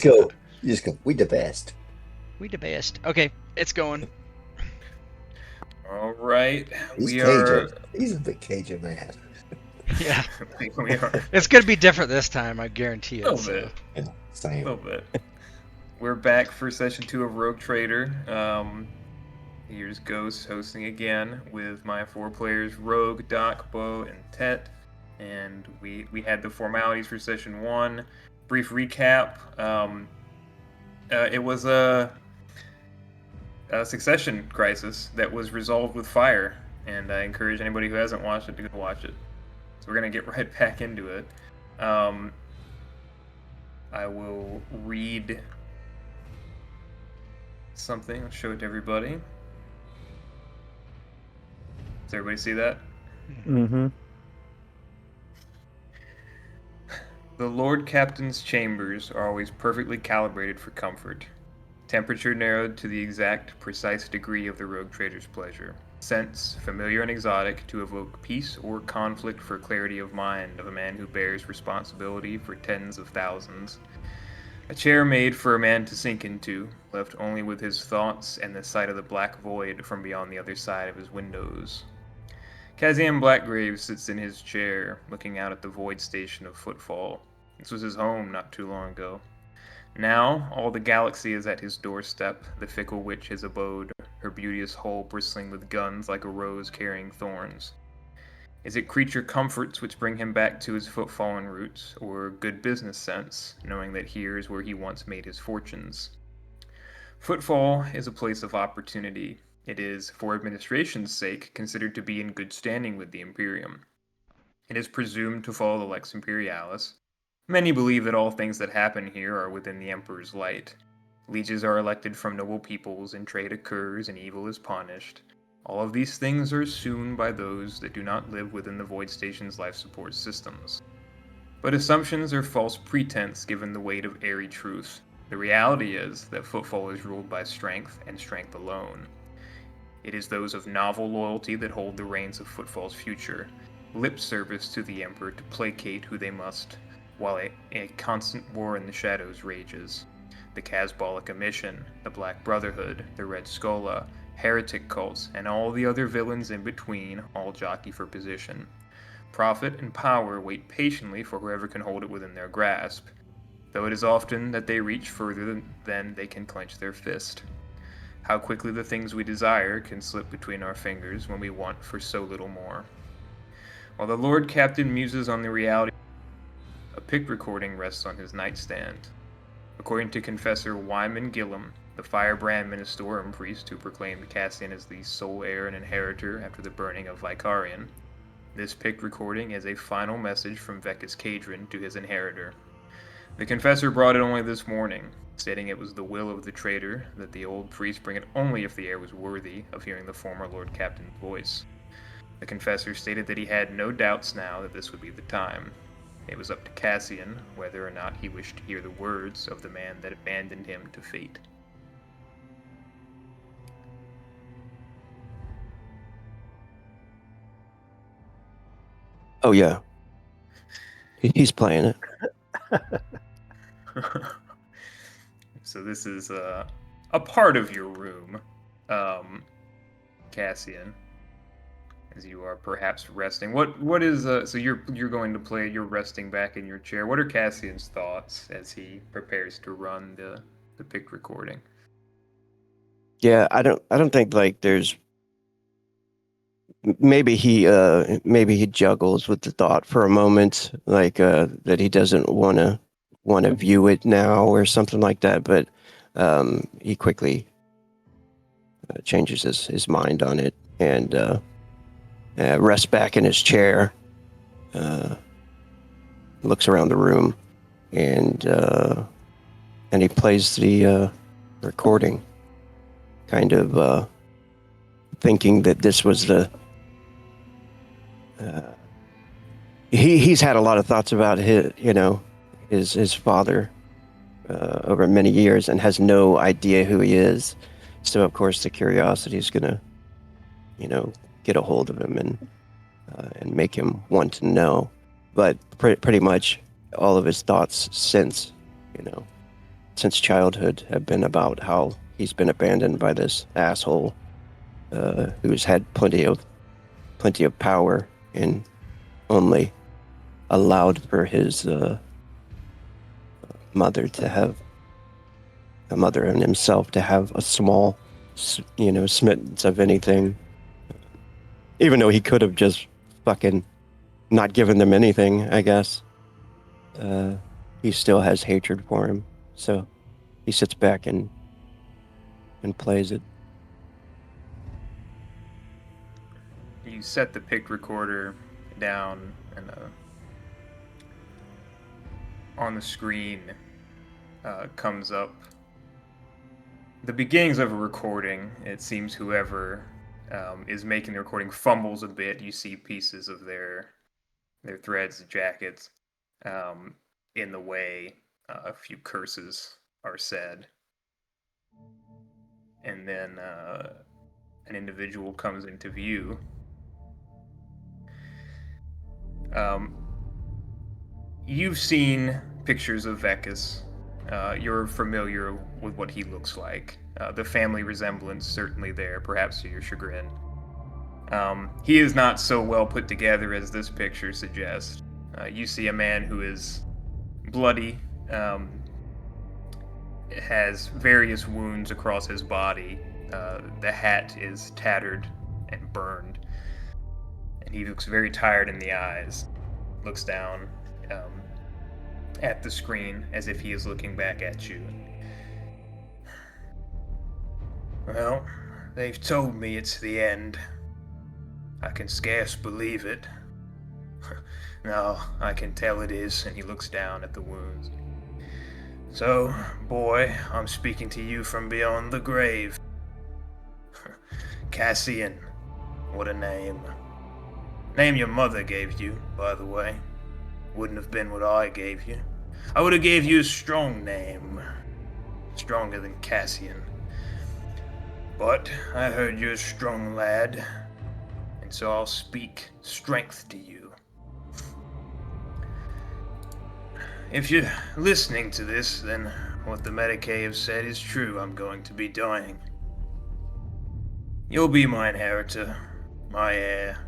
Go. You just go. We the best. We the best. Okay, it's going. All right, He's we are. Cajun. He's a big Cajun man. Yeah, We are it's gonna be different this time. I guarantee a it. little So bit, Yeah, a same. little bit. We're back for session 2 of Rogue Trader. Here's Ghost hosting again with my 4 players: Rogue, Doc, Bo, and Tet. And we had the formalities for session 1. Brief recap. It was a succession crisis that was resolved with fire, and I encourage anybody who hasn't watched it to go watch it. So we're gonna get right back into it. Um, I will read something. I'll show it to everybody. Does everybody see that? Mm-hmm. The Lord Captain's chambers are always perfectly calibrated for comfort. Temperature narrowed to the exact, precise degree of the rogue trader's pleasure. Scents, familiar and exotic, to evoke peace or conflict for clarity of mind of a man who bears responsibility for tens of thousands. A chair made for a man to sink into, left only with his thoughts and the sight of the black void from beyond the other side of his windows. Kazian Blackgrave sits in his chair, looking out at the void station of Footfall. This was his home not too long ago. Now, all the galaxy is at his doorstep, the fickle witch his abode, her beauteous hull bristling with guns like a rose carrying thorns. Is it creature comforts which bring him back to his footfallen roots, or good business sense, knowing that here is where he once made his fortunes? Footfall is a place of opportunity. It is, for administration's sake, considered to be in good standing with the Imperium. It is presumed to follow the Lex Imperialis. Many believe that all things that happen here are within the Emperor's light. Lieges are elected from noble peoples, and trade occurs, and evil is punished. All of these things are assumed by those that do not live within the Void Station's life support systems. But assumptions are false pretense given the weight of airy truth. The reality is that Footfall is ruled by strength, and strength alone. It is those of novel loyalty that hold the reins of Footfall's future, lip service to the Emperor to placate who they must, while a constant war in the shadows rages. The Casbolic Emission, the Black Brotherhood, the Red Schola, heretic cults, and all the other villains in between all jockey for position. Profit and power wait patiently for whoever can hold it within their grasp, though it is often that they reach further than they can clench their fist. How quickly the things we desire can slip between our fingers when we want for so little more. While the Lord Captain muses on the reality, a pick recording rests on his nightstand. According to Confessor Wyman Gillum, the firebrand ministorum priest who proclaimed Cassian as the sole heir and inheritor after the burning of Vicarion, this pick recording is a final message from Vecus Cadron to his inheritor. The confessor brought it only this morning, stating it was the will of the traitor that the old priest bring it only if the heir was worthy of hearing the former Lord Captain's voice. The confessor stated that he had no doubts now that this would be the time. It was up to Cassian whether or not he wished to hear the words of the man that abandoned him to fate. Oh yeah, he's playing it. So this is a part of your room, Cassian, as you are perhaps resting. What is so you're going to play? You're resting back in your chair. What are Cassian's thoughts as he prepares to run the pick recording? Yeah, I don't think like there's maybe he juggles with the thought for a moment, like that he doesn't want to view it now or something like that, but he quickly changes his mind on it and rests back in his chair, uh, looks around the room, and he plays the recording, kind of thinking that this was the. Uh, he's had a lot of thoughts about his father over many years and has no idea who he is. So of course the curiosity is gonna get a hold of him and make him want to know. But pretty much all of his thoughts since you know since childhood have been about how he's been abandoned by this asshole who's had plenty of power and only allowed for his mother and himself to have a small, smittance of anything. Even though he could have just fucking not given them anything, I guess. He still has hatred for him. So he sits back and plays it. You set the pick recorder down, and on the screen comes up the beginnings of a recording. It seems whoever is making the recording fumbles a bit. You see pieces of their threads, jackets, in the way. A few curses are said. And then an individual comes into view. You've seen pictures of Vekas. You're familiar with what he looks like. The family resemblance certainly there, perhaps to your chagrin. He is not so well put together as this picture suggests. You see a man who is bloody, has various wounds across his body. The hat is tattered and burned, and he looks very tired in the eyes. Looks down at the screen as if he is looking back at you. Well, they've told me it's the end. I can scarce believe it. No, I can tell it is, and he looks down at the wounds. So, boy, I'm speaking to you from beyond the grave. Cassian, what a name. Name your mother gave you, by the way. Wouldn't have been what I gave you. I would have gave you a strong name. Stronger than Cassian. But I heard you're a strong lad, and so I'll speak strength to you. If you're listening to this, then what the Medicae have said is true. I'm going to be dying. You'll be my inheritor, my heir.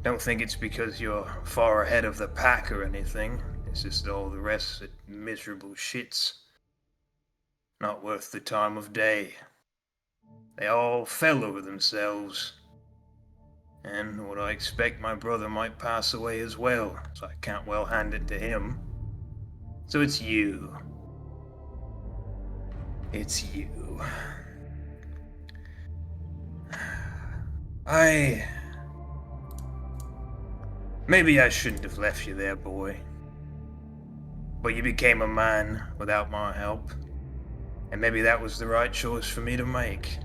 Don't think it's because you're far ahead of the pack or anything. It's just all the rest are miserable shits. Not worth the time of day. They all fell over themselves. And what I expect, my brother might pass away as well, so I can't well hand it to him. So it's you. It's you. Maybe I shouldn't have left you there, boy. But you became a man without my help. And maybe that was the right choice for me to make.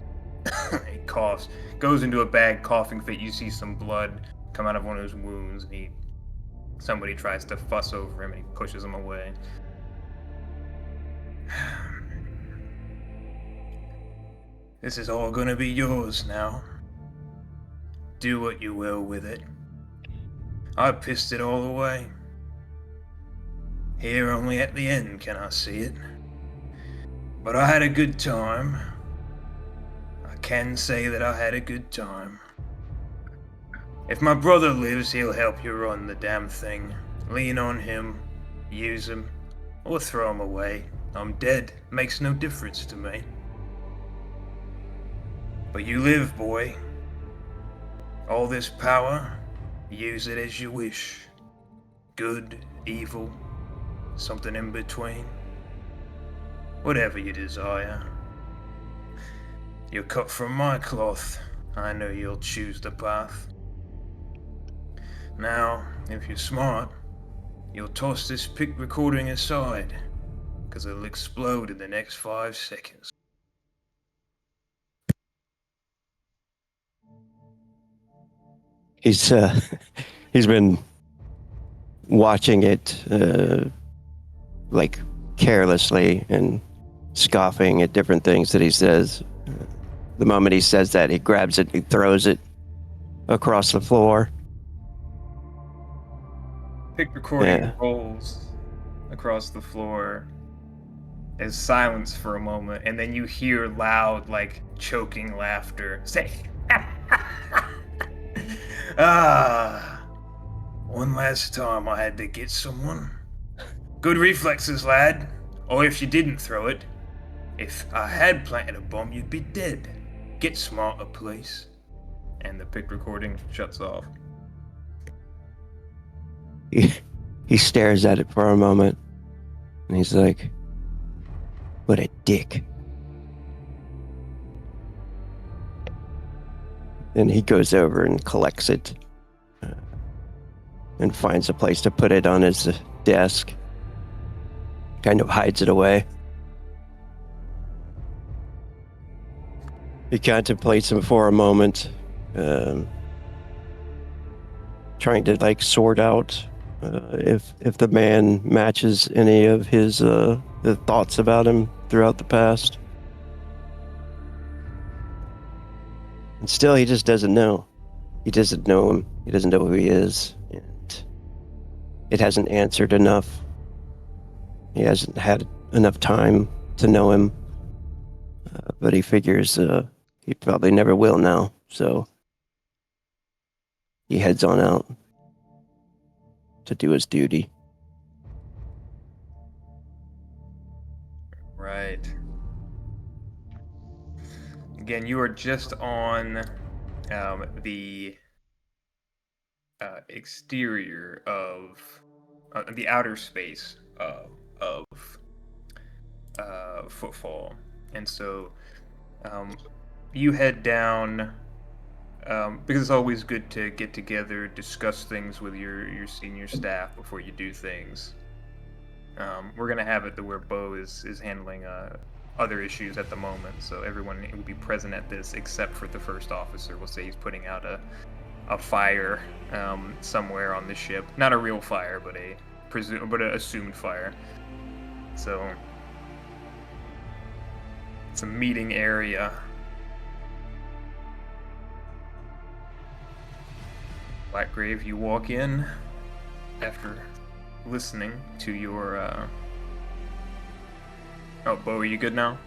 He coughs, goes into a bad coughing fit. You see some blood come out of one of his wounds, and somebody tries to fuss over him, and he pushes him away. This is all gonna be yours now. Do what you will with it. I pissed it all away. Here only at the end can I see it. But I had a good time. I can say that I had a good time. If my brother lives, he'll help you run the damn thing. Lean on him, use him, or throw him away. I'm dead, makes no difference to me. But you live, boy. All this power, use it as you wish. Good, evil, something in between. Whatever you desire. You're cut from my cloth. I know you'll choose the path. Now, if you're smart, you'll toss this pick recording aside, because it'll explode in the next 5 seconds. He's been watching it like carelessly and scoffing at different things that he says. The moment he says that, he grabs it, he throws it across the floor. Pick recording rolls across the floor. There's silence for a moment, and then you hear loud, like, choking laughter. Say, ah, one last time I had to get someone. Good reflexes, lad. Or if you didn't throw it, if I had planted a bomb, you'd be dead. Get smarter, please. And the pick recording shuts off. He stares at it for a moment, and he's like, "What a dick." And he goes over and collects it, and finds a place to put it on his desk. Kind of hides it away. He contemplates him for a moment, trying to like sort out if the man matches any of his the thoughts about him throughout the past. And still, he just doesn't know. He doesn't know him. He doesn't know who he is, and it hasn't answered enough. He hasn't had enough time to know him, but he figures he probably never will now. So he heads on out to do his duty. Right. Again, you are just on the exterior of the outer space of Footfall, and so you head down because it's always good to get together, discuss things with your senior staff before you do things. We're gonna have it to where Bo is handling other issues at the moment, so everyone will be present at this except for the first officer. We'll say he's putting out a fire somewhere on the ship, not a real fire, but an assumed fire. So it's a meeting area. Blackgrave, you walk in after listening to your Oh, Bo, are you good now?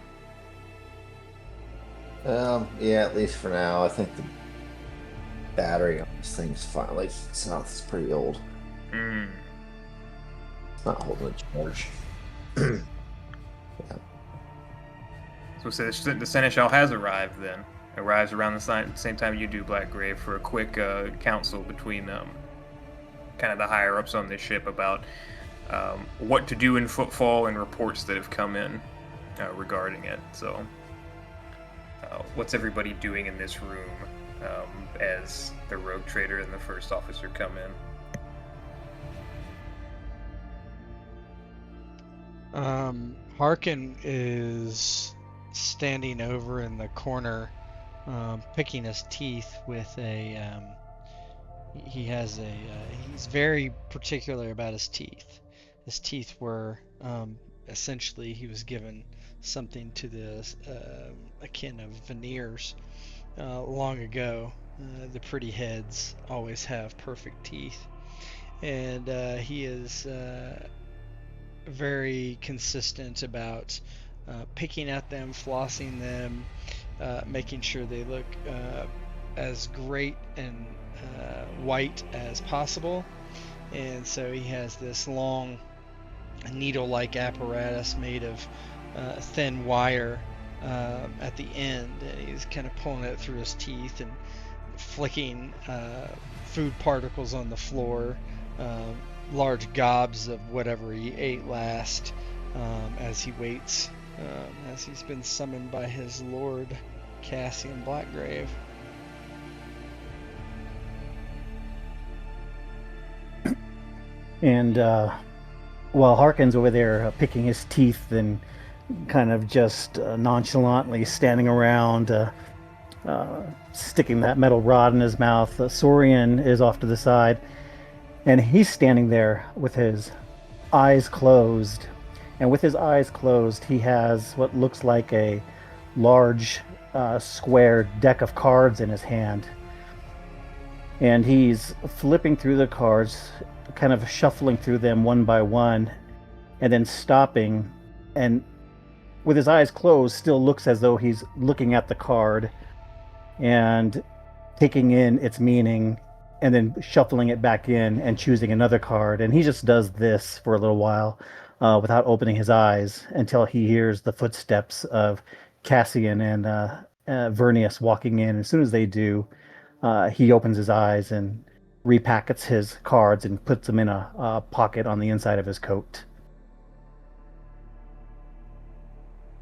Yeah, at least for now. I think the battery on this thing's fine. Like, South is pretty old. It's not holding a charge. Yeah. So the Seneschal has arrived then. Arrives around the same time you do, Blackgrave, for a quick council between kind of the higher-ups on this ship about what to do in Footfall and reports that have come in regarding it. So what's everybody doing in this room as the rogue trader and the first officer come in? Harkin is standing over in the corner, picking his teeth with a. He's very particular about his teeth. His teeth were essentially he was given something to the akin of veneers long ago. The pretty heads always have perfect teeth, and he is very consistent about picking at them, flossing them, making sure they look as great and white as possible. And so he has this long needle-like apparatus made of thin wire at the end, and he's kind of pulling it through his teeth and flicking food particles on the floor, large gobs of whatever he ate last, as he waits, as he's been summoned by his lord, Cassian Blackgrave. And while Harkin's over there picking his teeth and kind of just nonchalantly standing around, sticking that metal rod in his mouth, Saurian is off to the side, and he's standing there with his eyes closed. And with his eyes closed, he has what looks like a large square deck of cards in his hand. And he's flipping through the cards, kind of shuffling through them one by one, and then stopping. And with his eyes closed, still looks as though he's looking at the card and taking in its meaning and then shuffling it back in and choosing another card. And he just does this for a little while without opening his eyes until he hears the footsteps of Cassian and Vernius walking in. As soon as they do, he opens his eyes and repackets his cards and puts them in a pocket on the inside of his coat.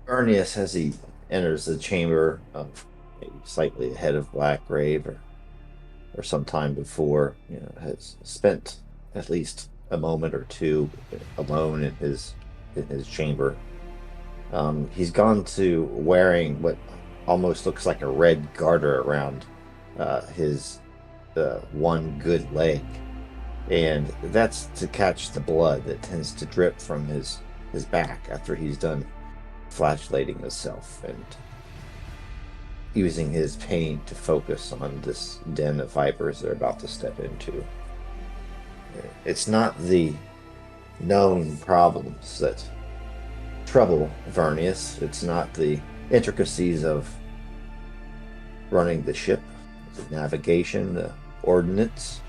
Ernius, as he enters the chamber, slightly ahead of Blackgrave, or some time before, has spent at least a moment or two alone in his chamber. He's gone to wearing what almost looks like a red garter around his one good leg, and that's to catch the blood that tends to drip from his back after he's done flagellating himself and using his pain to focus on this den of vipers they're about to step into. It's not the known problems that trouble Vernius. It's not the intricacies of running the ship, the navigation, the ordnance,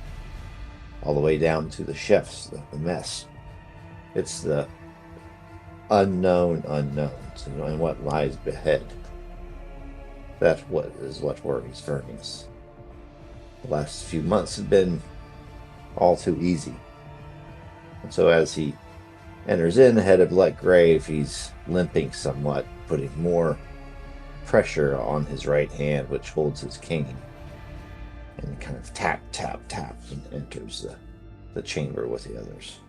all the way down to the chefs, the mess. It's the unknown unknowns and what lies ahead. That is what worries Vernius. The last few months have been all too easy. And so as he enters in ahead of Blackgrave, he's limping somewhat, putting more pressure on his right hand, which holds his cane, and kind of tap, tap, tap, and enters the chamber with the others.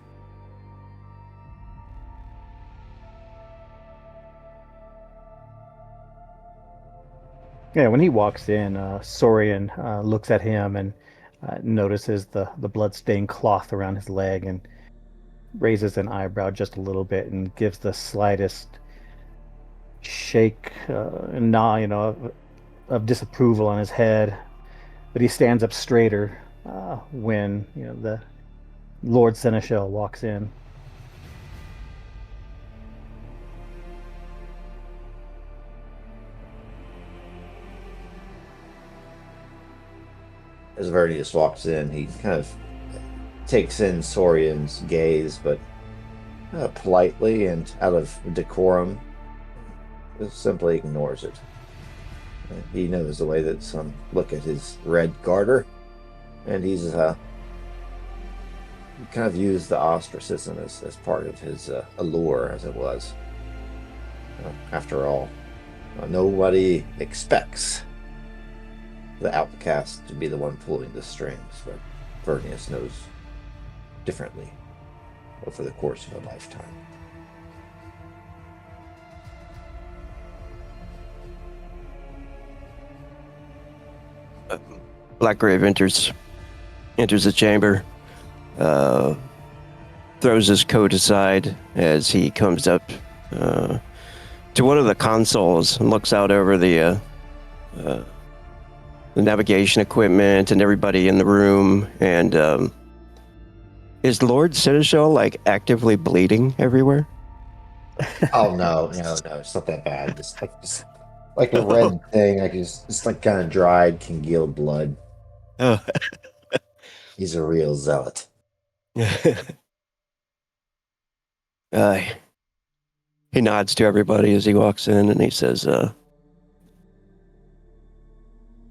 Yeah, when he walks in, Saurian looks at him and notices the blood-stained cloth around his leg and raises an eyebrow just a little bit and gives the slightest shake and nod, of disapproval on his head. But he stands up straighter when the Lord Seneschal walks in. As Vernius walks in, he kind of takes in Saurian's gaze, but politely and out of decorum, simply ignores it. He knows the way that some look at his red garter, and he's kind of used the ostracism as part of his allure, as it was. After all, nobody expects the outcast to be the one pulling the strings, but Vernius knows differently over the course of a lifetime. Blackgrave enters the chamber, throws his coat aside as he comes up to one of the consoles and looks out over the navigation equipment and everybody in the room. And is Lord Seneschal actively bleeding everywhere? Oh no, it's not that bad. Just like a red thing, it's like kind of dried, congealed blood. Oh. He's a real zealot. He nods to everybody as he walks in, and he says,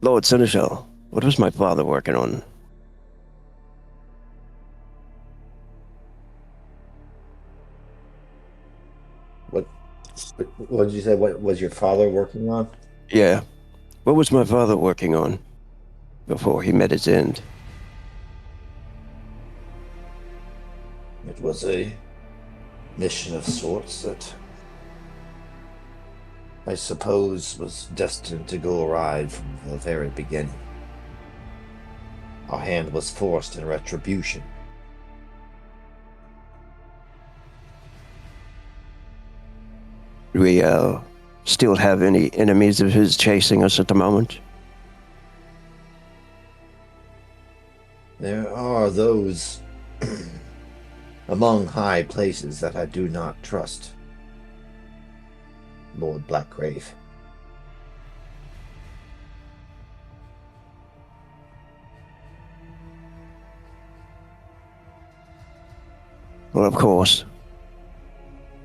Lord Seneschal, what was my father working on? What did you say? What was your father working on? Yeah. What was my father working on before he met his end? It was a mission of sorts that I suppose was destined to go awry from the very beginning. Our hand was forced in retribution. Do we still have any enemies of his chasing us at the moment? There are those among high places that I do not trust. Lord Blackgrave. Well, of course.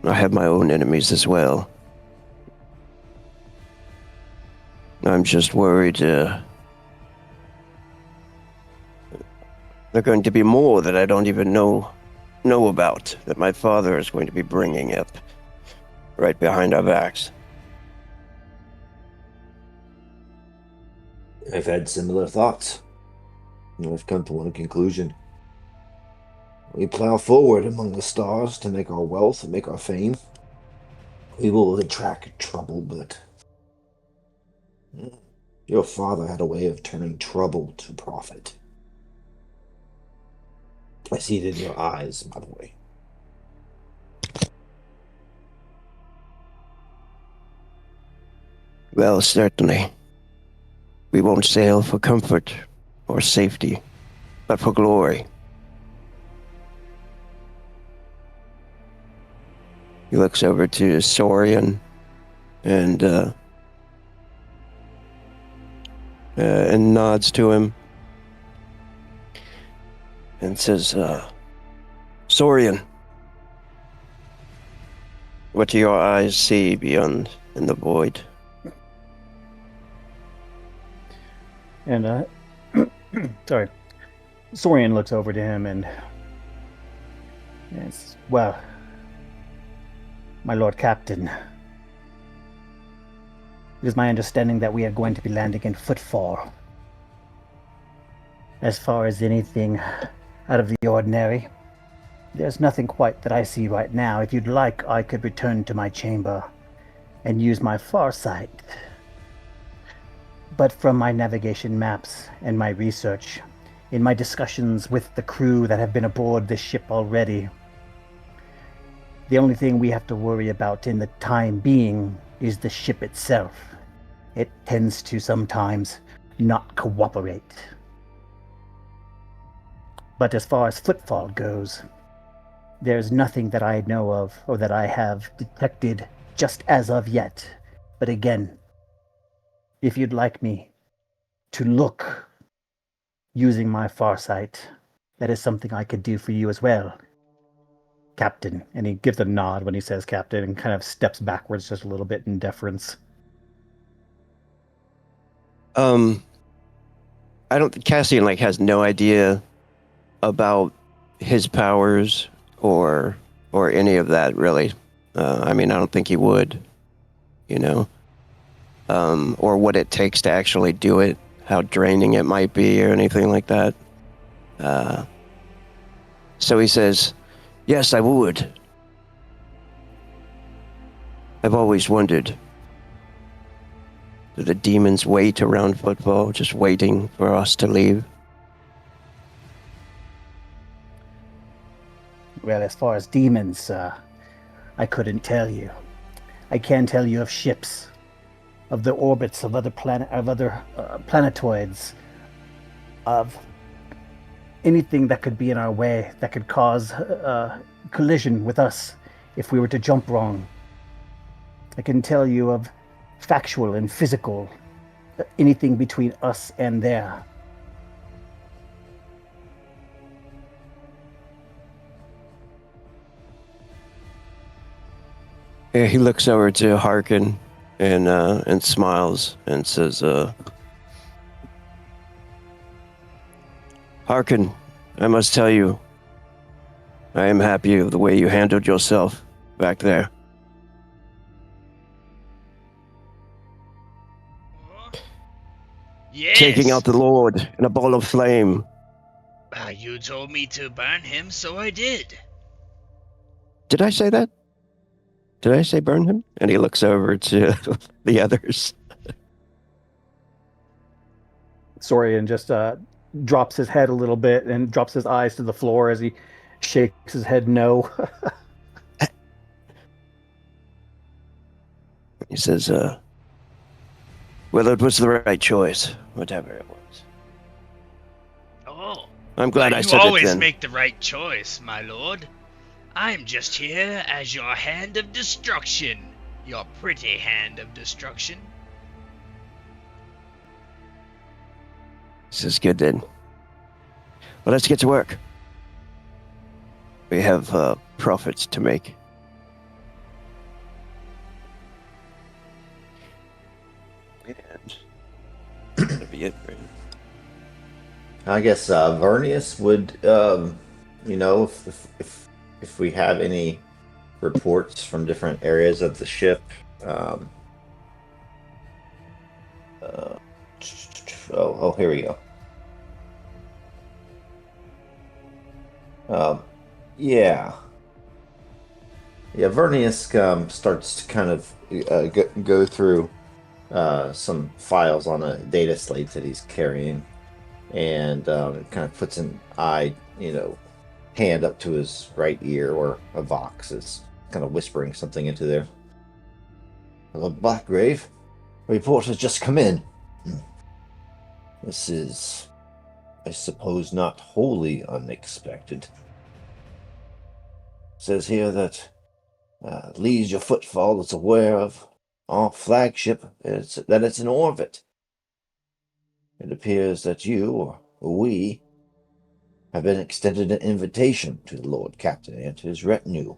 I have my own enemies as well. I'm just worried, there are going to be more that I don't even know about, that my father is going to be bringing up right behind our backs. I've had similar thoughts. I've come to one conclusion. We plow forward among the stars to make our wealth and make our fame. We will attract trouble, but your father had a way of turning trouble to profit. I see it in your eyes, my boy. Well, certainly. We won't sail for comfort or safety, but for glory. He looks over to Saurian and nods to him and says, Saurian, what do your eyes see beyond in the void? And sorry, Saurian looks over to him and yes, well, my Lord Captain, it is my understanding that we are going to be landing in Footfall. As far as anything out of the ordinary, there's nothing quite that I see right now. If you'd like, I could return to my chamber and use my farsight. But from my navigation maps and my research, in my discussions with the crew that have been aboard this ship already, the only thing we have to worry about in the time being is the ship itself. It tends to sometimes not cooperate. But as far as Footfall goes, there's nothing that I know of or that I have detected just as of yet. But again, if you'd like me to look using my farsight, that is something I could do for you as well, Captain. And he gives a nod when he says Captain and kind of steps backwards just a little bit in deference. I don't. Cassian has no idea about his powers or any of that really. I mean, I don't think he would, or what it takes to actually do it, how draining it might be, or anything like that. So he says, "Yes, I would. I've always wondered. Do the demons wait around Footfall, just waiting for us to leave?" Well, as far as demons, I couldn't tell you. I can tell you of ships, of the orbits of other planetoids, of anything that could be in our way that could cause collision with us if we were to jump wrong. I can tell you of factual and physical, anything between us and there. Yeah, he looks over to Harkin and smiles and says, "Harkin, I must tell you, I am happy of the way you handled yourself back there. Yes. Taking out the Lord in a ball of flame." You told me to burn him, so I did. Did I say that? Did I say burn him? And he looks over to the others. Saurian just drops his head a little bit and drops his eyes to the floor as he shakes his head no. He says, "Well, it was the right choice, whatever it was. Oh, I'm glad but I you said it always then." make the right choice, my lord. I'm just here as your hand of destruction. your pretty hand of destruction. This is good then. Well, let's get to work. We have profits to make. And that'll be it, right? I guess Vernius would, if we have any reports from different areas of the ship. Here we go. Yeah. Vernius starts to kind of go through some files on a data slate that he's carrying, and kind of puts an hand up to his right ear, or a vox is kind of whispering something into there. Hello, Blackgrave. Report has just come in. This is, I suppose, not wholly unexpected. Says here that liege Footfall is aware of our flagship, that it's in orbit. It appears that you, or we, have been extended an invitation to the Lord Captain and to his retinue.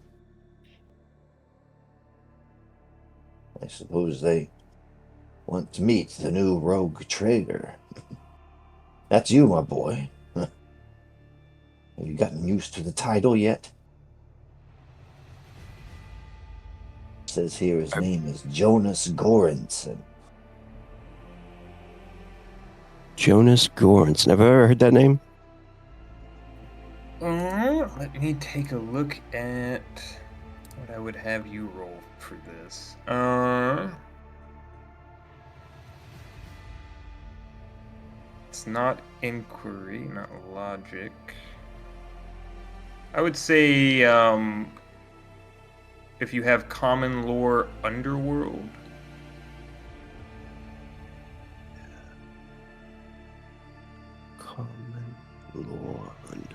I suppose they want to meet the new rogue trader. That's you, my boy. Have you gotten used to the title yet? It says here his name is Jonas Goranson. Jonas Gorns. Never heard that name? Let me take a look at what I would have you roll for this. It's not inquiry, not logic. I would say, if you have common lore underworld. Common lore underworld.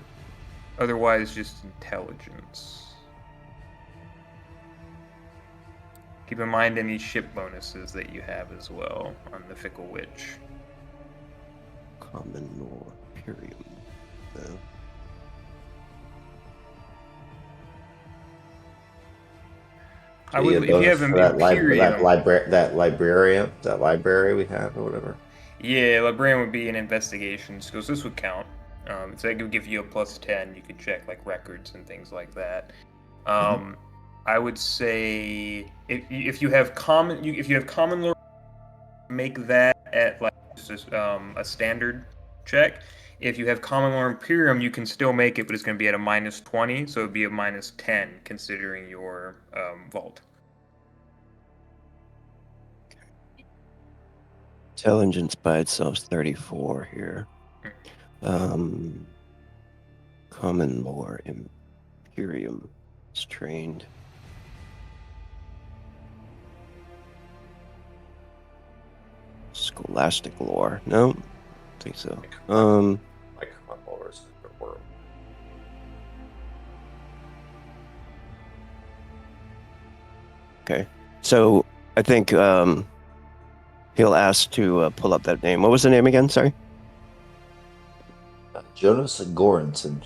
Otherwise, just intelligence. Keep in mind any ship bonuses that you have as well on the Fickle Witch. Common lore Imperium. No. I would, if you have an Imperium, that library we have, or whatever. Yeah, librarian would be an investigation skill, so this would count. So that would give you a +10. You could check like records and things like that. I would say if you have common lore, make that at like just a standard check. If you have common lore Imperium, you can still make it, but it's going to be at a -20, so it'd be a -10 considering your vault. Intelligence by itself is 34 here. Common lore Imperium is trained. Scholastic lore. No, I think so. Like common lore is a different world. Okay, so I think he'll ask to pull up that name. What was the name again? Sorry. Jonas Goranson.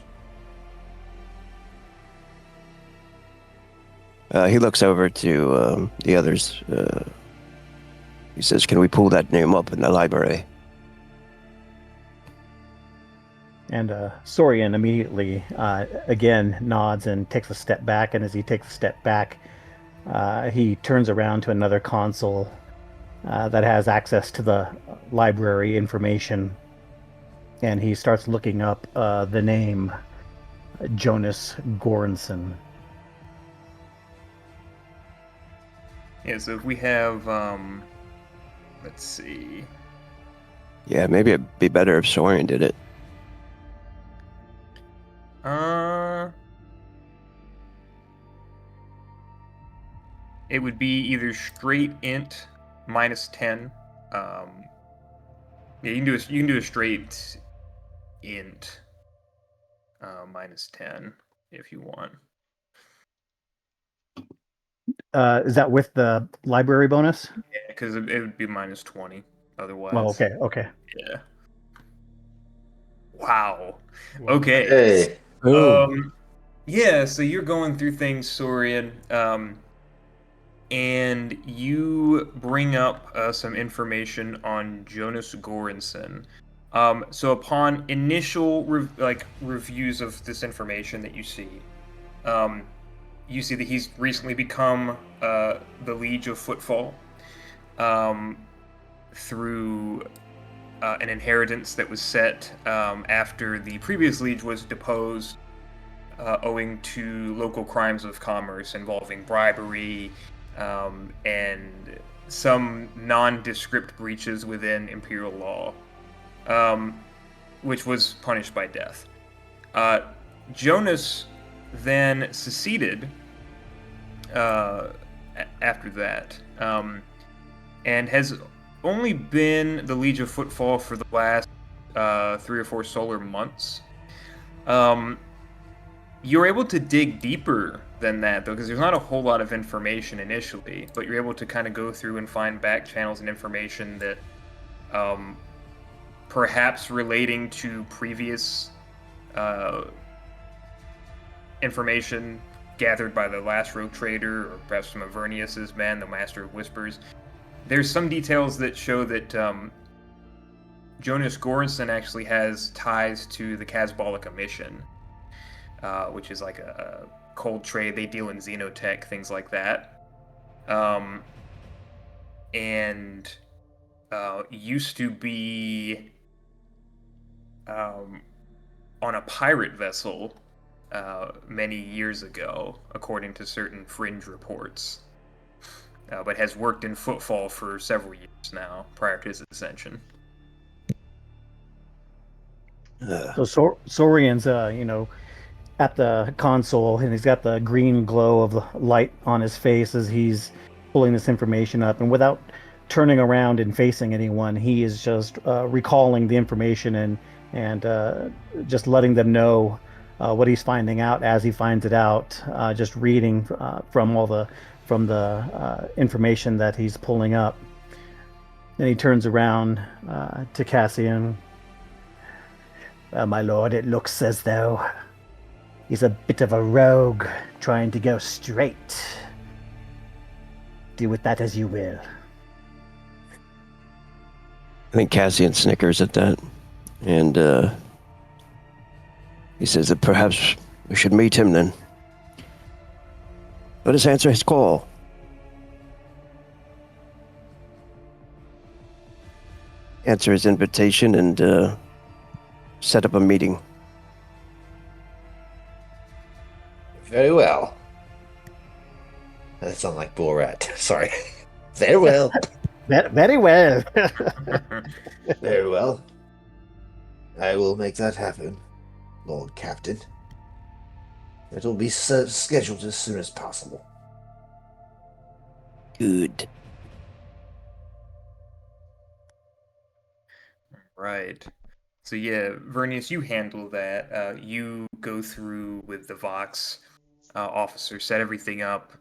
He looks over to the others. He says, "Can we pull that name up in the library?" And Sorian immediately, again, nods and takes a step back. And as he takes a step back, he turns around to another console that has access to the library information. And he starts looking up the name Jonas Goranson. Yeah, so if we have, let's see. Yeah, maybe it'd be better if Sorian did it. It would be either straight int -10. Yeah, you can do a straight int -10 if you want. Is that with the library bonus? Yeah, because it would be minus 20 otherwise. Well, okay. Yeah. Wow. Wow. Okay. Hey, Yeah, so you're going through things, Saurian, and you bring up some information on Jonas Goranson. So upon initial reviews of this information that um, you see that he's recently become the Liege of Footfall through an inheritance that was set after the previous Liege was deposed, owing to local crimes of commerce involving bribery and some nondescript breaches within imperial law, which was punished by death. Jonas then seceded after that, and has only been the Liege of Footfall for the last 3 or 4 solar months. You're able to dig deeper than that, though, because there's not a whole lot of information initially, but you're able to kind of go through and find back channels and information that perhaps relating to previous information gathered by the last rogue trader, or perhaps some of Vernius's men, the Master of Whispers. There's some details that show that Jonas Goranson actually has ties to the Casbolica mission, which is like a cold trade. They deal in xenotech, things like that. And used to be on a pirate vessel many years ago, according to certain fringe reports. But has worked in Footfall for several years now, prior to his ascension. So Saurian's, at the console, and he's got the green glow of the light on his face as he's pulling this information up, and without turning around and facing anyone, he is just recalling the information and just letting them know what he's finding out as he finds it out. Just reading from the information that he's pulling up. Then he turns around to Cassian. My lord, it looks as though he's a bit of a rogue, trying to go straight. Do with that as you will. I think Cassian snickers at that, and he says that perhaps we should meet him then. Let us answer his call. Answer his invitation and set up a meeting. very well. That sounds like Borat. Sorry. Very well. Very well. Very well. I will make that happen, Lord Captain. It'll be scheduled as soon as possible. Good. Right. So yeah, Vernius, you handle that. You go through with the Vox officer, set everything up.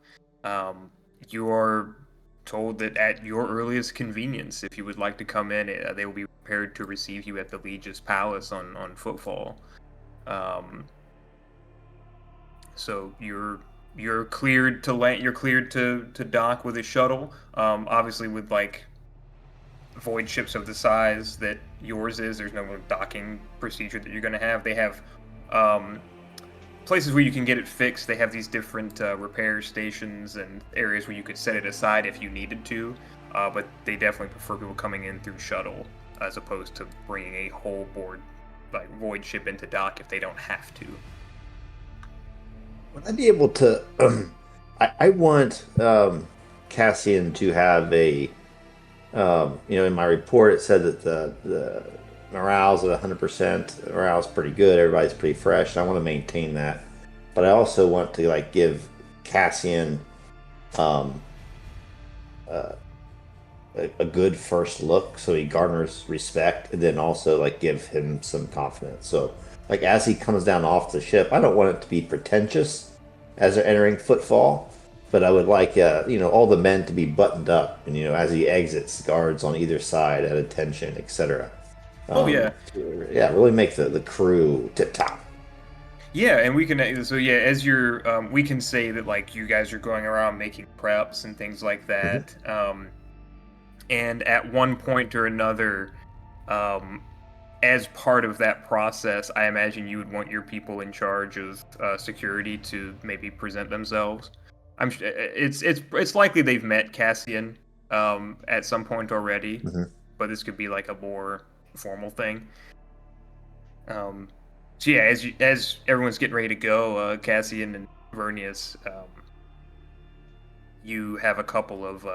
You are told that at your earliest convenience, if you would like to come in, they will be prepared to receive you at the Liege's Palace on Footfall. So you're cleared to land. You're cleared to dock with a shuttle. Obviously, with like void ships of the size that yours is, there's no docking procedure that you're going to have. They have places where you can get it fixed. They have these different repair stations and areas where you could set it aside if you needed to, but they definitely prefer people coming in through shuttle as opposed to bringing a whole board like void ship into dock if they don't have to. Would I be able to? I want Cassian to have a. In my report, it said that the morale's at 100%. Morale's pretty good. Everybody's pretty fresh. And I want to maintain that, but I also want to give Cassian a good first look, so he garners respect, and then also give him some confidence. So as he comes down off the ship, I don't want it to be pretentious as they're entering Footfall, but I would like all the men to be buttoned up, and as he exits, guards on either side at attention, etc. Oh yeah, Yeah, really make the crew tip top. yeah, and we can so yeah, as you're we can say that like you guys are going around making preps and things like Hmm. that. And at one point or another, um, as part of that process, I imagine you would want your people in charge of security to maybe present themselves. It's likely they've met Cassian at some point already, Hmm. but this could be like a more formal thing. Um, so yeah, as everyone's getting ready to go, Cassian and Vernius, you have a couple of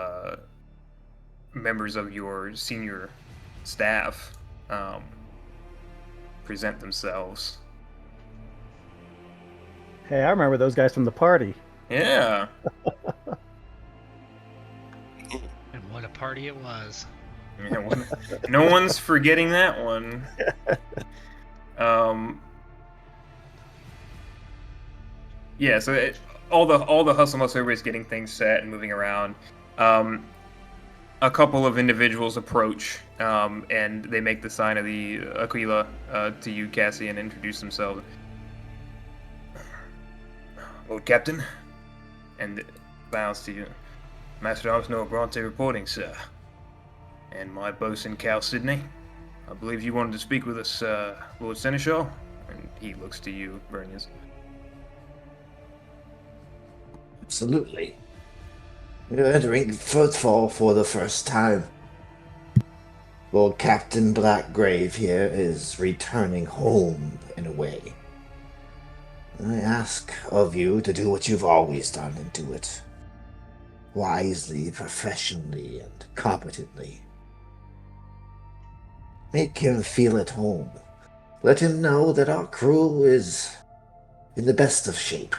members of your senior staff um, present themselves. Hey, I remember those guys from the party. Yeah. And what a party it was. Yeah, no one's forgetting that one. Um, yeah, so all the hustle muscle, everybody's getting things set and moving around. Um, a couple of individuals approach, and they make the sign of the Aquila to you, Cassie, and introduce themselves. Lord Captain, and bows to you. Master Armsnow Bronte reporting, sir. And my bosun, Cal Sidney. I believe you wanted to speak with us, Lord Seneschal? And he looks to you, Vernius. Absolutely. We're entering Footfall for the first time. Lord Captain Blackgrave here is returning home in a way. I ask of you to do what you've always done and do it wisely, professionally, and competently. Make him feel at home. Let him know that our crew is in the best of shape.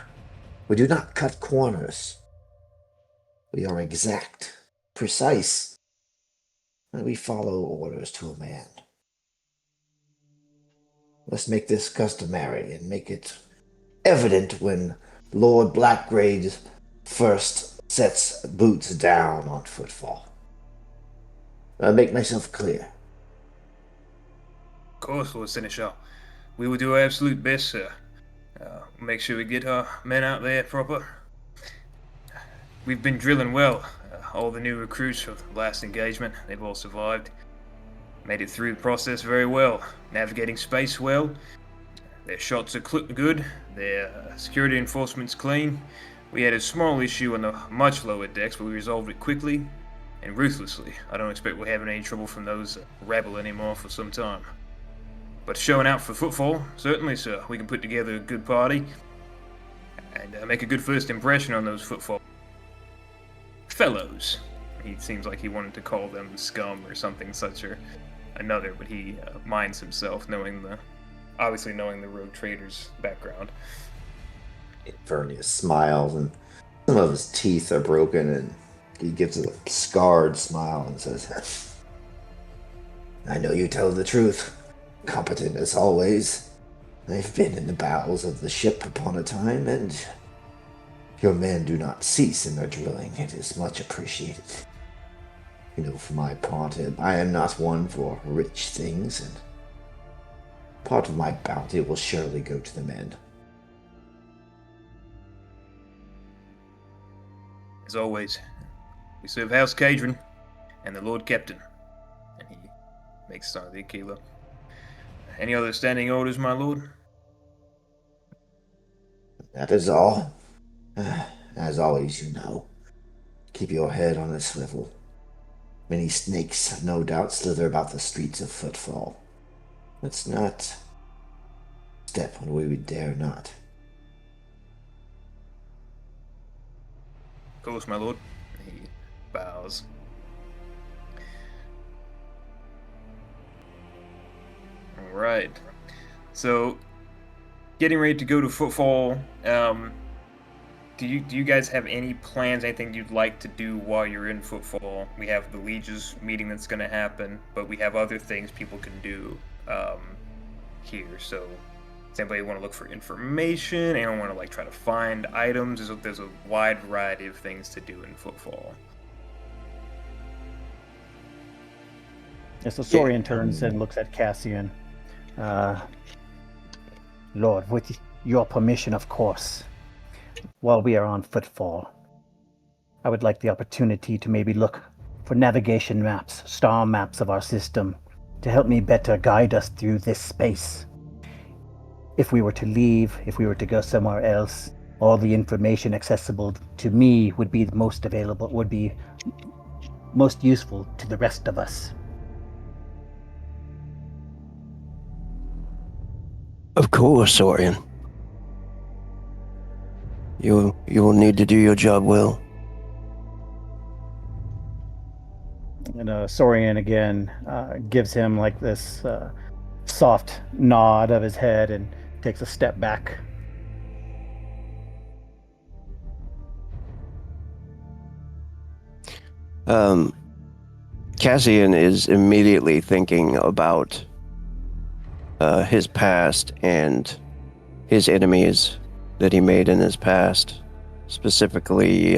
We do not cut corners. We are exact, precise, and we follow orders to a man. Let's make this customary and make it evident when Lord Blackgrave first sets boots down on Footfall. Make myself clear. Of course, Lord Seneschal. We will do our absolute best, sir. Make sure we get our men out there proper. We've been drilling well. All the new recruits from the last engagement, they've all survived. Made it through the process very well. Navigating space well. Their shots are good. Their security enforcement's clean. We had a small issue on the much lower decks, but we resolved it quickly and ruthlessly. I don't expect we're having any trouble from those rebel anymore for some time. But showing out for Footfall, certainly, sir. We can put together a good party and make a good first impression on those Footfall fellows. He seems like he wanted to call them scum or something such or another, but he minds himself, obviously knowing the rogue trader's background. Vernius smiles, and some of his teeth are broken, and he gives a scarred smile and says, I know you tell the truth. Competent as always. I've been in the bowels of the ship upon a time, and your men do not cease in their drilling. It is much appreciated. For my part, I am not one for rich things, and part of my bounty will surely go to the men. As always, we serve House Cadron and the Lord Captain. And he makes sign of the Aquila. Any other standing orders, my lord? That is all. As always, keep your head on a swivel. Many snakes, no doubt, slither about the streets of Footfall. Let's not step on where we dare not. Of course, my lord. He bows. Alright. So, getting ready to go to Footfall, do you guys have any plans, anything you'd like to do while you're in Footfall? We have the Liege's meeting that's going to happen, but we have other things people can do here. So, Does anybody want to look for information? Anyone want to like try to find items? There's a wide variety of things to do in Footfall. Yes, so Saurian turns and looks at Cassian. Lord, with your permission, of course, while we are on Footfall, I would like the opportunity to maybe look for navigation maps, star maps of our system, to help me better guide us through this space. If we were to leave, if we were to go somewhere else, all the information accessible to me would be the most available, would be most useful to the rest of us. Of course, Orion. You will need to do your job well. And Saurian again gives him like this soft nod of his head and takes a step back. Cassian is immediately thinking about his past and his enemies that he made in his past. Specifically,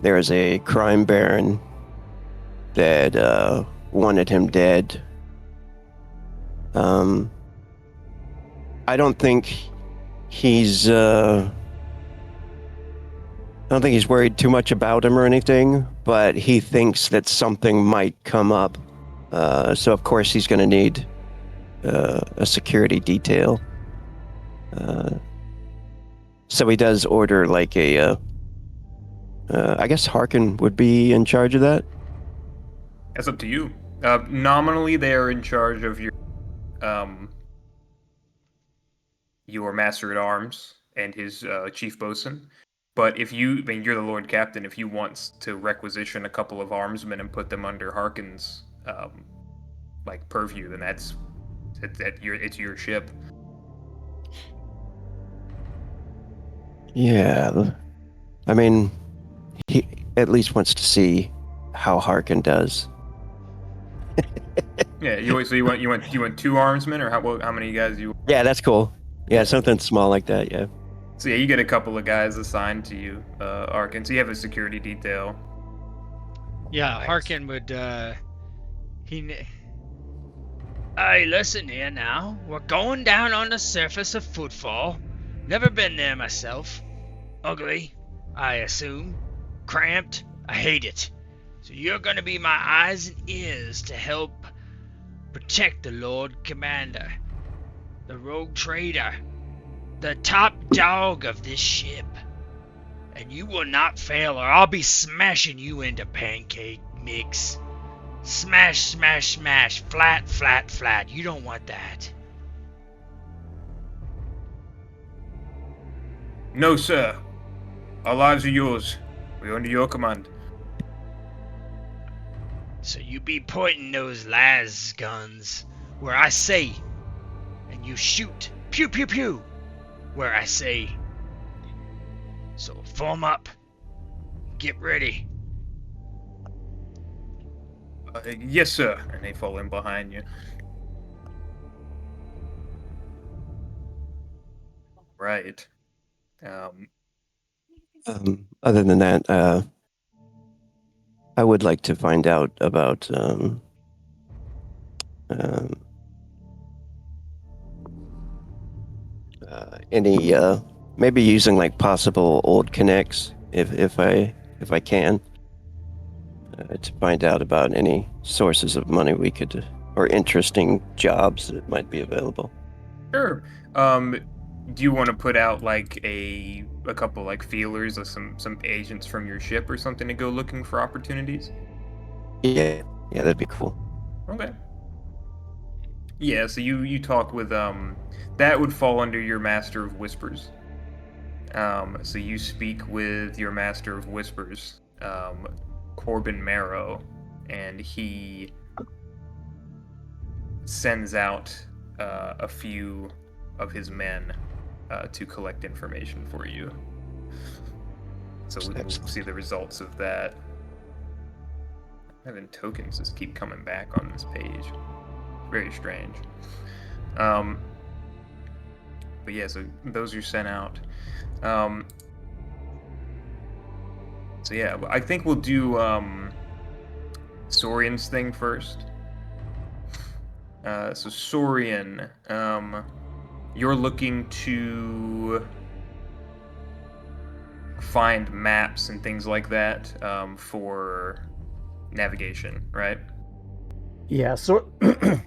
there is a crime baron that wanted him dead. I don't think he's worried too much about him or anything, but he thinks that something might come up. So of course he's going to need a security detail. So he does order like a. I guess Harkin would be in charge of that. That's up to you. Nominally, they are in charge of your master at arms and his chief bosun. But you're the Lord Captain. If you want to requisition a couple of armsmen and put them under Harkin's like purview, then it's your ship. Yeah, I mean, he at least wants to see how Harkin does. Yeah, you want 2 armsmen, or how many guys you? Yeah, that's cool. Yeah, something small like that. Yeah. So yeah, you get a couple of guys assigned to you, Arkin. So you have a security detail. Yeah, Nice. Harkin would. Hey, listen here now. We're going down on the surface of Footfall. Never been there myself. Ugly, I assume. Cramped. I hate it. So you're gonna be my eyes and ears to help protect the Lord Commander, the rogue trader, the top dog of this ship. And you will not fail, or I'll be smashing you into pancake mix. Smash, smash, smash. Flat, flat, flat. You don't want that. No, sir. Our lives are yours. We're under your command. So you be pointing those las guns where I say, and you shoot pew pew pew where I say. So form up. Get ready. Yes, sir. And they fall in behind you. Right. Other than that, I would like to find out about any maybe using like possible old connects if I can to find out about any sources of money we could or interesting jobs that might be available. Sure. Do you want to put out like a couple like feelers of some agents from your ship or something to go looking for opportunities? Yeah, that'd be cool. Okay. Yeah, so you talk with that would fall under your Master of Whispers. So you speak with your Master of Whispers, Corbin Marrow, and he sends out a few of his men to collect information for you. So we'll see the results of that. Having tokens just keep coming back on this page. Very strange. Um, but yeah, so those are sent out. Um, so yeah, I think we'll do Saurian's thing first. So Saurian, you're looking to find maps and things like that for navigation, right? Yeah, so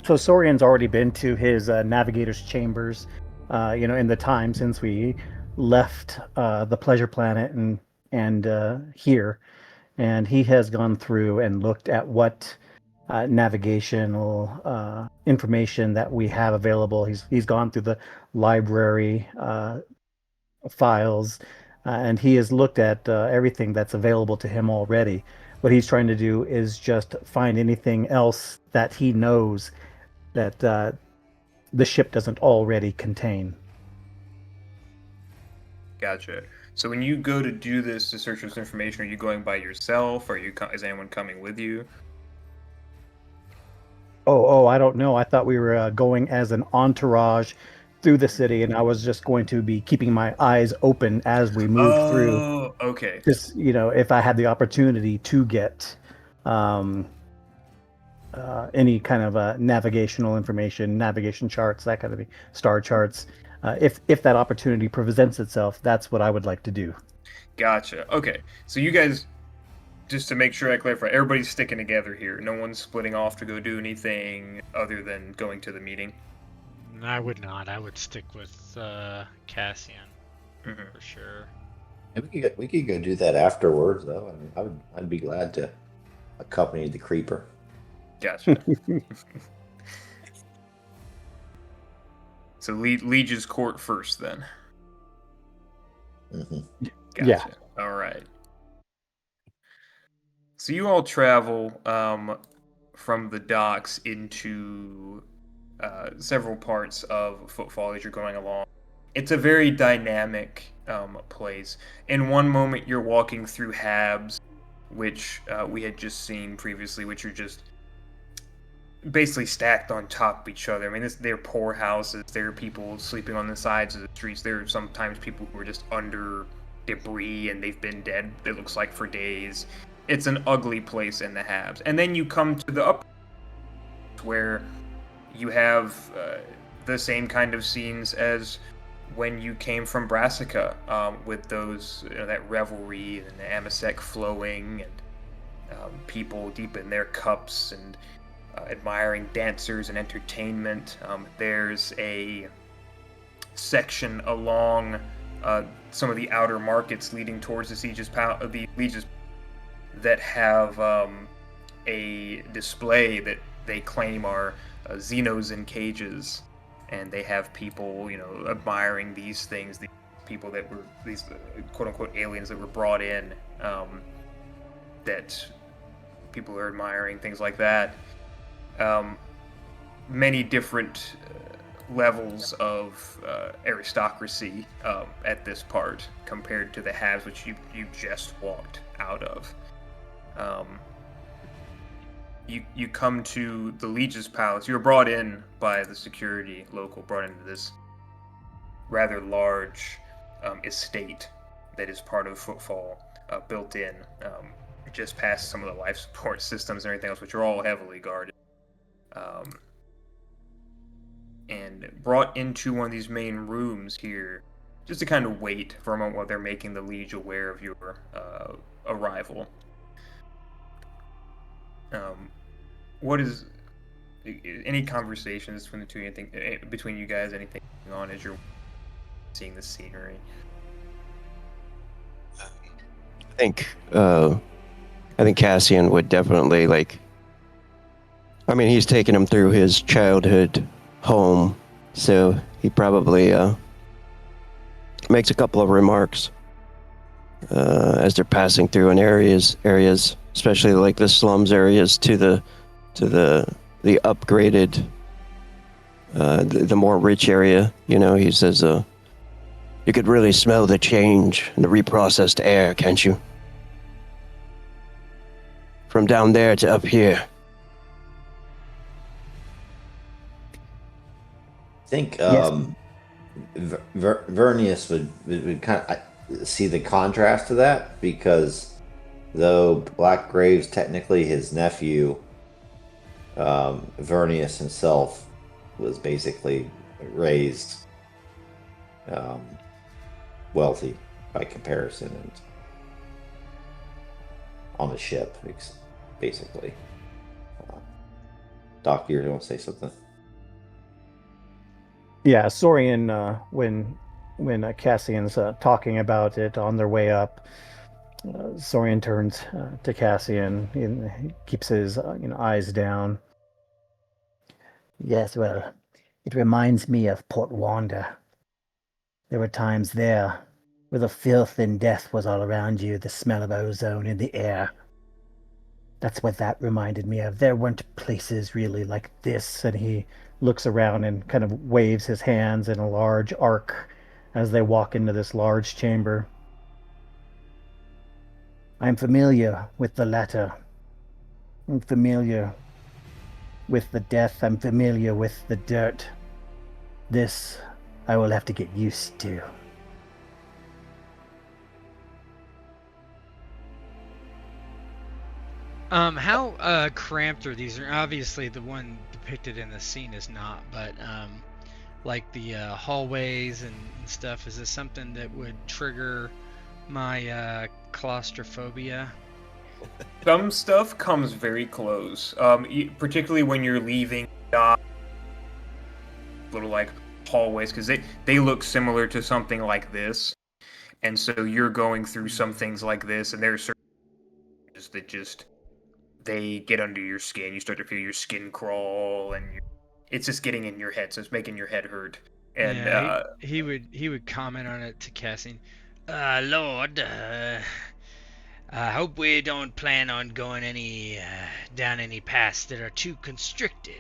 so Sorian's already been to his navigator's chambers, in the time since we left the Pleasure Planet and here, and he has gone through and looked at what navigational information that we have available. He's gone through the library files, and he has looked at everything that's available to him already. What he's trying to do is just find anything else that he knows that the ship doesn't already contain. Gotcha. So when you go to do this to search for this information, are you going by yourself? Is anyone coming with you? Oh, I don't know. I thought we were going as an entourage through the city, and I was just going to be keeping my eyes open as we moved through. Oh, okay. Just, if I had the opportunity to get um, any kind of navigational information, navigation charts, that kind of thing, star charts. If that opportunity presents itself, that's what I would like to do. Gotcha. Okay. So you guys, just to make sure I clarify, everybody's sticking together here. No one's splitting off to go do anything other than going to the meeting. I would not. I would stick with Cassian for sure. And we could go do that afterwards, though. I mean, I'd be glad to accompany the creeper. Gotcha. So Liege's court first, then. Mm-hmm. Gotcha. Yeah. All right. So you all travel from the docks into several parts of Footfall as you're going along. It's a very dynamic place. In one moment, you're walking through habs, which we had just seen previously, which are just basically stacked on top of each other. I mean, they're poor houses. There are people sleeping on the sides of the streets. There are sometimes people who are just under debris and they've been dead, it looks like, for days. It's an ugly place in the habs. And then you come to the upper, where you have the same kind of scenes as when you came from Brassica, with those that revelry and the amasec flowing and people deep in their cups and admiring dancers and entertainment. There's a section along some of the outer markets leading towards the lieges that have a display that they claim are Xenos in cages, and they have people, admiring these things. These people that were these quote-unquote aliens that were brought in, that people are admiring, things like that. Many different levels of aristocracy at this part compared to the halves which you just walked out of. You come to the Liege's palace. You were brought in by the security local, brought into this rather large estate that is part of Footfall, built in, just past some of the life support systems and everything else, which are all heavily guarded. And brought into one of these main rooms here, just to kind of wait for a moment while they're making the liege aware of your arrival. What is any conversations between the two? Anything between you guys? Anything going on as you're seeing the scenery? I think Cassian would definitely he's taken him through his childhood home, so he probably makes a couple of remarks as they're passing through in areas, especially like the slums areas, to the upgraded, the more rich area. He says, "You could really smell the change in the reprocessed air, can't you? From down there to up here." think Yes. Vernius would kind of see the contrast to that because though Black Graves technically his nephew, Vernius himself was basically raised um, wealthy by comparison and on a ship, basically. Uh, Doc, you want to say something? Yeah, Saurian, when Cassian's talking about it on their way up, Saurian turns to Cassian and he keeps his eyes down. Yes, well, it reminds me of Port Wanda. There were times there where the filth and death was all around you, the smell of ozone in the air. That's what that reminded me of. There weren't places really like this. And he looks around and kind of waves his hands in a large arc as they walk into this large chamber. I'm familiar with the latter. I'm familiar with the death. I'm familiar with the dirt. This I will have to get used to. How cramped are these? Obviously, the one depicted in the scene is not, but like the hallways and stuff, is this something that would trigger my claustrophobia? Some stuff comes very close, particularly when you're leaving little like hallways, because they look similar to something like this, and so you're going through some things like this, and there's certain things that just they get under your skin. You start to feel your skin crawl, and it's just getting in your head, so it's making your head hurt. And Yeah, he would comment on it to Cassian. Lord, I hope we don't plan on going down any paths that are too constricted.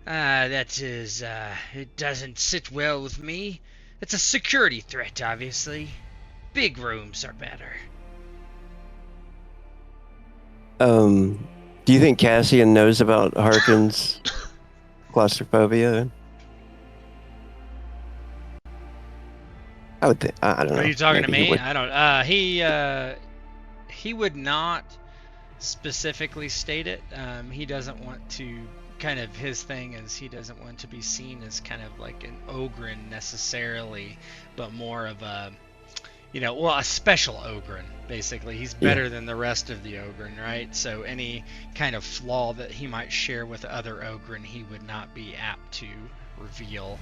That is, it doesn't sit well with me. It's a security threat, obviously. Big rooms are better. Do you think Cassian knows about Harkin's claustrophobia? I would think. I don't know. Are you talking Maybe to he me? would. I don't. He would not specifically state it. He doesn't want to. Kind of his thing is he doesn't want to be seen as kind of like an ogren necessarily, but more of a, a special ogren, basically. He's better than the rest of the ogren, right? So any kind of flaw that he might share with other ogren, he would not be apt to reveal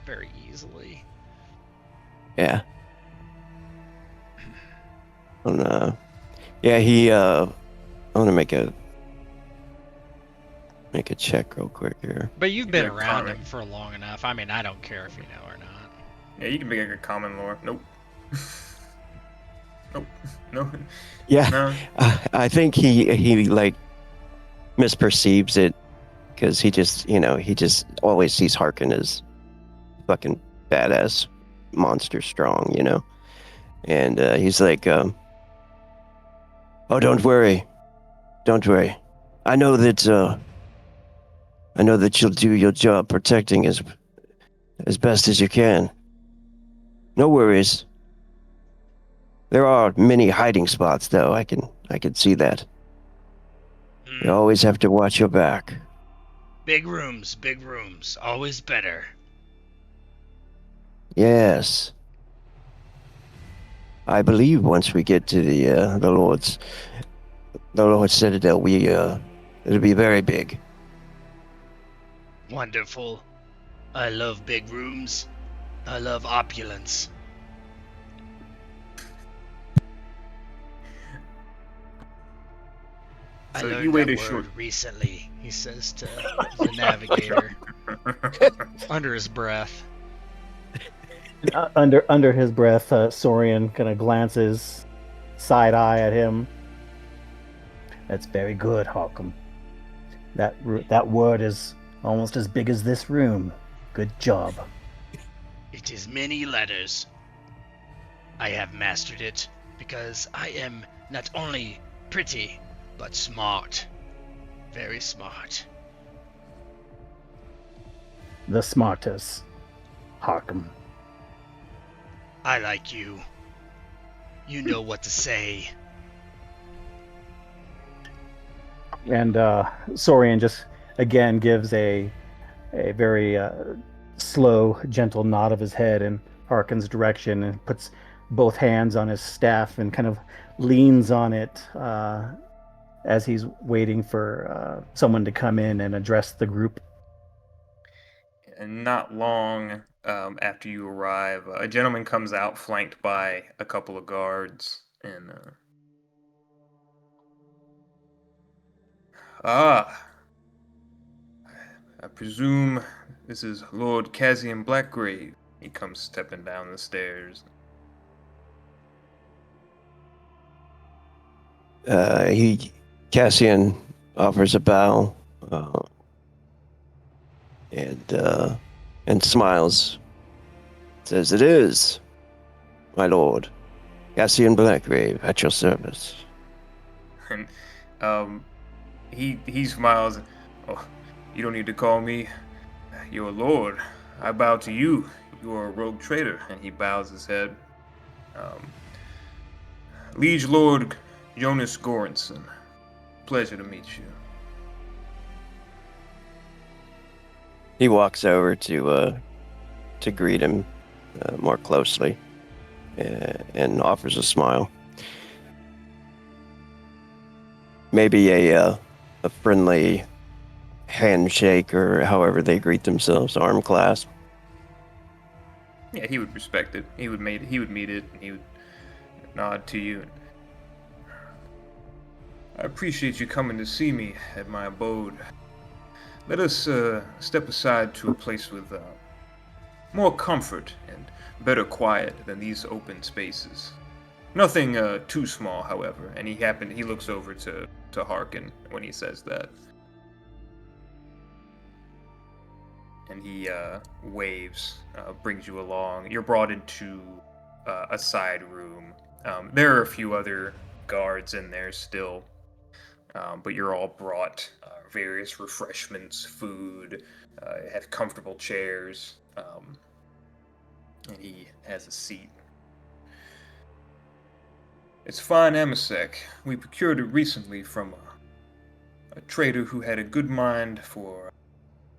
very easily. Yeah. Oh no. Yeah, I want to make a check real quick here. But you've been Yeah, around common. him for long enough. I mean, I don't care if you know or not. Yeah, you can make a common lore. Nope. Nope. No. Yeah, No. I think he like misperceives it because he just always sees Harkin as fucking badass, monster strong, and he's like, oh, don't worry, I know that you'll do your job protecting as best as you can. No worries. There are many hiding spots, though. I can see that. You always have to watch your back. Big rooms, always better. Yes. I believe once we get to the Lord's Citadel, it'll be very big. Wonderful. I love big rooms. I love opulence. I So learned you wait that a word short. recently. He says to the navigator under his breath. Under his breath, Saurian kind of glances side eye at him. That's very good, Hawkham. That word is almost as big as this room. Good job. It is many letters. I have mastered it because I am not only pretty, but smart. Very smart. the smartest. Harkham. I like you. You know what to say. And Sorian just again gives a very slow, gentle nod of his head in Harkin's direction and puts both hands on his staff and kind of leans on it as he's waiting for someone to come in and address the group. And not long after you arrive, a gentleman comes out flanked by a couple of guards. And, I presume this is Lord Cassian Blackgrave. He comes stepping down the stairs. Cassian offers a bow and smiles. Says, "It is, my lord, Cassian Blackgrave, at your service." And he smiles. "Oh, you don't need to call me your lord. I bow to you. You are a rogue traitor." And he bows his head. Liege Lord Jonas Goranson. Pleasure to meet you. He walks over to greet him more closely and offers a smile. Maybe a friendly handshake, or however they greet themselves, arm clasp. Yeah, he would respect it. He would meet it, and he would nod to you. I appreciate you coming to see me at my abode. Let us step aside to a place with more comfort and better quiet than these open spaces. Nothing too small, however. And he looks over to Harkin when he says that. And he waves, brings you along. You're brought into a side room. There are a few other guards in there still, but you're all brought various refreshments, food, have comfortable chairs, and he has a seat. It's fine Amasek. We procured it recently from a trader who had a good mind for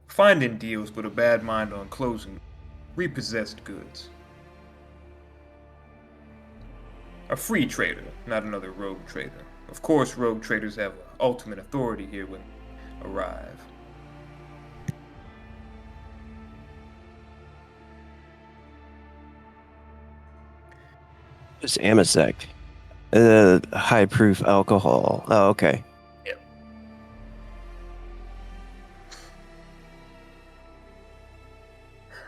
finding deals, but a bad mind on closing repossessed goods. A free trader, not another rogue trader. Of course, rogue traders have ultimate authority here when they arrive. It's Amasek. High proof alcohol. Oh, okay. Yep.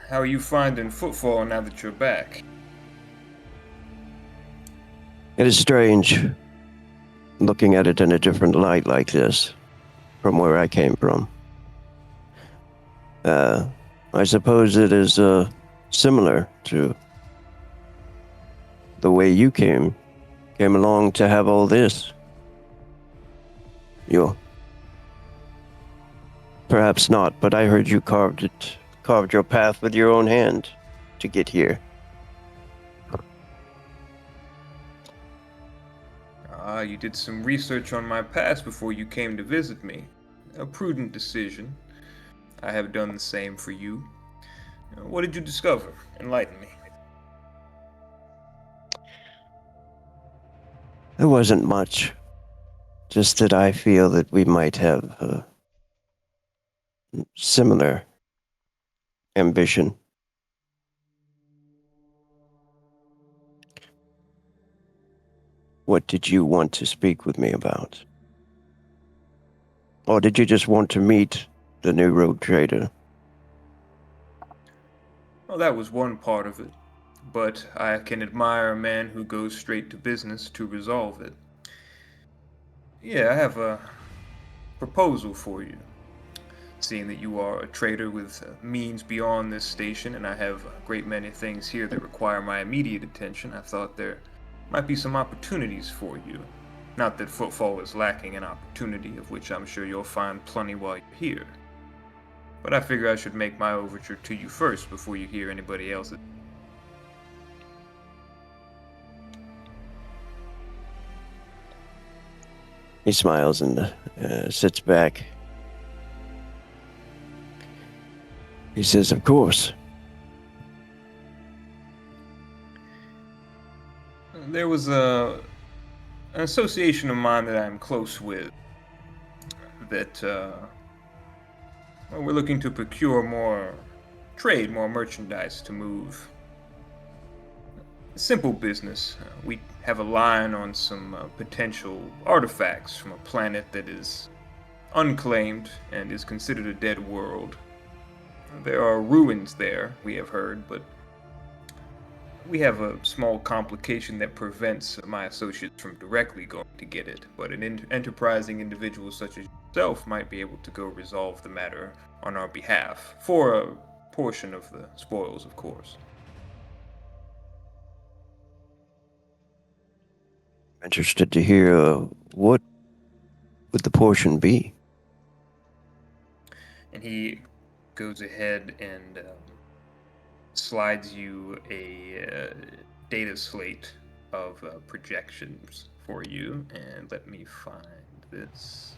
How are you finding Footfall now that you're back? It is strange looking at it in a different light like this from where I came from. I suppose it is similar to the way you came along to have all this. You perhaps not, but I heard you carved your path with your own hand to get here. You did some research on my past before you came to visit me. A prudent decision. I have done the same for you. What did you discover? Enlighten me. There wasn't much. Just that I feel that we might have similar ambition. What did you want to speak with me about? Or did you just want to meet the new rogue trader? Well, that was one part of it. But I can admire a man who goes straight to business to resolve it. Yeah, I have a proposal for you. Seeing that you are a trader with means beyond this station, and I have a great many things here that require my immediate attention, I thought there might be some opportunities for you. Not that Footfall is lacking in opportunity, of which I'm sure you'll find plenty while you're here. but I figure I should make my overture to you first before you hear anybody else's. He smiles and sits back. He says, "Of course." There was an association of mine that I'm close with that we're looking to procure more trade, more merchandise to move. Simple business. We have a line on some potential artifacts from a planet that is unclaimed and is considered a dead world. There are ruins there, we have heard, but we have a small complication that prevents my associates from directly going to get it, but an enterprising individual such as yourself might be able to go resolve the matter on our behalf, for a portion of the spoils, of course. Interested to hear what would the portion be? And he goes ahead and slides you a data slate of projections for you, and let me find this.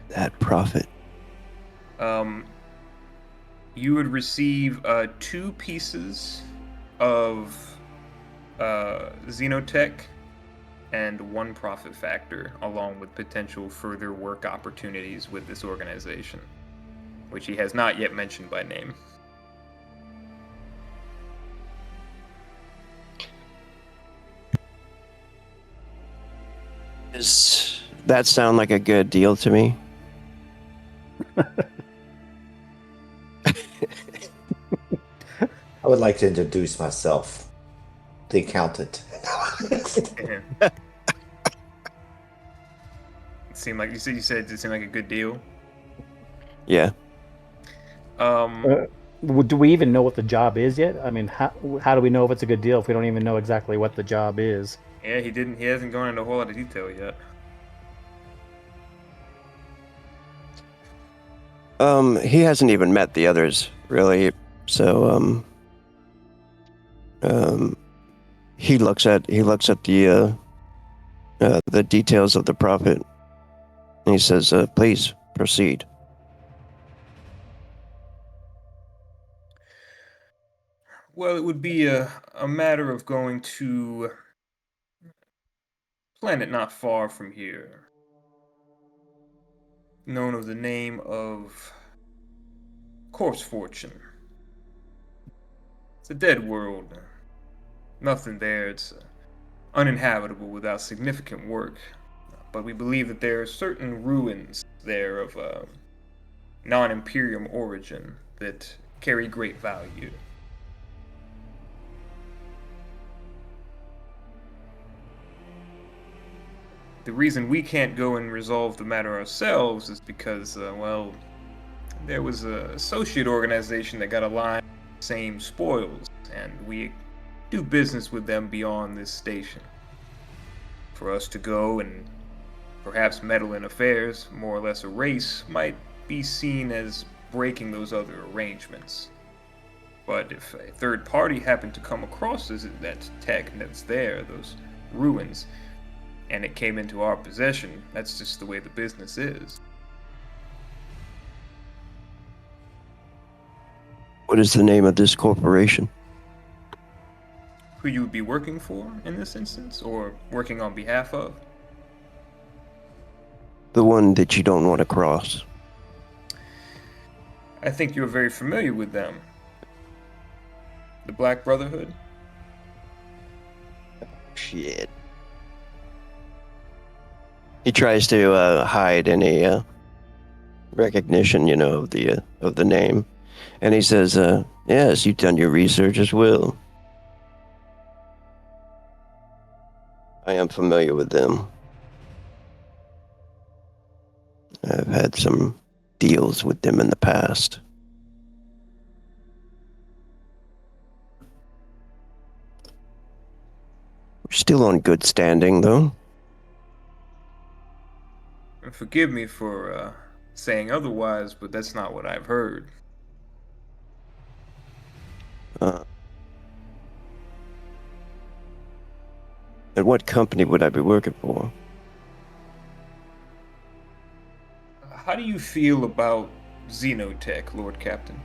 That profit. You would receive 2 pieces of Xenotech and 1 profit factor, along with potential further work opportunities with this organization, which he has not yet mentioned by name. Does that sound like a good deal to me? I would like to introduce myself, the accountant. It seemed like you said it seemed like a good deal. Yeah. Do we even know what the job is yet? I mean, how do we know if it's a good deal if we don't even know exactly what the job is? Yeah, he hasn't gone into a whole lot of detail yet. He hasn't even met the others, really. So, he looks at the details of the profit, and he says, "Please proceed." Well, it would be a matter of going to a planet not far from here, known of the name of Course Fortune. It's a dead world. Nothing there. It's uninhabitable without significant work. But we believe that there are certain ruins there of non-Imperium origin that carry great value. The reason we can't go and resolve the matter ourselves is because, well, there was an associate organization that got aligned with the same spoils, and we do business with them beyond this station. For us to go and perhaps meddle in affairs, more or less a race, might be seen as breaking those other arrangements. But if a third party happened to come across that tech that's there, those ruins, and it came into our possession, that's just the way the business is. What is the name of this corporation? Who you would be working for in this instance, or working on behalf of? The one that you don't want to cross. I think you're very familiar with them. The Black Brotherhood? Shit. He tries to hide any recognition, of the name, and he says, "Yes, you've done your research as well. I am familiar with them. I've had some deals with them in the past." We're still on good standing, though. forgive me for saying otherwise, but that's not what I've heard. And what company would I be working for? How do you feel about Xenotech, Lord Captain?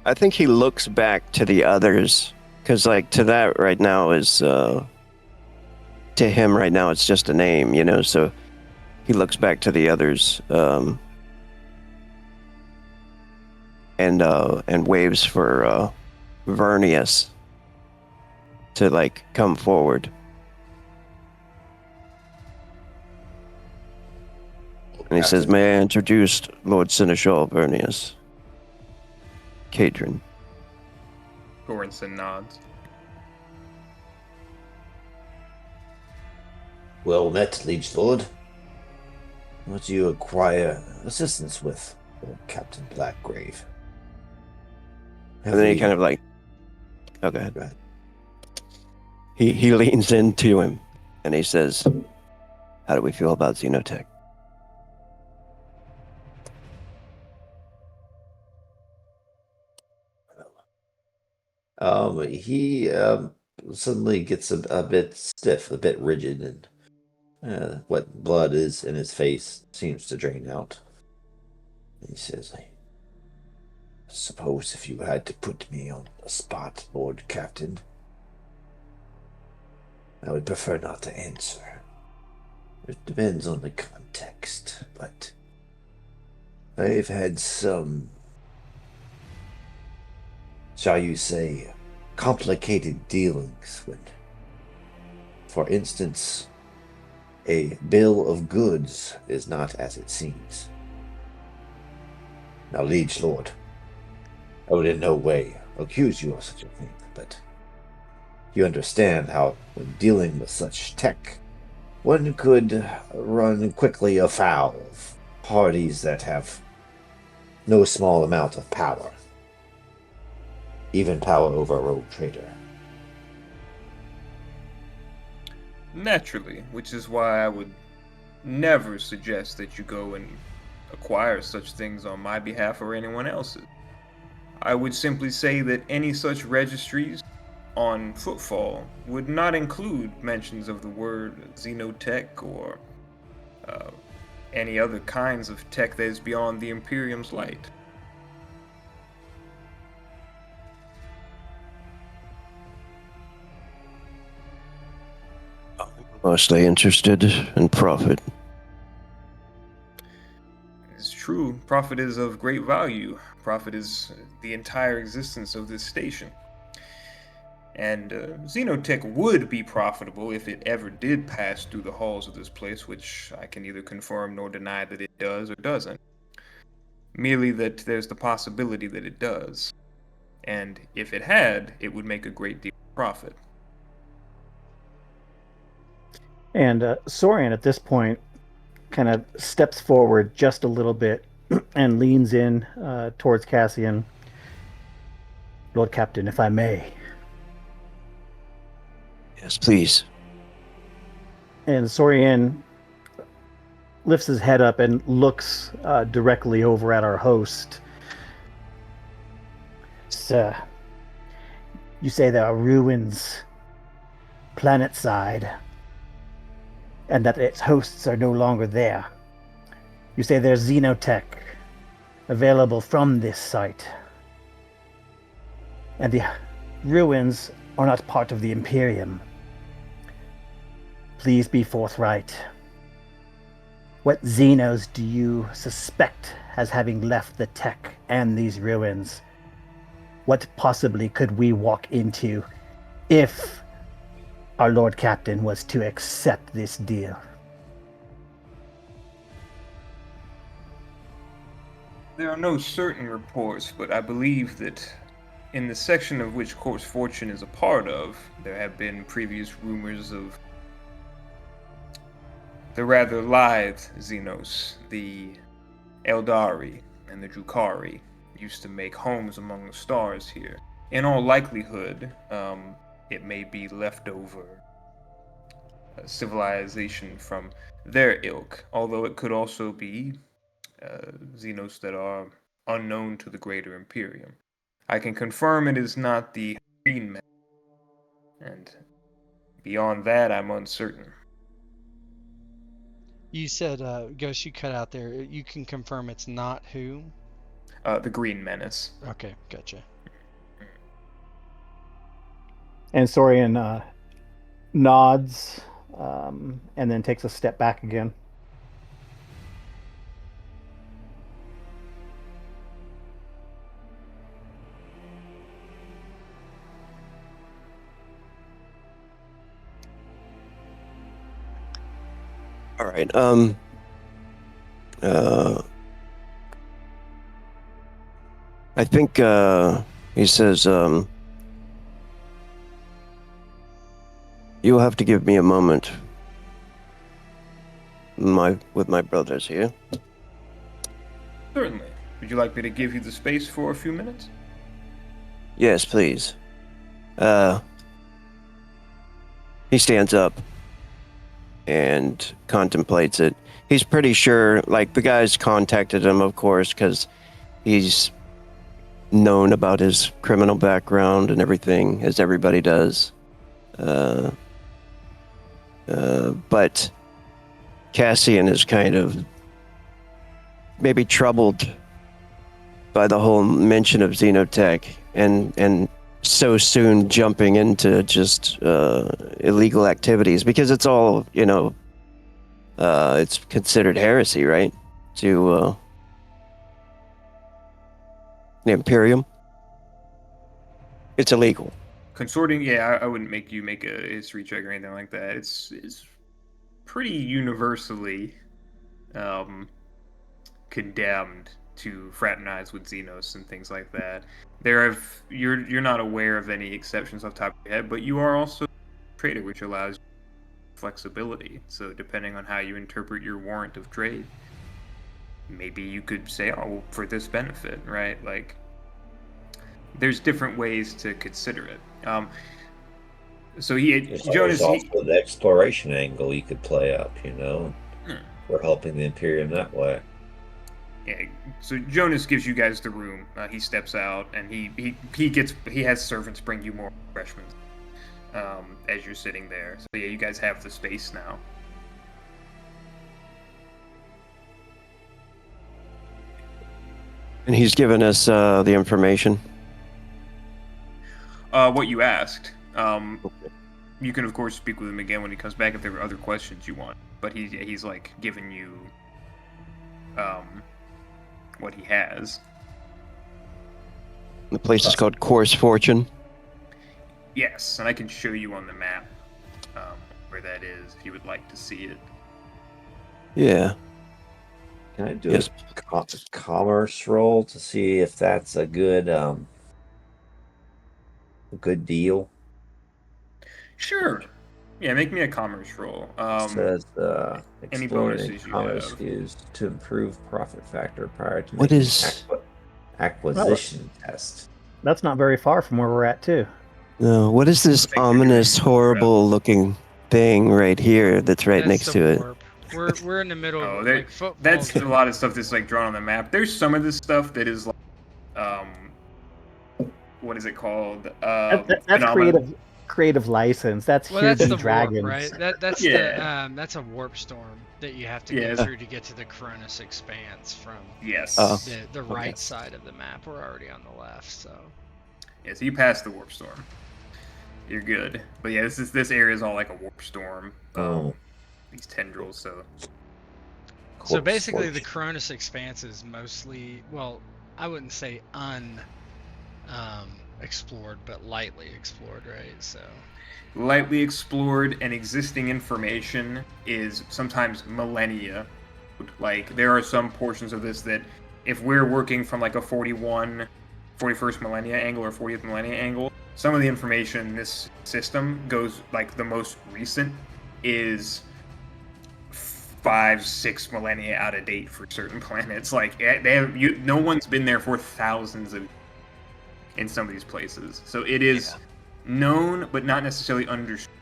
I think he looks back to the others, because like to that right now is to him right now it's just a name, you know. So he looks back to the others and waves for Vernius to like come forward. And he says, "May I introduce Lord Seneschal Vernius, Cadron." Goranson nods. Well met, liege lord. What do you require assistance with, Lord Captain Blackgrave? And then he kind of like, oh, go ahead. Go ahead. He leans into him and he says, "How do we feel about Xenotech?" He suddenly gets a bit stiff, a bit rigid, and what blood is in his face seems to drain out. And he says, "I suppose if you had to put me on the spot, Lord Captain, I would prefer not to answer. It depends on the context, but I've had some, shall you say, complicated dealings when, for instance, a bill of goods is not as it seems. Now, liege lord, I would in no way accuse you of such a thing, but you understand how, when dealing with such tech, one could run quickly afoul of parties that have no small amount of power, even power over a rogue trader." Naturally, which is why I would never suggest that you go and acquire such things on my behalf or anyone else's. I would simply say that any such registries on Footfall would not include mentions of the word Xenotech or any other kinds of tech that is beyond the Imperium's light. Mostly interested in profit. It's true, profit is of great value. Profit is the entire existence of this station. And Xenotech would be profitable if it ever did pass through the halls of this place, which I can neither confirm nor deny that it does or doesn't. Merely that there's the possibility that it does. And if it had, it would make a great deal of profit. And Sorian at this point kind of steps forward just a little bit and leans in towards Cassian. "Lord Captain, if I may." Yes, please. And Sorian lifts his head up and looks directly over at our host. "Sir, you say there are ruins planet-side, and that its hosts are no longer there. You say there's Xenotech available from this site, and the ruins are not part of the Imperium. Please be forthright. What Xenos do you suspect as having left the tech and these ruins? What possibly could we walk into if our Lord Captain was to accept this deal?" There are no certain reports, but I believe that in the section of which Corpse Fortune is a part of, there have been previous rumors of the rather lithe Xenos, the Eldari, and the Drukari used to make homes among the stars here. In all likelihood, it may be leftover civilization from their ilk, although it could also be Xenos that are unknown to the greater Imperium. I can confirm it is not the Green Man, and beyond that, I'm uncertain. You said, Ghost, you cut out there. You can confirm it's not who? The Green Menace. Okay, gotcha. And Saurian nods and then takes a step back again. All right. I think he says, you'll have to give me a moment. With my brothers here. Certainly. Would you like me to give you the space for a few minutes? Yes, please. He stands up and contemplates it. He's pretty sure, like, the guys contacted him, of course, because he's known about his criminal background and everything, as everybody does. But Cassian is kind of maybe troubled by the whole mention of Xenotech and so soon jumping into just illegal activities, because it's all, it's considered heresy, right? To the Imperium. It's illegal. Consorting, yeah, I wouldn't make you make a history check or anything like that. It's pretty universally condemned to fraternize with Xenos and things like that. You're not aware of any exceptions off the top of your head, but you are also a trader, which allows flexibility. So depending on how you interpret your warrant of trade, maybe you could say, oh, for this benefit, right? Like, there's different ways to consider it. So There's also the exploration angle you could play up, We're helping the Imperium that way. Yeah, so Jonas gives you guys the room. He steps out, and he has servants bring you more refreshments as you're sitting there. So yeah, you guys have the space now. And he's given us the information. What you asked. You can of course speak with him again when he comes back if there are other questions you want. But he's like giving you what he has. The place is called Course Fortune. Yes, and I can show you on the map where that is if you would like to see it. Yeah. Can I do a commerce roll to see if that's a good deal? Sure. Yeah, make me a commerce roll. It says any exploring bonuses you commerce have. used to improve profit factor prior to What making is- acquisition test. That's not very far from where we're at, too. No, what is this think you're ominous, doing horrible looking thing right here that's right next to it? Warp. We're in the middle Oh, of there- like football. That's a lot of stuff that's like drawn on the map. There's some of this stuff that is like, what is it called? That's Phenomena. creative license. That's Well, here that's be the dragons. warp, right? That's Yeah. that's a warp storm that you have to Yeah. go through to get to the Koronus Expanse from Yes. Oh. the right side of the map. We're already on the left, so. Yeah, so you passed the warp storm. You're good. But yeah, this area is all like a warp storm. These tendrils, so. So basically, the Koronus Expanse is mostly, well, I wouldn't say explored, but lightly explored, right? So. Lightly explored and existing information is sometimes millennia. Like, there are some portions of this that, if we're working from like a 41st millennia angle or 40th millennia angle, some of the information in this system goes, like, the most recent is 5-6 millennia out of date for certain planets. Like no one's been there for thousands of in some of these places, so it is known but not necessarily understood.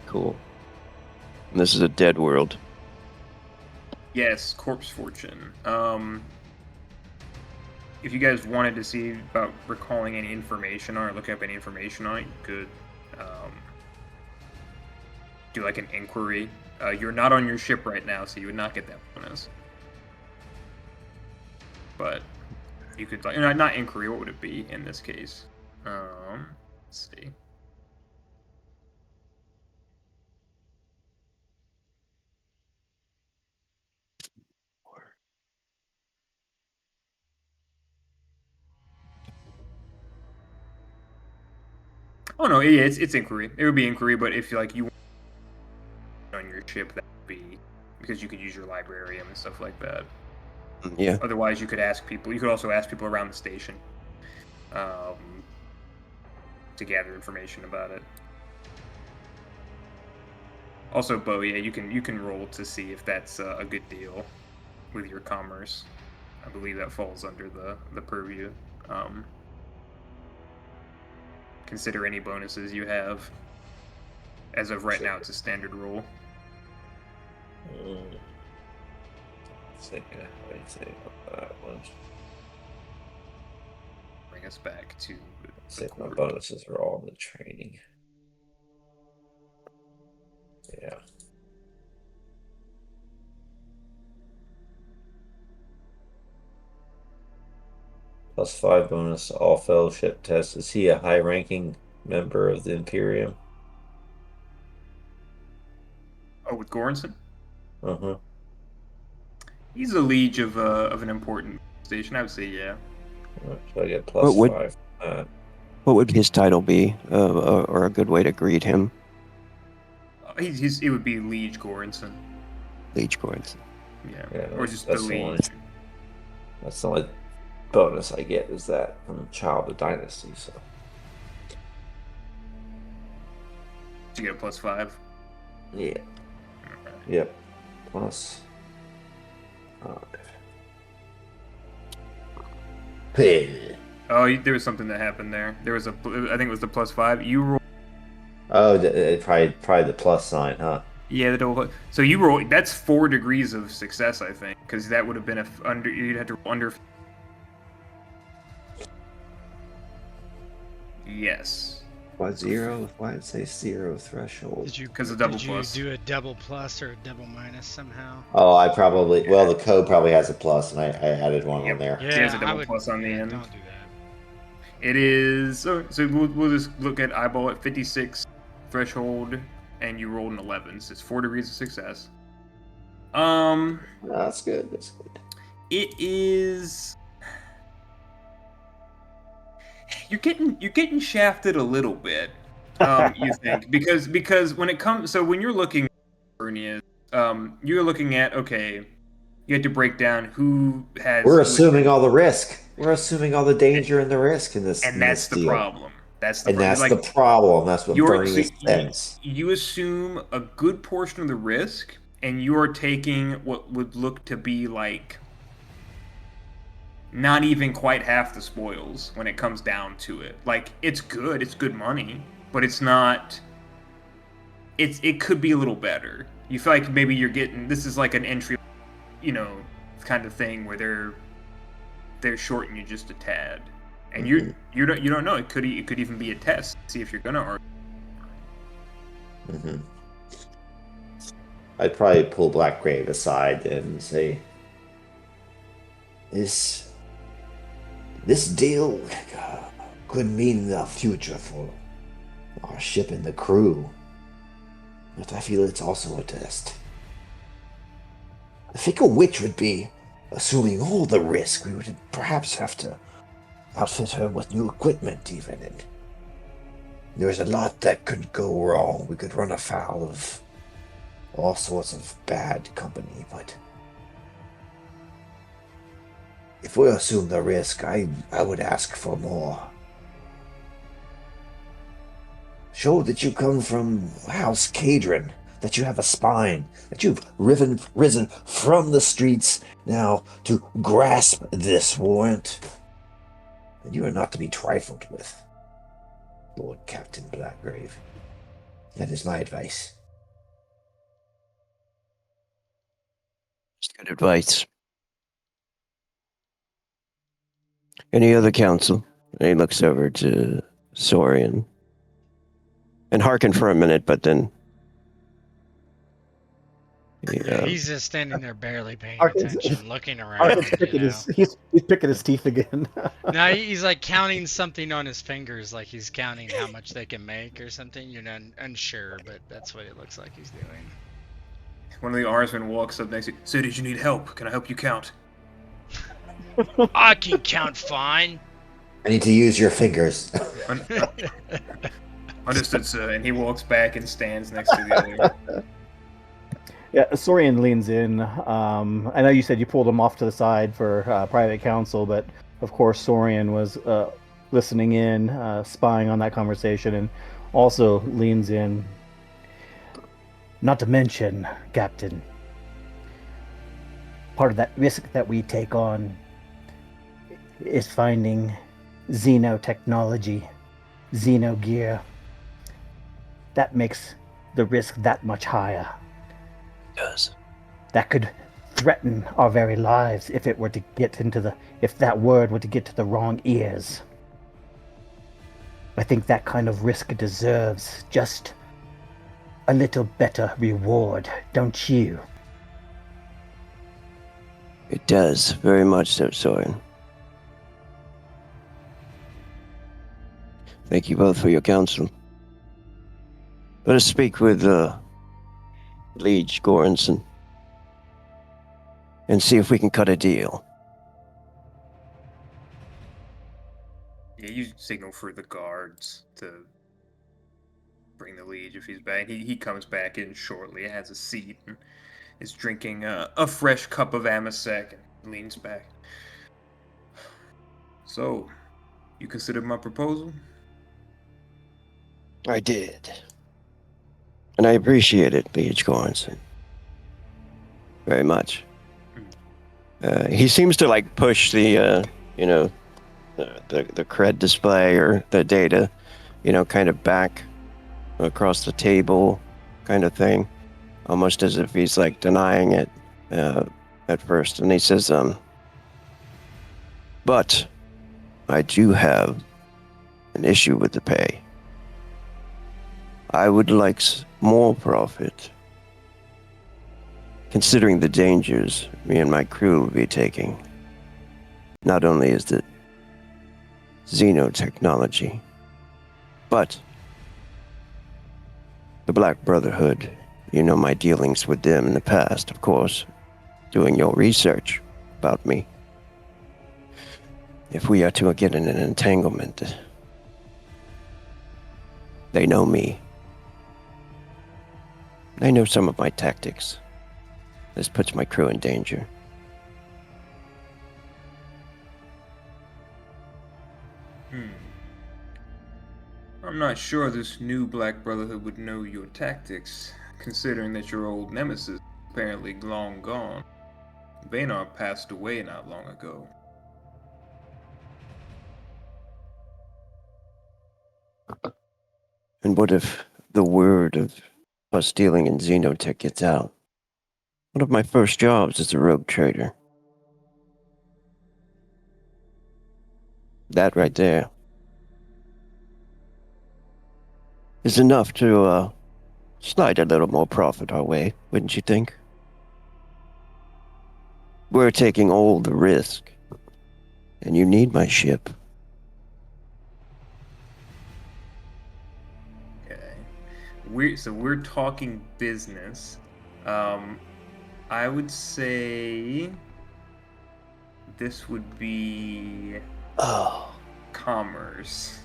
Cool. And this is a dead world. Yes, Corpse Fortune. If you guys wanted to see about recalling any information on it, or look up any information on it, you could do like an inquiry. You're not on your ship right now, so you would not get that bonus. But you could, like, not inquiry. What would it be in this case? Let's see. Oh no, yeah, it's inquiry. It would be inquiry, but if you on your ship, that would be because you could use your librarium and stuff like that. Yeah. Otherwise, you could ask people. You could also ask people around the station to gather information about it. Also, Bo, yeah, you can roll to see if that's a good deal with your commerce. I believe that falls under the purview. Consider any bonuses you have. As of right now, it's a standard roll. What do you say about that one? Bring us back to See if my bonuses are all in the training. Yeah. +5 bonus to all fellowship tests. Is he a high-ranking member of the Imperium? Oh, with Goranson? Uh-huh. He's a liege of an important station. I would say, yeah. So I get What would- +5. What would his title be, or a good way to greet him? It would be Liege Goranson. Liege Goranson. Yeah, or just that's the the one. Liege. That's the only bonus I get is that from Child of Dynasty. So You get a +5. yeah, yep, +5. Hey. Oh, there was something that happened there. There was I think it was the +5. You roll. Oh, probably the plus sign, huh? Yeah, the double. So you roll. That's 4 degrees of success, I think, because that would have been under. You'd have to roll under. Yes. Why 0? Why did it say 0 threshold? Did you 'Cause of double did plus. you do a double plus or a double minus somehow? Oh, I probably. Well, the code probably has a plus, and I added one on there. Yeah, there's a double I would, plus on the yeah, end. Don't do that. It is. So we'll just look at eyeball at 56 threshold, and you rolled an 11. So it's 4 degrees of success. No, that's good. That's good. It is. You're getting shafted a little bit. You think because when it comes, so when you're looking at hernias, you're looking at, okay, you have to break down who has. We're assuming all the risk. We're assuming all the danger and the risk in this. And in that's this the deal. problem. That's the And problem. that's the problem. That's what Bernie so says. you assume a good portion of the risk, and you are taking what would look to be like not even quite half the spoils when it comes down to it. Like, it's good money, but it's not. It could be a little better. You feel like maybe you're getting, this is like an entry, kind of thing where they're shorting you just a tad, and you don't know. It could even be a test to see if you're gonna argue. Mm-hmm. I'd probably pull Blackgrave aside and say, This deal could mean the future for our ship and the crew, but I feel it's also a test. I think a witch would be assuming all the risk. We would perhaps have to outfit her with new equipment even, and there's a lot that could go wrong. We could run afoul of all sorts of bad company, but if we assume the risk, I would ask for more. Show that you come from House Cadron. that you have a spine, that you've risen from the streets now to grasp this warrant, then you are not to be trifled with, Lord Captain Blackgrave. That is my advice. It's good advice. Any other counsel? And he looks over to Saurian and hearken for a minute, but then He's just standing there barely paying Arkin's- attention, looking Arkin's around, you picking know. he's picking his teeth again. Now he's like counting something on his fingers, like he's counting how much they can make or something. You're not unsure, but that's what it looks like he's doing. One of the Arsmen walks up next to you. So, did you need help? Can I help you count? I can count fine. I need to use your fingers. Understood, sir. And he walks back and stands next to the other. Yeah, Sorian leans in. I know you said you pulled him off to the side for private counsel, but of course Sorian was listening in, spying on that conversation, and also leans in. Not to mention, Captain, part of that risk that we take on is finding xenotechnology, xenogear. That makes the risk that much higher. does. That could threaten our very lives if it were to get if that word were to get to the wrong ears. I think that kind of risk deserves just a little better reward, don't you? It does, very much so, Soren. Thank you both for your counsel. Let us speak with Liege Goranson and see if we can cut a deal. Yeah, you signal for the guards to bring the liege if he's back. He comes back in shortly, has a seat, and is drinking a fresh cup of amasec and leans back. So, you considered my proposal? I did. And I appreciate it, Liege Goranson. Very much. He seems to like push the cred display or the data, kind of back across the table kind of thing, almost as if he's like denying it at first. And he says, but I do have an issue with the pay. I would like more profit, considering the dangers me and my crew will be taking. Not only is it xenotechnology, but the Black Brotherhood. You know my dealings with them in the past, of course, doing your research about me. If we are to get in an entanglement, they know me. They know some of my tactics. This puts my crew in danger. I'm not sure this new Black Brotherhood would know your tactics, considering that your old nemesis is apparently long gone. Banar passed away not long ago. And what if the word of us dealing in xenotech gets out? One of my first jobs as a rogue trader. That right there is enough to slide a little more profit our way, wouldn't you think? We're taking all the risk, and you need my ship. Okay. We're talking business. I would say this would be commerce.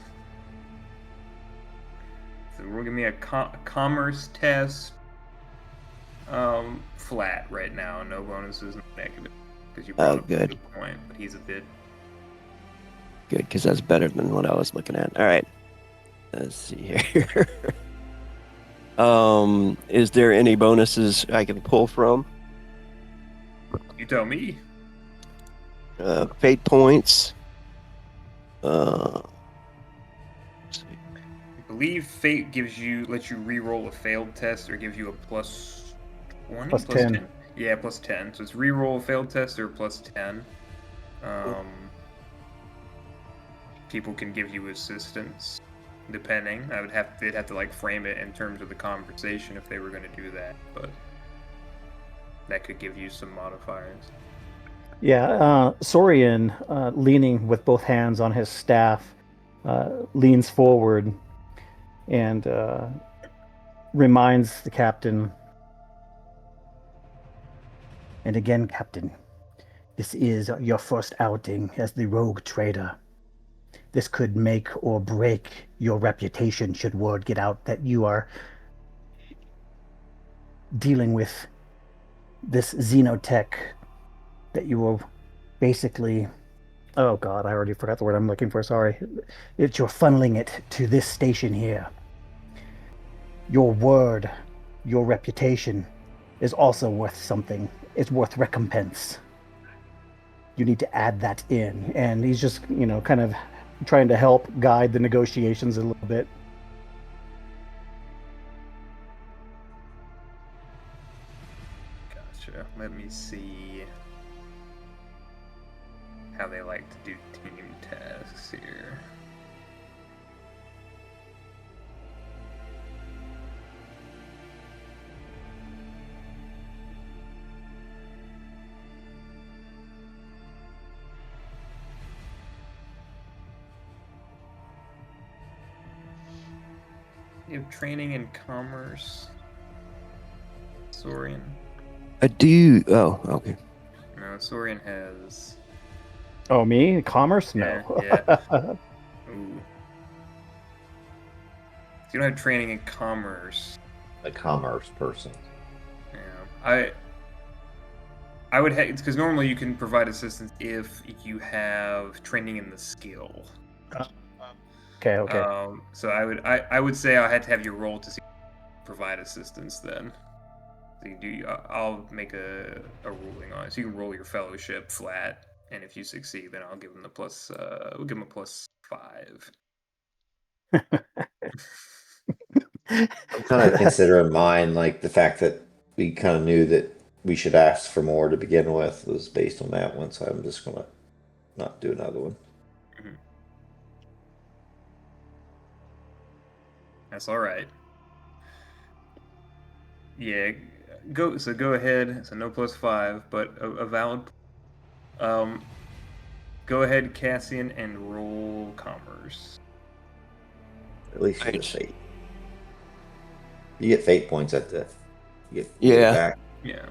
So we're gonna be a commerce test. Flat right now, no bonuses, no negative. Because you brought up a good. good point, but he's a bit. Good, because that's better than what I was looking at. All right. Let's see here. Is there any bonuses I can pull from? You tell me. Fate points. Let's see. I believe fate lets you re-roll a failed test or gives you a plus 20, Plus plus 10. 10. Yeah, plus 10. So it's re-roll a failed test or plus 10. People can give you assistance, depending. They'd have to like frame it in terms of the conversation if they were going to do that, but that could give you some modifiers. Yeah, Sorian, leaning with both hands on his staff, leans forward and reminds the captain. And again, Captain, this is your first outing as the rogue trader. This could make or break your reputation should word get out that you are dealing with this xenotech, that you will basically, oh God, I already forgot the word I'm looking for. Sorry. It's you're funneling it to this station here. Your word, your reputation is also worth something. It's worth recompense. You need to add that in. And he's just, kind of trying to help guide the negotiations a little bit. Gotcha. Let me see how they like to do team tasks here. You have training in commerce, Sorian? I do. Oh, okay. No, Sorian has. Oh, me? Commerce? No. Yeah. Ooh. So you don't have training in commerce. A commerce person. Yeah. I would have, because normally you can provide assistance if you have training in the skill. Okay. So I would say I had to have you roll to see provide assistance then. So you do. I'll make a ruling on it. So you can roll your fellowship flat, and if you succeed, then I'll give them the plus. We'll give them a +5. I'm kind of considering mine, like the fact that we kind of knew that we should ask for more to begin with was based on that one, so I'm just gonna not do another one. Mhm. That's all right. Yeah, go ahead. So no +5, but a valid. Um, go ahead, Cassian, and roll commerce. At least for the Right. fate. You get fate points at the. You get it Yeah. back. Yeah.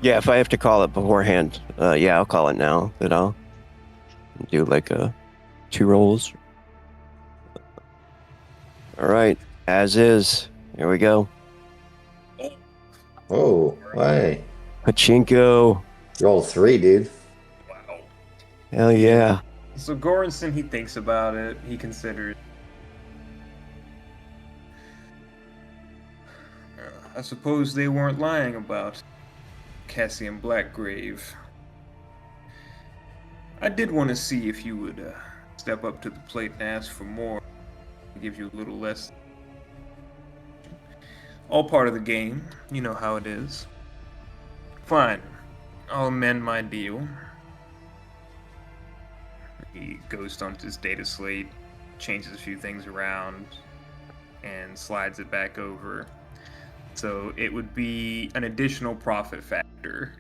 Yeah, if I have to call it beforehand, yeah, I'll call it now. Then I'll do like 2 rolls. All right, as is. Here we go. Oh, hey. Pachinko. Roll 3, dude. Wow. Hell yeah. So Goranson, he thinks about it. He considers. I suppose they weren't lying about Cassian Blackgrave. I did want to see if you would step up to the plate and ask for more. Give you a little less. All part of the game. You know how it is. Fine. I'll amend my deal. He goes onto his data slate, changes a few things around, and slides it back over. So it would be an additional profit factor.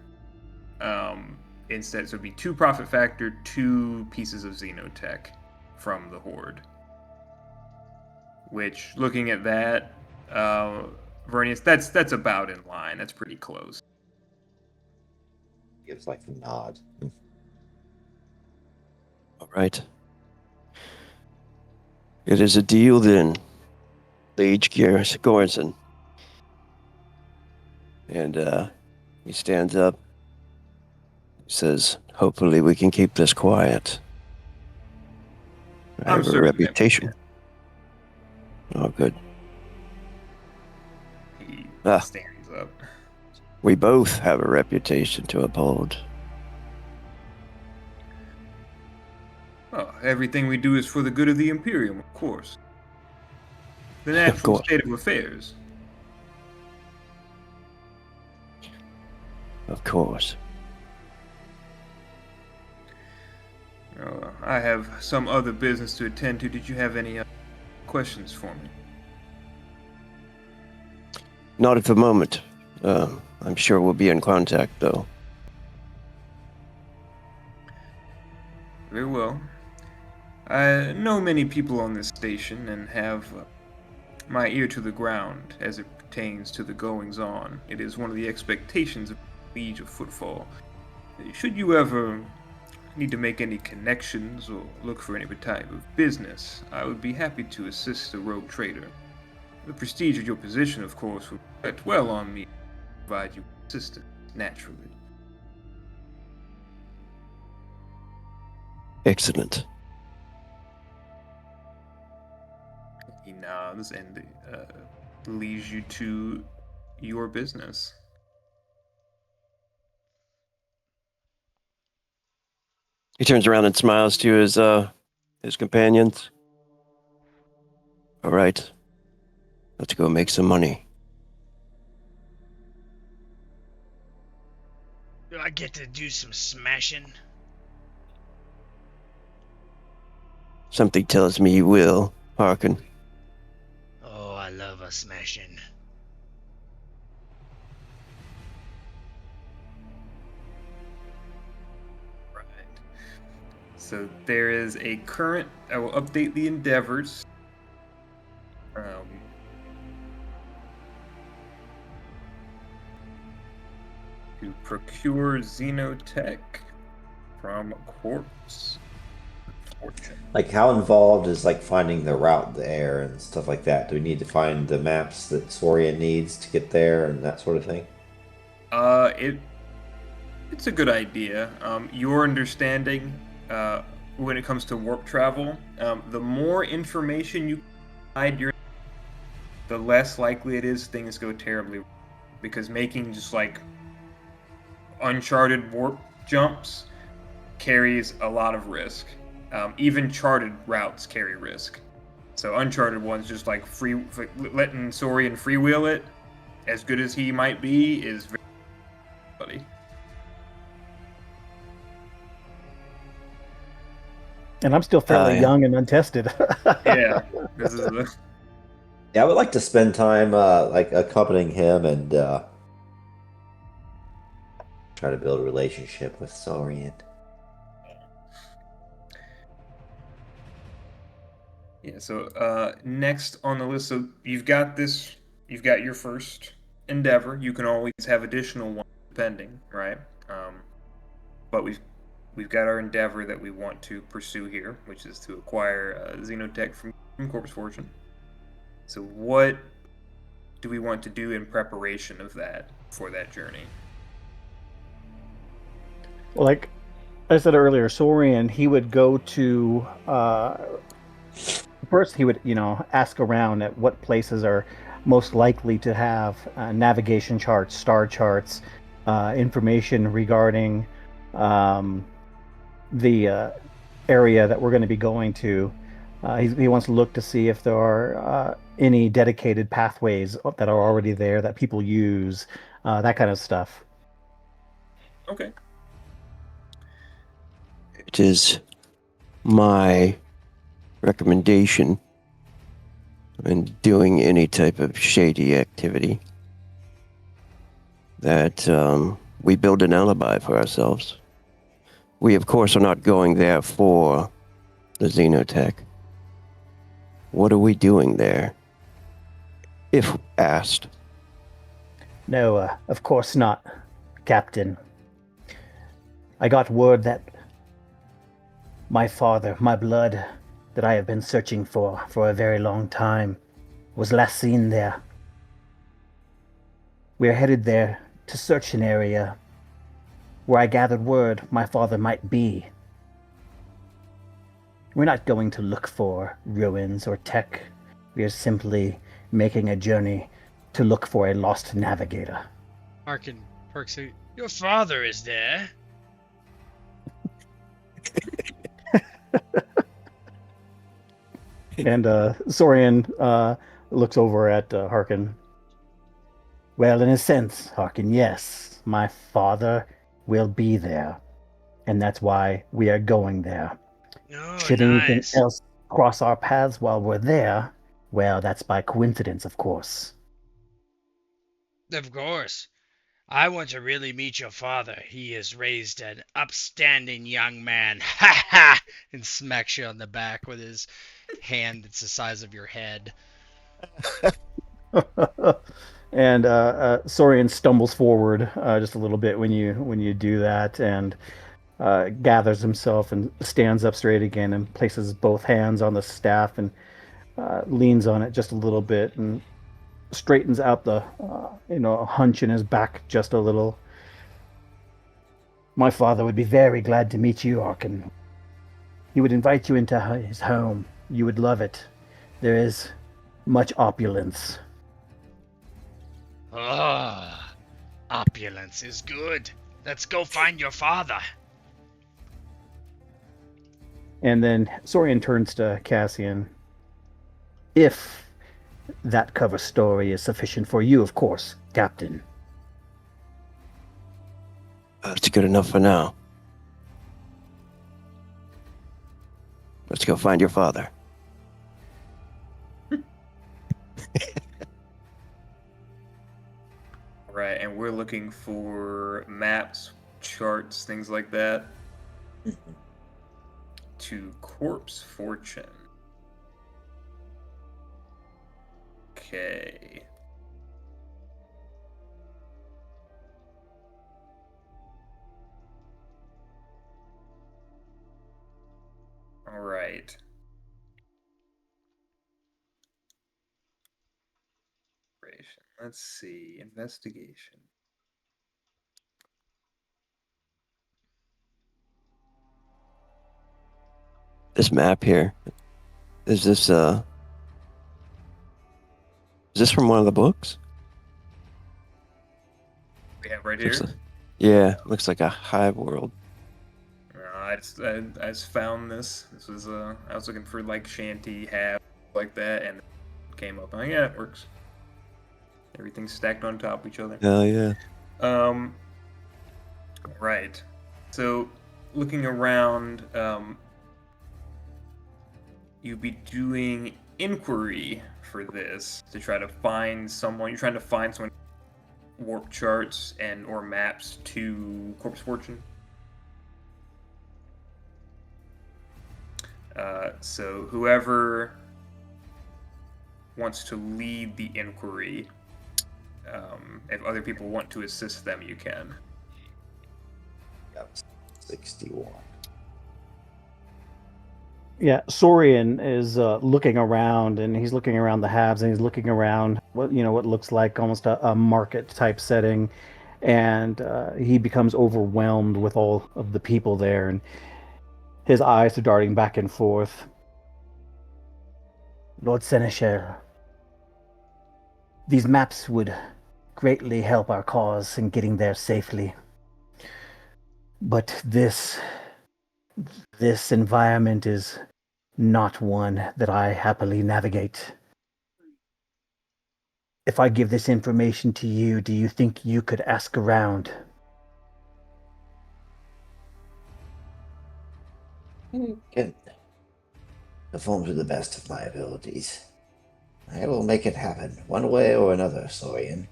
Instead, so it'd be 2 profit factor, 2 pieces of Xenotech from the Horde. Which, looking at that, Vernius, that's about in line. That's pretty close. Gives like a nod. All right. It is a deal then. Liege Goranson. And he stands up. He says, hopefully we can keep this quiet. I I'm have a certain that we reputation. can. Oh, good. Ah, Stands up. we both have a reputation to uphold. Well, everything we do is for the good of the Imperium, of course. The Of natural course. state of affairs. Of course. I have some other business to attend to. Did you have any questions for me? Not at the moment. I'm sure we'll be in contact, though. Very well. I know many people on this station and have my ear to the ground as it pertains to the goings-on. It is one of the expectations of the Liege of Footfall. Should you ever need to make any connections or look for any type of business, I would be happy to assist the rogue trader. The prestige of your position, of course, would reflect well on me to provide you with assistance, naturally. Excellent. He nods and leads you to your business. He turns around and smiles to his companions. All right. Let's go make some money. Do I get to do some smashing? Something tells me you will, Harkin. Oh, I love a smashing. Right. So there is a current. I will update the endeavors. To procure xenotech from corpse. Fortune. Like, how involved is like finding the route there and stuff like that? Do we need to find the maps that Saurian needs to get there and that sort of thing? It's a good idea. Your understanding, when it comes to warp travel, the more information you provide, the less likely it is things go terribly wrong. Because making just like uncharted warp jumps carries a lot of risk. Even charted routes carry risk. So uncharted ones, just like letting Saurian freewheel it, as good as he might be, is very funny. And I'm still fairly young and untested. Yeah, this is the. Yeah, I would like to spend time like accompanying him and try to build a relationship with Saurian. Yeah, so next on the list, so you've got your first endeavor. You can always have additional ones depending, right? But we've got our endeavor that we want to pursue here, which is to acquire xenotech from Corpus Fortune. So what do we want to do in preparation of that for that journey? Well, like I said earlier, Saurian, he would go to first he would, ask around at what places are most likely to have navigation charts, star charts, information regarding the area that we're going to be going to. He wants to look to see if there are any dedicated pathways that are already there that people use, that kind of stuff. Okay. It is my recommendation in doing any type of shady activity that we build an alibi for ourselves. We, of course, are not going there for the xenotech. What are we doing there? If asked. No, of course not, Captain. I got word that my father, my blood, that I have been searching for a very long time, was last seen there. We are headed there to search an area where I gathered word my father might be. We're not going to look for ruins or tech. We are simply making a journey to look for a lost navigator. Harkin perks. Your father is there. And Sorian looks over at Harkin. Well, in a sense, Harkin, yes, my father will be there, and that's why we are going there. Oh, Should anything nice. else cross our paths while we're there, well, that's by coincidence, of course. Of course. I want to really meet your father. He has raised an upstanding young man. Ha ha! And smacks you on the back with his hand that's the size of your head. And Sorian stumbles forward just a little bit when you do that, and gathers himself and stands up straight again and places both hands on the staff and leans on it just a little bit and straightens out the hunch in his back just a little. My father would be very glad to meet you, Arkin. He would invite you into his home. You would love it. There is much opulence. Ah, opulence is good. Let's go find your father. And then Sorian turns to Cassian. If that cover story is sufficient for you, of course, Captain. It's good enough for now. Let's go find your father. Right, and we're looking for maps, charts, things like that. To Corpse Fortune. Okay. All right. Let's see. Investigation. This map here. Is this from one of the books? We have right here. Yeah, looks like a hive world. I just found this. This was I was looking for like shanty, half, like that, and it came up. Oh yeah, it works. Everything's stacked on top of each other. Oh yeah. Right. So, looking around, you'd be doing inquiry for this to try to find someone. You're trying to find someone warp charts and or maps to Corpse Fortune. So whoever wants to lead the inquiry, if other people want to assist them, you can. Yep. 61. Yeah, Sorian is looking around, and he's looking around the halves, and he's looking around what looks like almost a market type setting, and he becomes overwhelmed with all of the people there, and his eyes are darting back and forth. Lord Seneschal, these maps would greatly help our cause in getting there safely, but this environment is not one that I happily navigate. If I give this information to you, do you think you could ask around? Can perform to the best of my abilities. I will make it happen, one way or another, Sorian.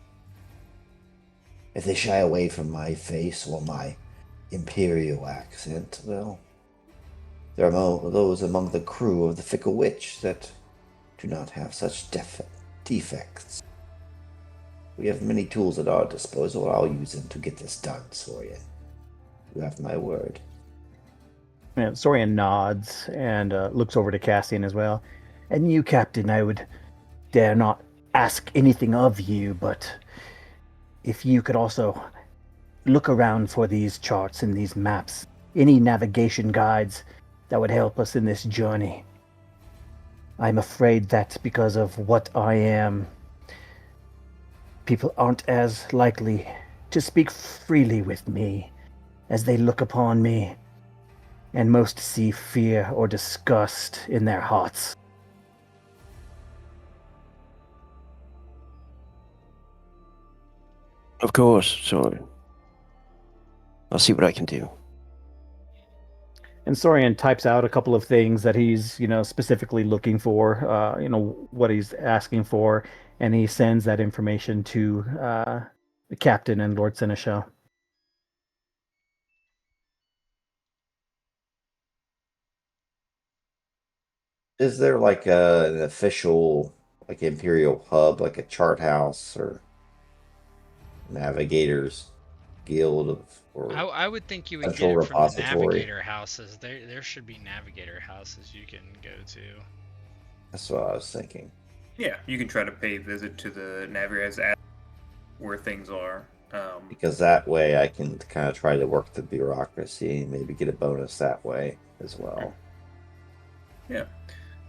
If they shy away from my face or my imperial accent, well, there are those among the crew of the Fickle Witch that do not have such defects. We have many tools at our disposal. I'll use them to get this done, Sorian. You have my word. And Sorian nods and looks over to Cassian as well. And you, Captain, I would dare not ask anything of you, but if you could also look around for these charts and these maps, any navigation guides that would help us in this journey. I'm afraid that because of what I am, People aren't as likely to speak freely with me as they look upon me, and most see fear or disgust in their hearts. Of course, so I'll see what I can do. And Sorian types out a couple of things that he's, specifically looking for, what he's asking for, and he sends that information to the captain and Lord Seneschal. Is there like an official, like Imperial hub, like a chart house or Navigators Guild or I would think you would get central it from the repository? navigator houses. There should be navigator houses you can go to. That's what I was thinking. Yeah, you can try to pay a visit to the navigators at where things are. Because that way I can kind of try to work the bureaucracy, maybe get a bonus that way as well. Yeah.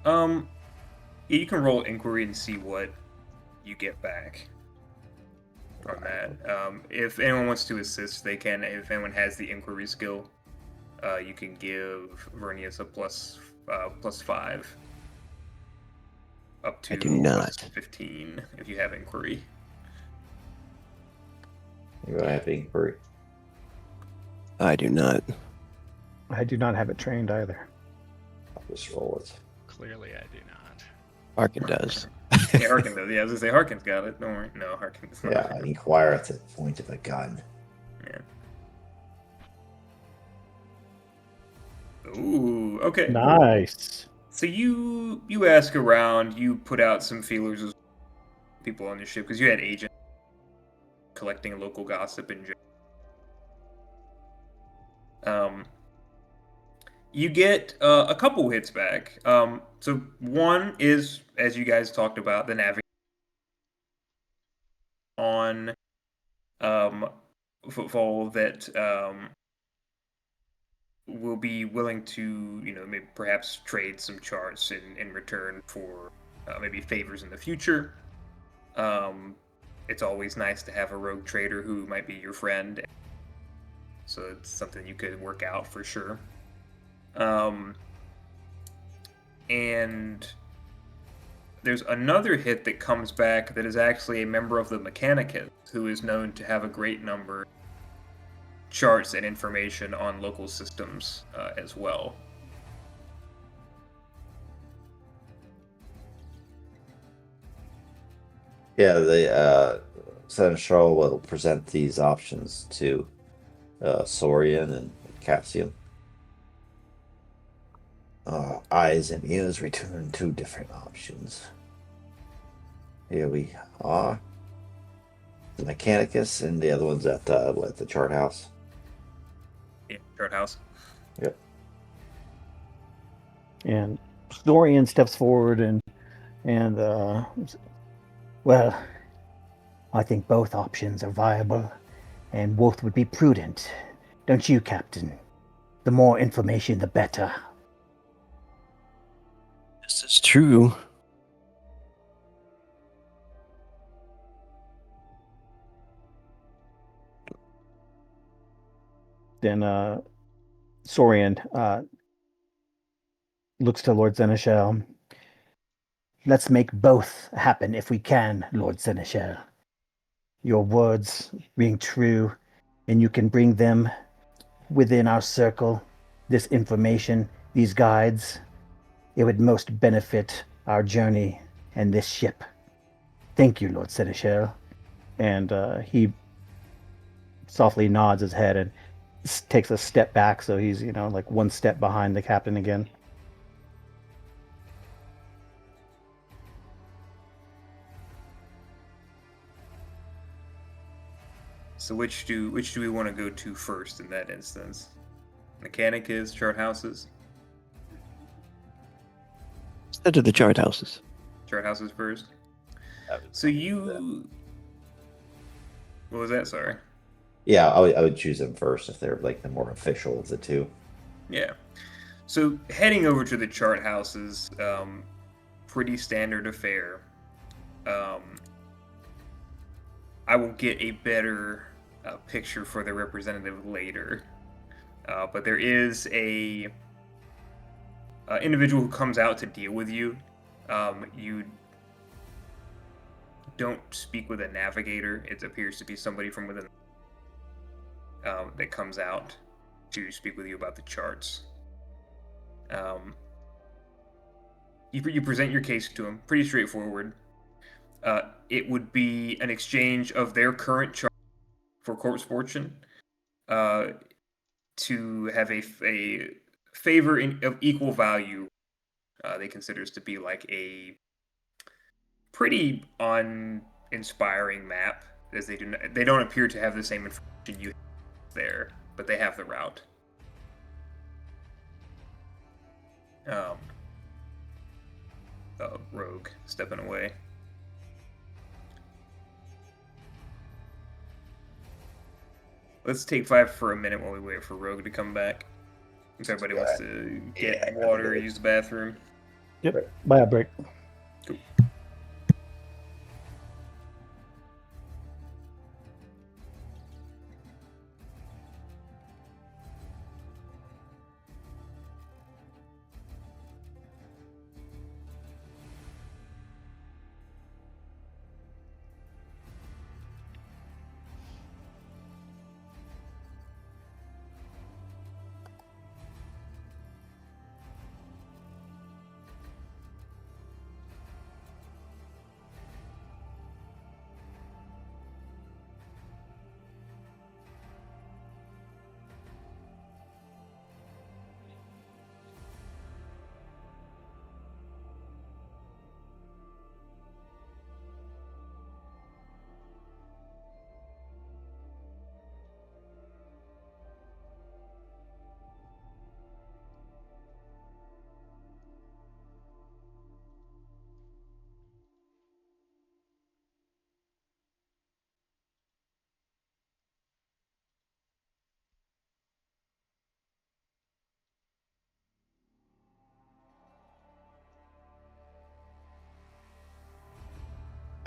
Um, you can roll inquiry and see what you get back on that. If anyone wants to assist, they can. If anyone has the inquiry skill, you can give Vernius a plus 5, up I to do not. plus 15 if you have inquiry. You have inquiry. I do not. I do not have it trained either. I'll just roll it. Clearly, I do not. Harkin does. Yeah, Harkin does. Yeah, I was gonna say Harkin's got it. Don't worry. No, Harkin does not. Yeah, inquire at the point of a gun. Yeah. Ooh, okay. Nice. So you ask around, you put out some feelers as people on your ship because you had agents collecting local gossip and you get a couple hits back. So one is, as you guys talked about, the navigator on Footfall that will be willing to, maybe perhaps trade some charts in return for maybe favors in the future. It's always nice to have a rogue trader who might be your friend, so it's something you could work out for sure. And there's another hit that comes back that is actually a member of the Mechanicus, who is known to have a great number of charts and information on local systems as well. Yeah, the Seneschal will present these options to Saurian and Cassian. Eyes and ears return two different options. Here we are. The Mechanicus and the other one's at the chart house. Yeah, chart house. Yep. And Dorian steps forward and well, I think both options are viable, and both would be prudent. Don't you, Captain? The more information, the better. This is true. Then Sorian looks to Lord Seneschal. Let's make both happen if we can, Lord Seneschal. Your words being true, and you can bring them within our circle, this information, these guides, it would most benefit our journey and this ship. Thank you, Lord Seneschal. And he softly nods his head and takes a step back, so he's, like one step behind the captain again. So which do we want to go to first in that instance? Mechanicus, chart houses? Instead of the chart houses. Chart houses first. So you... What was that? Sorry. Yeah, I would choose them first if they're like the more official of the two. Yeah. So heading over to the chart houses, pretty standard affair. I will get a better picture for the representative later. But there is a individual who comes out to deal with you. You don't speak with a navigator. It appears to be somebody from within that comes out to speak with you about the charts. You present your case to him. Pretty straightforward. It would be an exchange of their current chart for corpse fortune to have a favor of equal value. They consider this to be like a pretty uninspiring map, as they don't appear to have the same information you have there, but they have the route. Rogue stepping away. Let's take 5 for a minute while we wait for Rogue to come back. If everybody wants to get water or use the bathroom. Yep. Buy a break. Cool.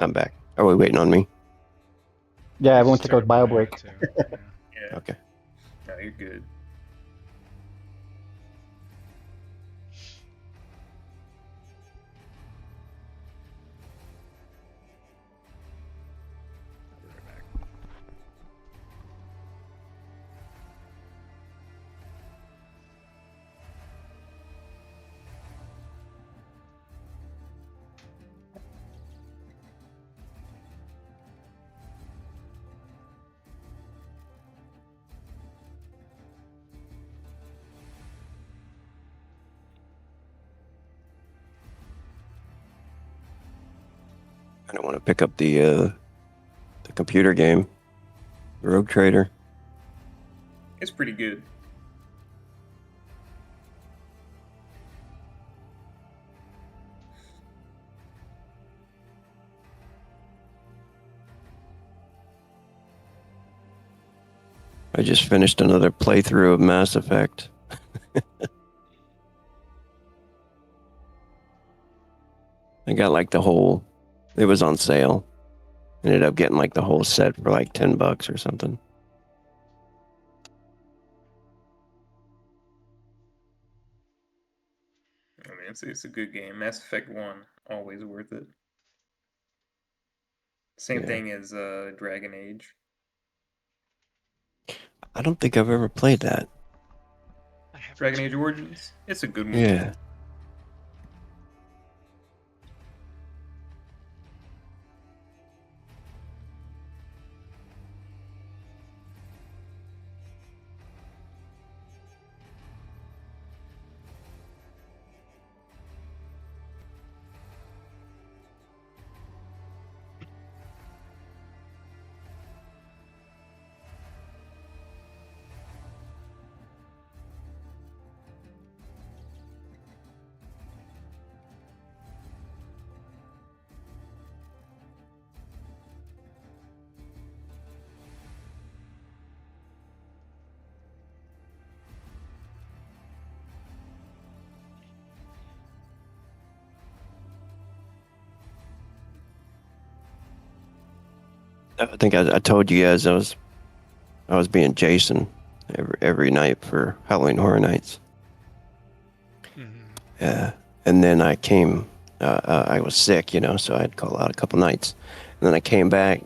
I'm back. Are we waiting on me? Yeah, We everyone just took a started bio playing break. too. Yeah. Yeah. Okay. No, you're good. I'll be right back. I don't want to pick up the computer game, Rogue Trader. It's pretty good. I just finished another playthrough of Mass Effect. I got like the whole. It was on sale. Ended up getting like the whole set for like $10 or something. I mean, it's a good game. Mass Effect 1, always worth it. Same Yeah. thing as Dragon Age. I don't think I've ever played that. I haven't. Dragon Age Origins, it's a good one. Yeah. I think I told you guys I was being Jason every night for Halloween Horror Nights. Mm-hmm. And then I came. I was sick, so I'd call out a couple nights. And then I came back,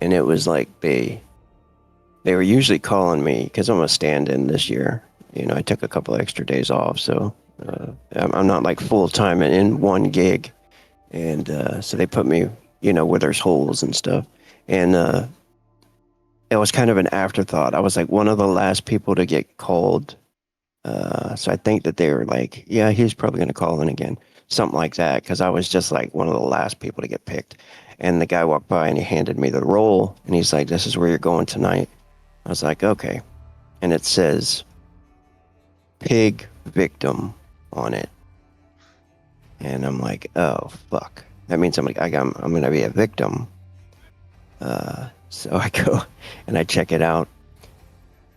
and it was like they were usually calling me because I'm a stand-in this year. I took a couple extra days off, so I'm not like full time in one gig, and so they put me, where there's holes and stuff, and it was kind of an afterthought. I was like one of the last people to get called, so I think that they were like, yeah, he's probably going to call in again, something like that, because I was just like one of the last people to get picked. And the guy walked by and he handed me the roll, and he's like, "This is where you're going tonight." I was like, "Okay," and it says "pig victim" on it, and I'm like, "Oh fuck." That means I'm gonna be a victim. So I go and I check it out,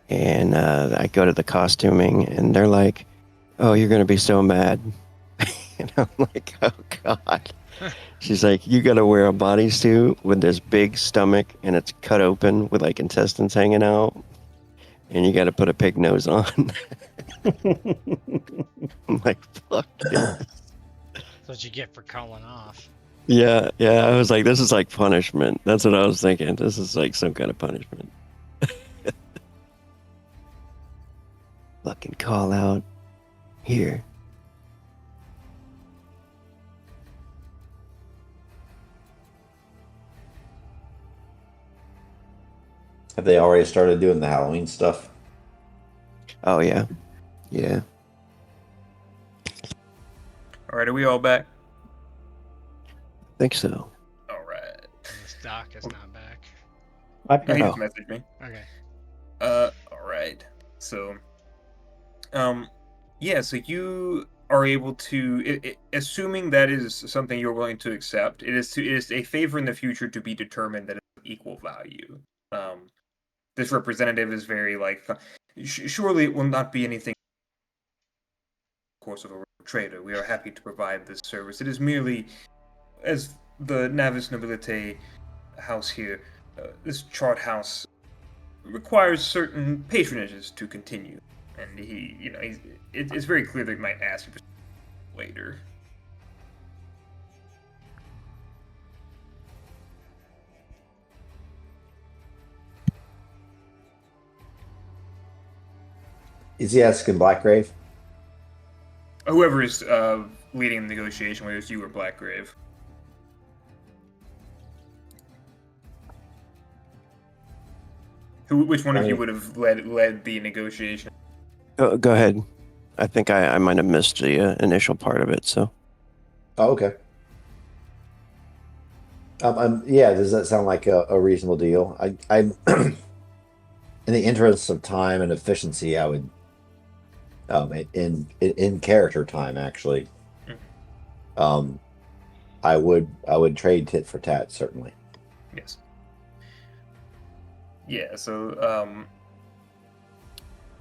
and I go to the costuming, and they're like, "Oh, you're gonna be so mad," and I'm like, "Oh god." She's like, "You gotta wear a bodysuit with this big stomach, and it's cut open with like intestines hanging out, and you gotta put a pig nose on." I'm like, "Fuck it." That's what you get for calling off. Yeah, yeah. I was like, this is like punishment. That's what I was thinking. This is like some kind of punishment. Fucking call out here. Have they already started doing the Halloween stuff? Oh yeah, yeah. All right, are we all back? I think so. All right. This Doc is not back. I'm Oh, he here. just messaged me. Okay. All right. So, yeah. So you are able to, assuming that is something you're willing to accept. It is a favor in the future to be determined that it's of equal value. This representative is very like, surely it will not be anything. In the course of a trader, we are happy to provide this service. It is merely, as the Navis Nobilite house here, this chart house requires certain patronages to continue, and it's very clear that he might ask you for later. Is he asking Blackgrave? Whoever is leading the negotiation, whether it's you or Blackgrave. Which one of you would have led the negotiation? Go ahead. I think I might have missed the initial part of it. So. Oh, okay. Yeah, does that sound like a reasonable deal? I'm in the interest of time and efficiency, I would, in character time, actually, um, I would trade tit for tat, certainly. Yes. Yeah. So,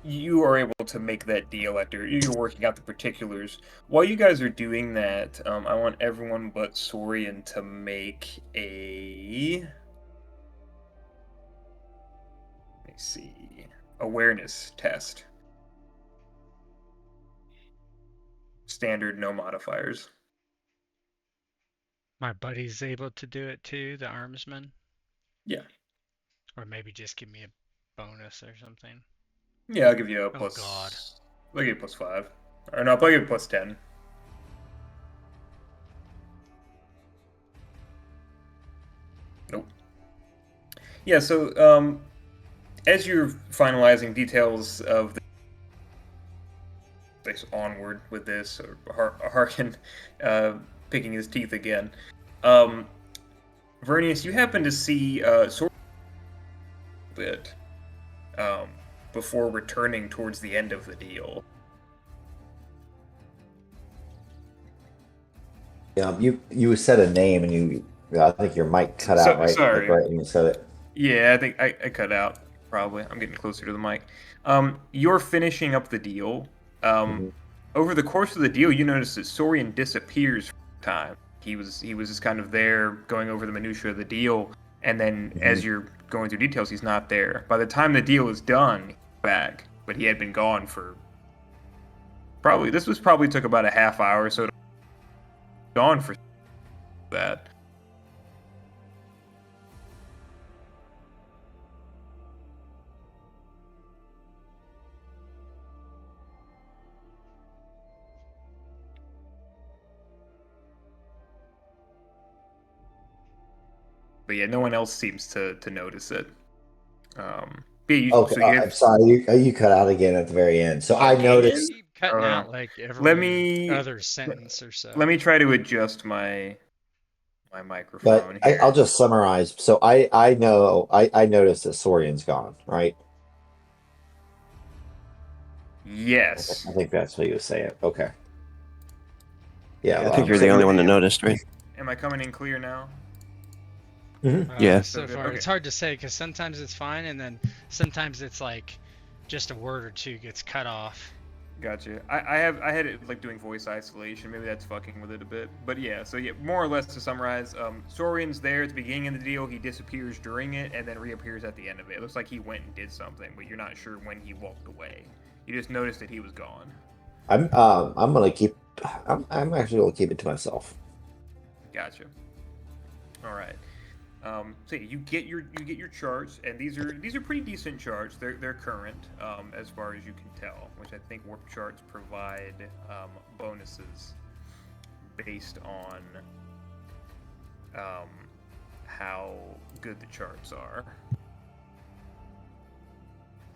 you are able to make that deal after you're working out the particulars. While you guys are doing that, I want everyone but Sorian to make a, let me see, awareness test. Standard, no modifiers. My buddy's able to do it too, the armsman. Yeah. Or maybe just give me a bonus or something. Yeah, I'll give you a plus. Oh God. I'll give you a +5. Or no, I'll give you a +10. Nope. Yeah, so as you're finalizing details of the onward with this, or Harkin picking his teeth again, Vernius, you happen to see sort of a bit before returning towards the end of the deal. You said a name and I think your mic cut out, right? Sorry. Like right when you said it. Yeah, I think I cut out, probably. I'm getting closer to the mic. You're finishing up the deal. Over the course of the deal, you notice that Sorian disappears for a time. He was just kind of there going over the minutiae of the deal. And then as you're going through details, he's not there. By the time the deal is done, he's back, but he had been gone for probably took about a half hour, so gone for that. But yeah, no one else seems to notice it. Okay, So you I'm sorry, you cut out again at the very end. So I noticed. Keep cutting out like every let me other sentence or so. let me try to adjust my But microphone here. I'll just summarize. So I noticed that Sorian's gone, right? Yes. I think that's what he was saying. Okay. I Yeah, think you're the only one that noticed, right? Am I coming in clear now? Yeah. So far, Okay. it's hard to say because sometimes it's fine, and then sometimes it's like just a word or two gets cut off. Gotcha. I had it like doing voice isolation. Maybe that's fucking with it a bit. But yeah, so yeah, more or less to summarize, Sorian's there at the beginning of the deal. He disappears during it and then reappears at the end of it. It looks like he went and did something, but you're not sure when he walked away. You just noticed that he was gone. I'm gonna keep. I'm actually gonna keep it to myself. Gotcha. All right. So yeah, you get your charts, and these are pretty decent charts. They're current, as far as you can tell, which I think warp charts provide bonuses based on how good the charts are.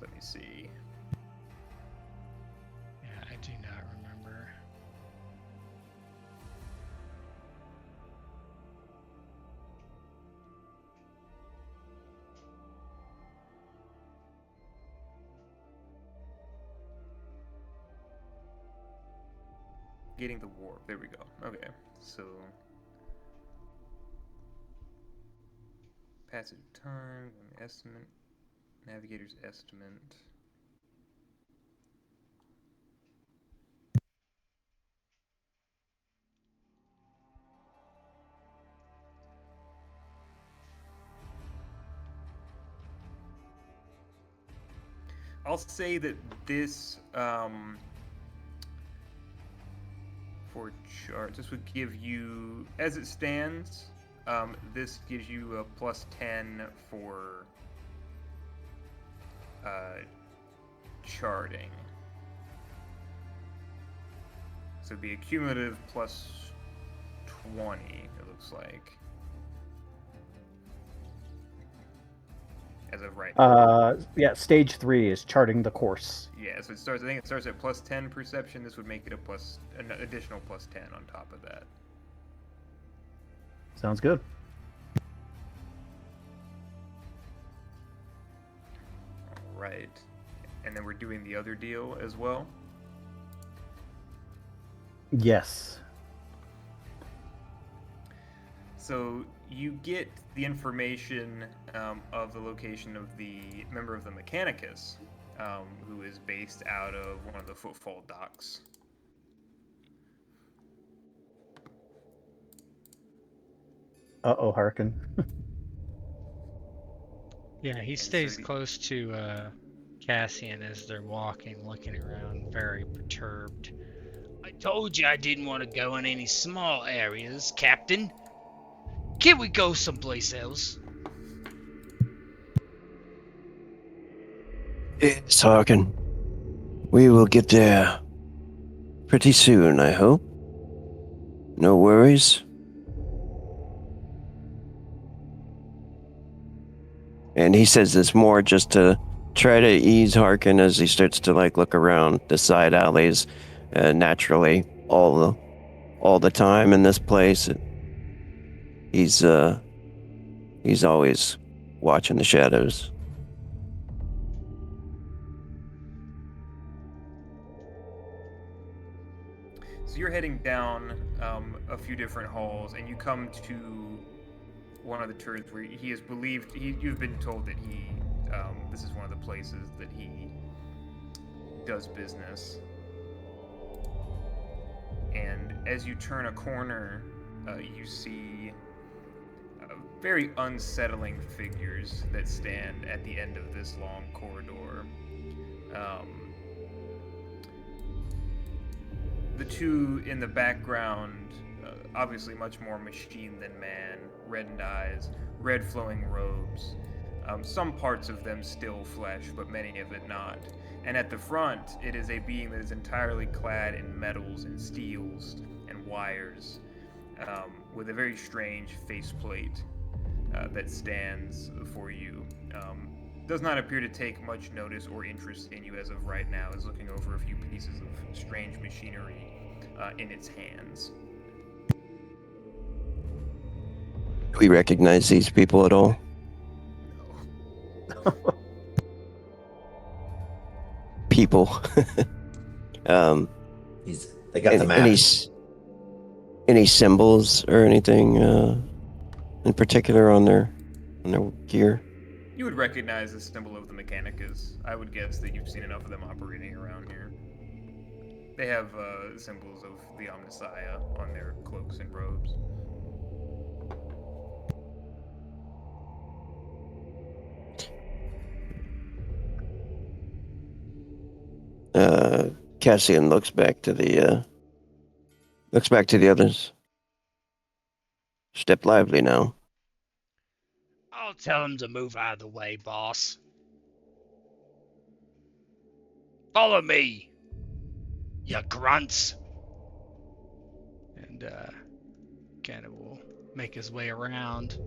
Let me see. Yeah, I do not remember. Getting the warp. There we go. Okay, so passage of time, estimate, navigator's estimate. I'll say that this for charts, this would give you, as it stands, this gives you a +10 for charting. So it'd be a cumulative +20, it looks like. As of right now. Yeah, stage 3 is charting the course. Yeah, so I think it starts at +10 perception. This would make it an additional +10 on top of that. Sounds good. All right. And then we're doing the other deal as well. Yes. So you get the information of the location of the member of the Mechanicus, who is based out of one of the Footfall docks. Uh-oh, Harkin. Yeah, he stays close to Cassian as they're walking, looking around, very perturbed. I told you I didn't want to go in any small areas, Captain. Can we go someplace else? Yes, Harkin. We will get there pretty soon, I hope. No worries. And he says this more just to try to ease Harkin as he starts to look around the side alleys naturally all the time in this place. He's always watching the shadows. So you're heading down a few different halls, and you come to one of the turrets where he is believed. You've been told that this is one of the places that he does business. And as you turn a corner, you see very unsettling figures that stand at the end of this long corridor. The two in the background, obviously much more machine than man, reddened eyes, red flowing robes. Some parts of them still flesh, but many of it not. And at the front, it is a being that is entirely clad in metals and steels and wires, with a very strange faceplate that stands for you. Does not appear to take much notice or interest in you as of right now, is looking over a few pieces of strange machinery in its hands. Do we recognize these people at all? People. They got the map. Any symbols or anything in particular on their gear? You would recognize the symbol of the Mechanicus. I would guess that you've seen enough of them operating around here. They have symbols of the Omnissiah on their cloaks and robes. Cassian looks back to the others. Step lively now. I'll tell him to move out of the way, boss. Follow me, you grunts. And kind of will make his way around.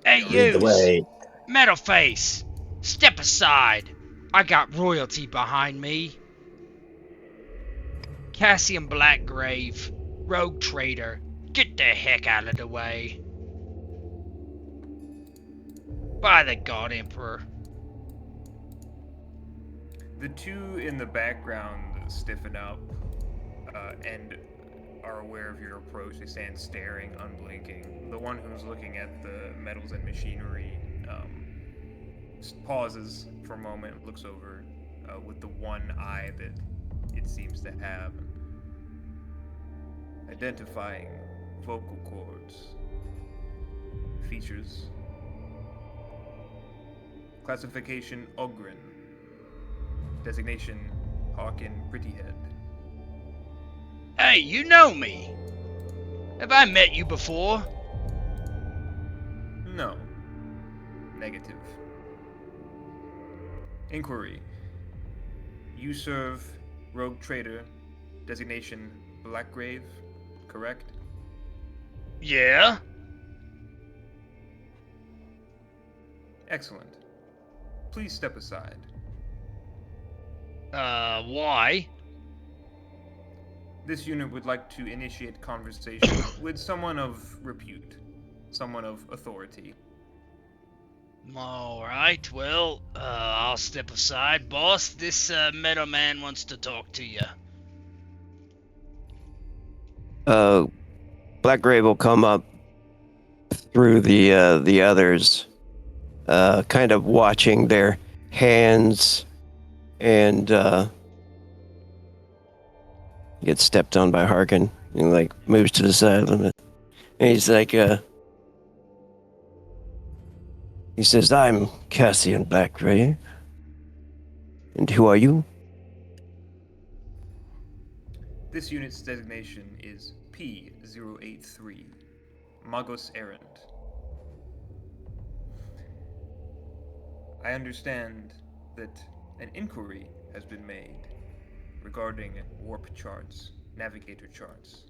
Hey, Lead the you, way. metal face, step aside. I got royalty behind me. Cassian Blackgrave, rogue trader, get the heck out of the way. By the God Emperor. The two in the background stiffen up and are aware of your approach. They stand staring, unblinking. The one who's looking at the metals and machinery pauses for a moment, looks over with the one eye that it seems to have. Identifying vocal cords. Features. Classification Ogren. Designation Hawkin Prettyhead. Hey, you know me. Have I met you before? No. Negative. Inquiry. You serve rogue trader, designation Blackgrave, correct? Yeah? Excellent. Please step aside. Why? This unit would like to initiate conversation with someone of repute, someone of authority. Alright, well, I'll step aside, boss. This metal man wants to talk to you. Blackgrave will come up through the others, kind of watching their hands, and gets stepped on by Harkin. And like moves to the side a little bit. And he's like, he says, "I'm Cassian Blackgrave. And who are you?" This unit's designation is P-083, Magos Errant. I understand that an inquiry has been made regarding warp charts, navigator charts.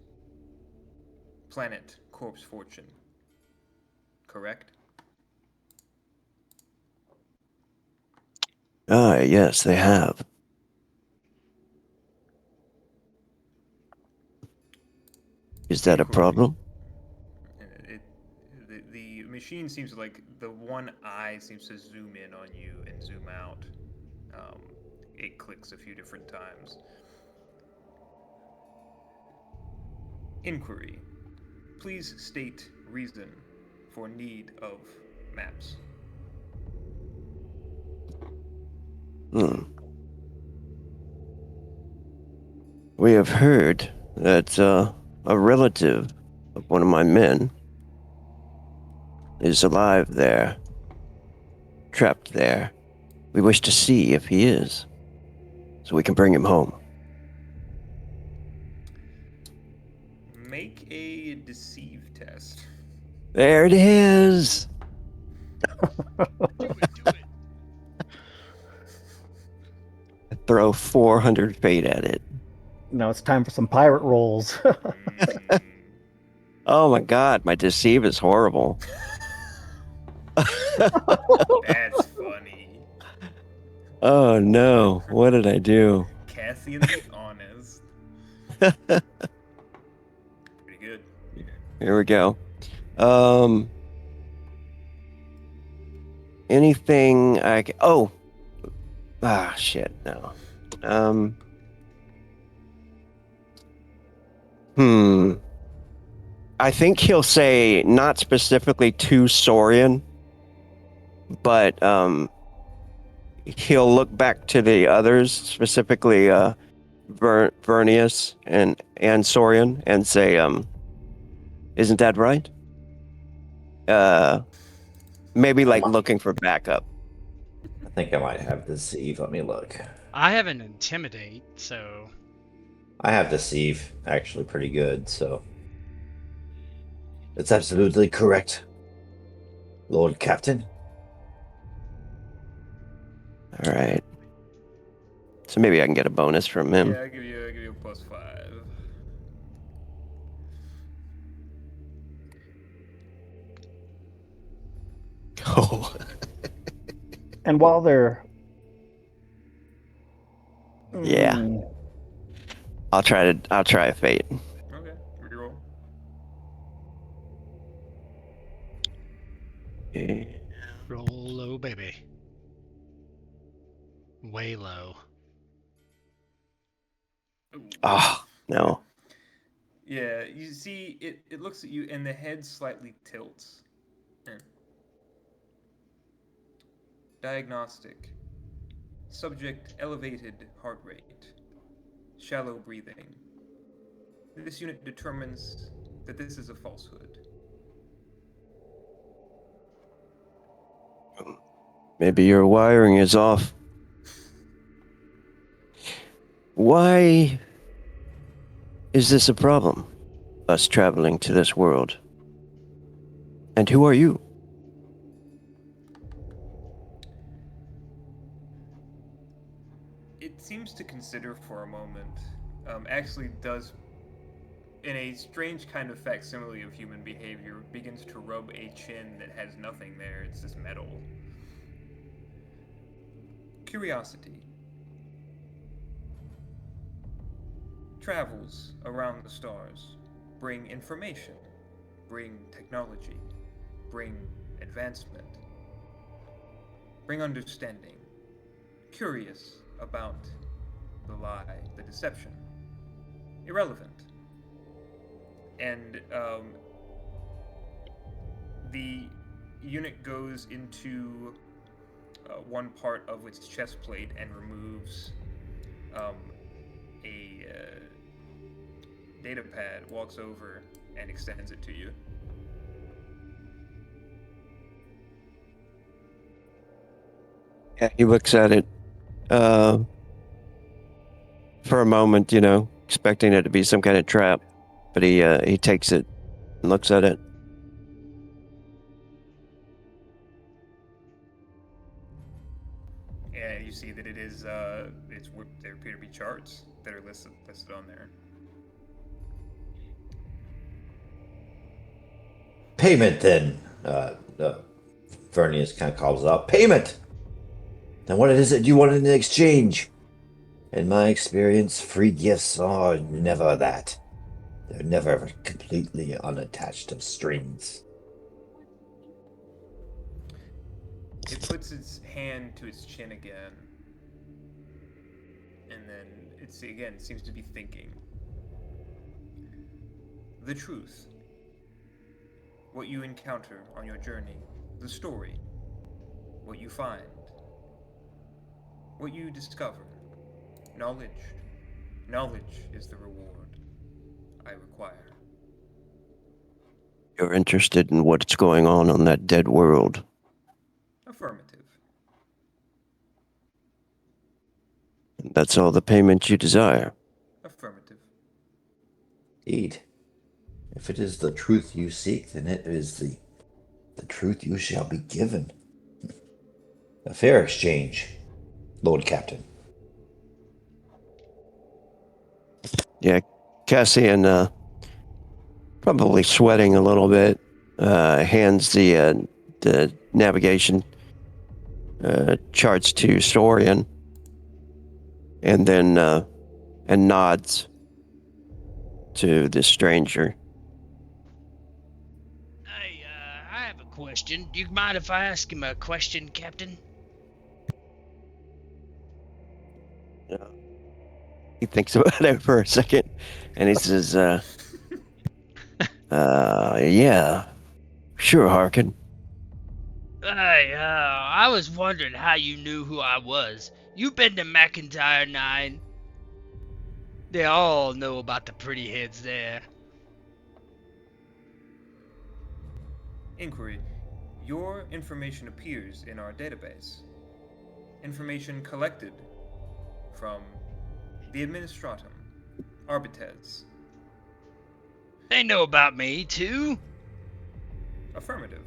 Planet Corpse Fortune. Correct? Ah, yes, they have. Is that a problem? The machine seems like the one eye seems to zoom in on you and zoom out. It clicks a few different times. Inquiry. Please state reason for need of maps. We have heard that a relative of one of my men is alive there, trapped there. We wish to see if he is, so we can bring him home. Make a deceive test. There it is. Do it. Throw 400 fate at it. Now it's time for some pirate rolls. Mm. Oh my god, my deceive is horrible. That's funny. Oh no, what did I do? Cassian the Honest. Pretty good. Here we go. Anything I can... Oh! Ah, shit, no. I think he'll say not specifically to Saurian, but he'll look back to the others, specifically Vernius and Saurian, and say, isn't that right? Maybe like looking for backup. I think I might have deceive. Let me look. I have an intimidate, so I have deceive actually pretty good, so it's absolutely correct, Lord Captain. All right. So maybe I can get a bonus from him. Yeah, I'll give you a +5. Oh. And while they're Yeah. I'll try a fate. Okay, reroll. Okay. roll low, baby. Way low. Ooh. Oh, no. Yeah, you see, it looks at you and the head slightly tilts. Diagnostic. Subject elevated heart rate. Shallow breathing. This unit determines that this is a falsehood. Maybe your wiring is off. Why is this a problem? Us traveling to this world. And who are you? It seems to consider for a moment. Actually does, in a strange kind of facsimile of human behavior, begins to rub a chin that has nothing there. It's just metal. Curiosity. Travels around the stars. Bring information. Bring technology. Bring advancement. Bring understanding. Curious about the lie, the deception. Irrelevant. And the unit goes into one part of its chest plate and removes a data pad, walks over and extends it to you. Yeah, he looks at it for a moment, expecting it to be some kind of trap, but he takes it and looks at it. And you see that it is there appear to be charts that are listed on there. Payment then. Vernius kind of calls out. Payment! Then what is it you want in exchange? In my experience, free gifts are never that. They're never completely unattached of strings. It puts its hand to its chin again. And then it seems to be thinking. The truth. What you encounter on your journey. The story. What you find. What you discover. Knowledge. Knowledge is the reward I require. You're interested in what's going on that dead world. Affirmative. That's all the payment you desire. Affirmative. Indeed. If it is the truth you seek, then it is the truth you shall be given. A fair exchange, Lord Captain. Yeah, Cassian, probably sweating a little bit, hands the navigation charts to Sorian, and then and nods to the stranger. Hey, I have a question. Do you mind if I ask him a question, Captain? He thinks about it for a second, and he says, yeah, sure, Harkin. Hey, I was wondering how you knew who I was. You've been to McIntyre 9. They all know about the pretty heads there. Inquiry. Your information appears in our database. Information collected from the Administratum, Arbites. They know about me, too. Affirmative.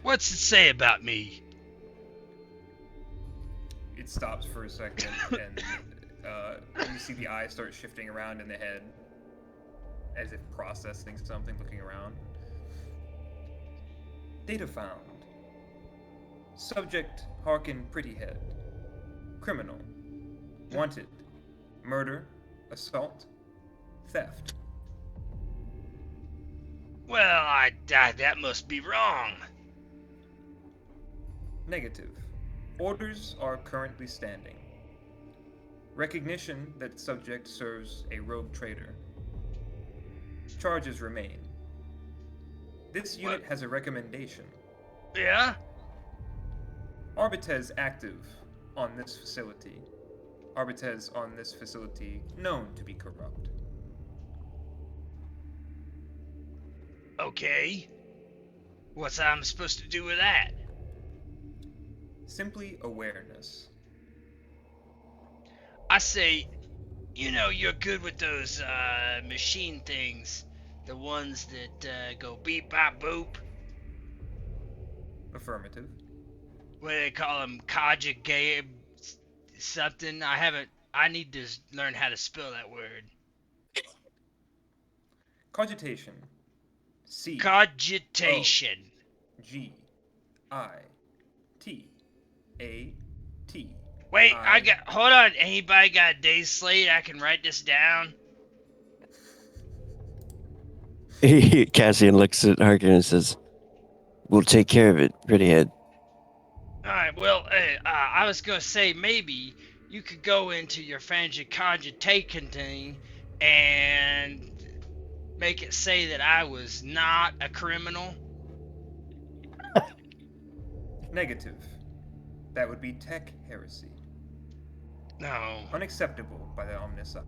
What's it say about me? It stops for a second, and you see the eyes start shifting around in the head, as if processing something, looking around. Data found. Subject Harkin Prettyhead. Criminal. Wanted. Murder. Assault. Theft. Well, that must be wrong. Negative. Orders are currently standing. Recognition that subject serves a rogue trader. Charges remain. This unit has a recommendation. Yeah? Arbites active on this facility. Arbites on this facility known to be corrupt. Okay. What's I'm supposed to do with that? Simply awareness. I say, you're good with those machine things. The ones that go beep, bop, boop. Affirmative. What do they call them? Conjugate something? I need to learn how to spell that word. Cogitation. C. Cogitation. G. I. T. A. T. Wait, hold on. Anybody got a day's slate? I can write this down. Cassian looks at Harkin and says, we'll take care of it, Prettyhead. Alright, well, I was gonna say maybe you could go into your fancy cogitation thing and make it say that I was not a criminal. Negative. That would be tech heresy. No. Unacceptable by the Omnissiah.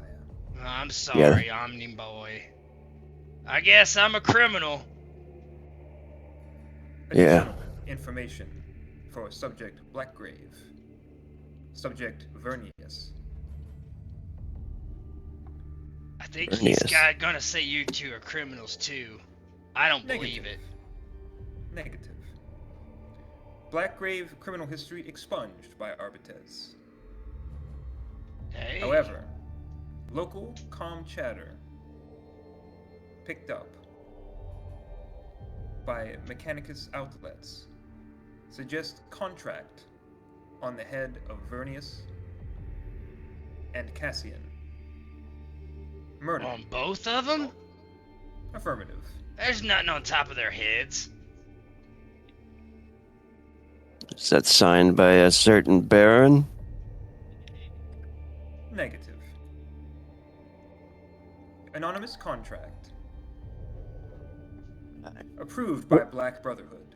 I'm sorry, Omni Boy. I guess I'm a criminal. Additional information for subject Blackgrave. Subject Vernius. I think he's gonna say you two are criminals too. I don't believe it. Negative. Blackgrave criminal history expunged by Arbites. Hey. However, local comm chatter picked up by Mechanicus outlets suggest contract on the head of Vernius and Cassian. Murder. On both of them? Affirmative. There's nothing on top of their heads. Is that signed by a certain Baron? Negative. Anonymous contract. Approved by Black Brotherhood.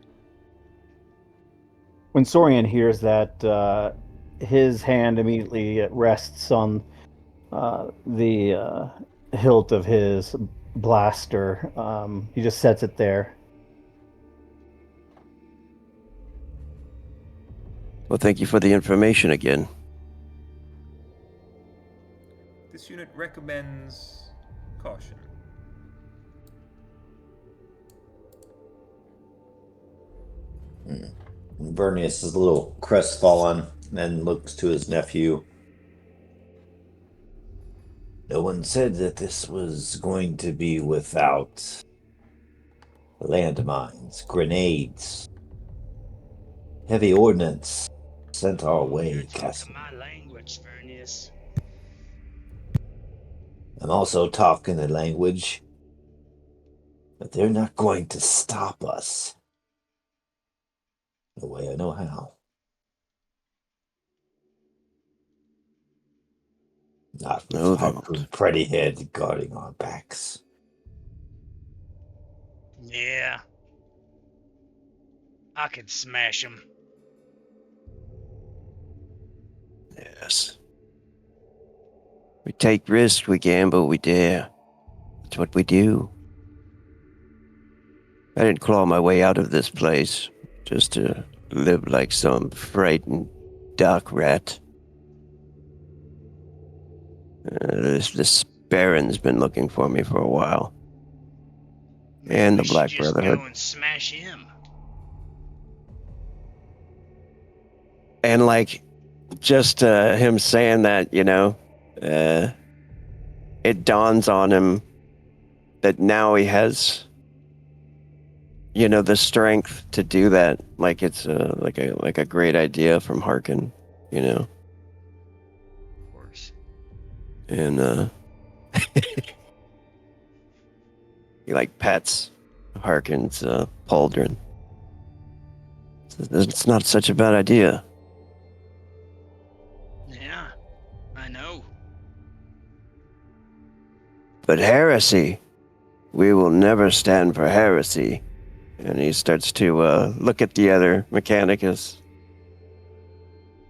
When Sorian hears that, his hand immediately rests on the hilt of his blaster. He just sets it there. Well, thank you for the information again. This unit recommends caution. Vernius is a little crestfallen and looks to his nephew. No one said that this was going to be without landmines, grenades, heavy ordnance sent our You're way, talking Castle. my language, Vernius. I'm also talking the language, but they're not going to stop us the way I know how. Not with No, they harpoon won't. pretty head guarding our backs. Yeah. I can smash him. Yes. We take risks, we gamble, we dare. That's what we do. I didn't claw my way out of this place just to live like some frightened dock rat. This Baron's been looking for me for a while. Maybe And we the should Black just Brotherhood. go and smash him. And like, just him saying that, it dawns on him that now he has, the strength to do that. Like it's like a great idea from Harkin, you know. Of course. And he like pets Harkin's pauldron. It's not such a bad idea. Yeah, I know. But heresy, we will never stand for heresy. And he starts to look at the other Mechanicus.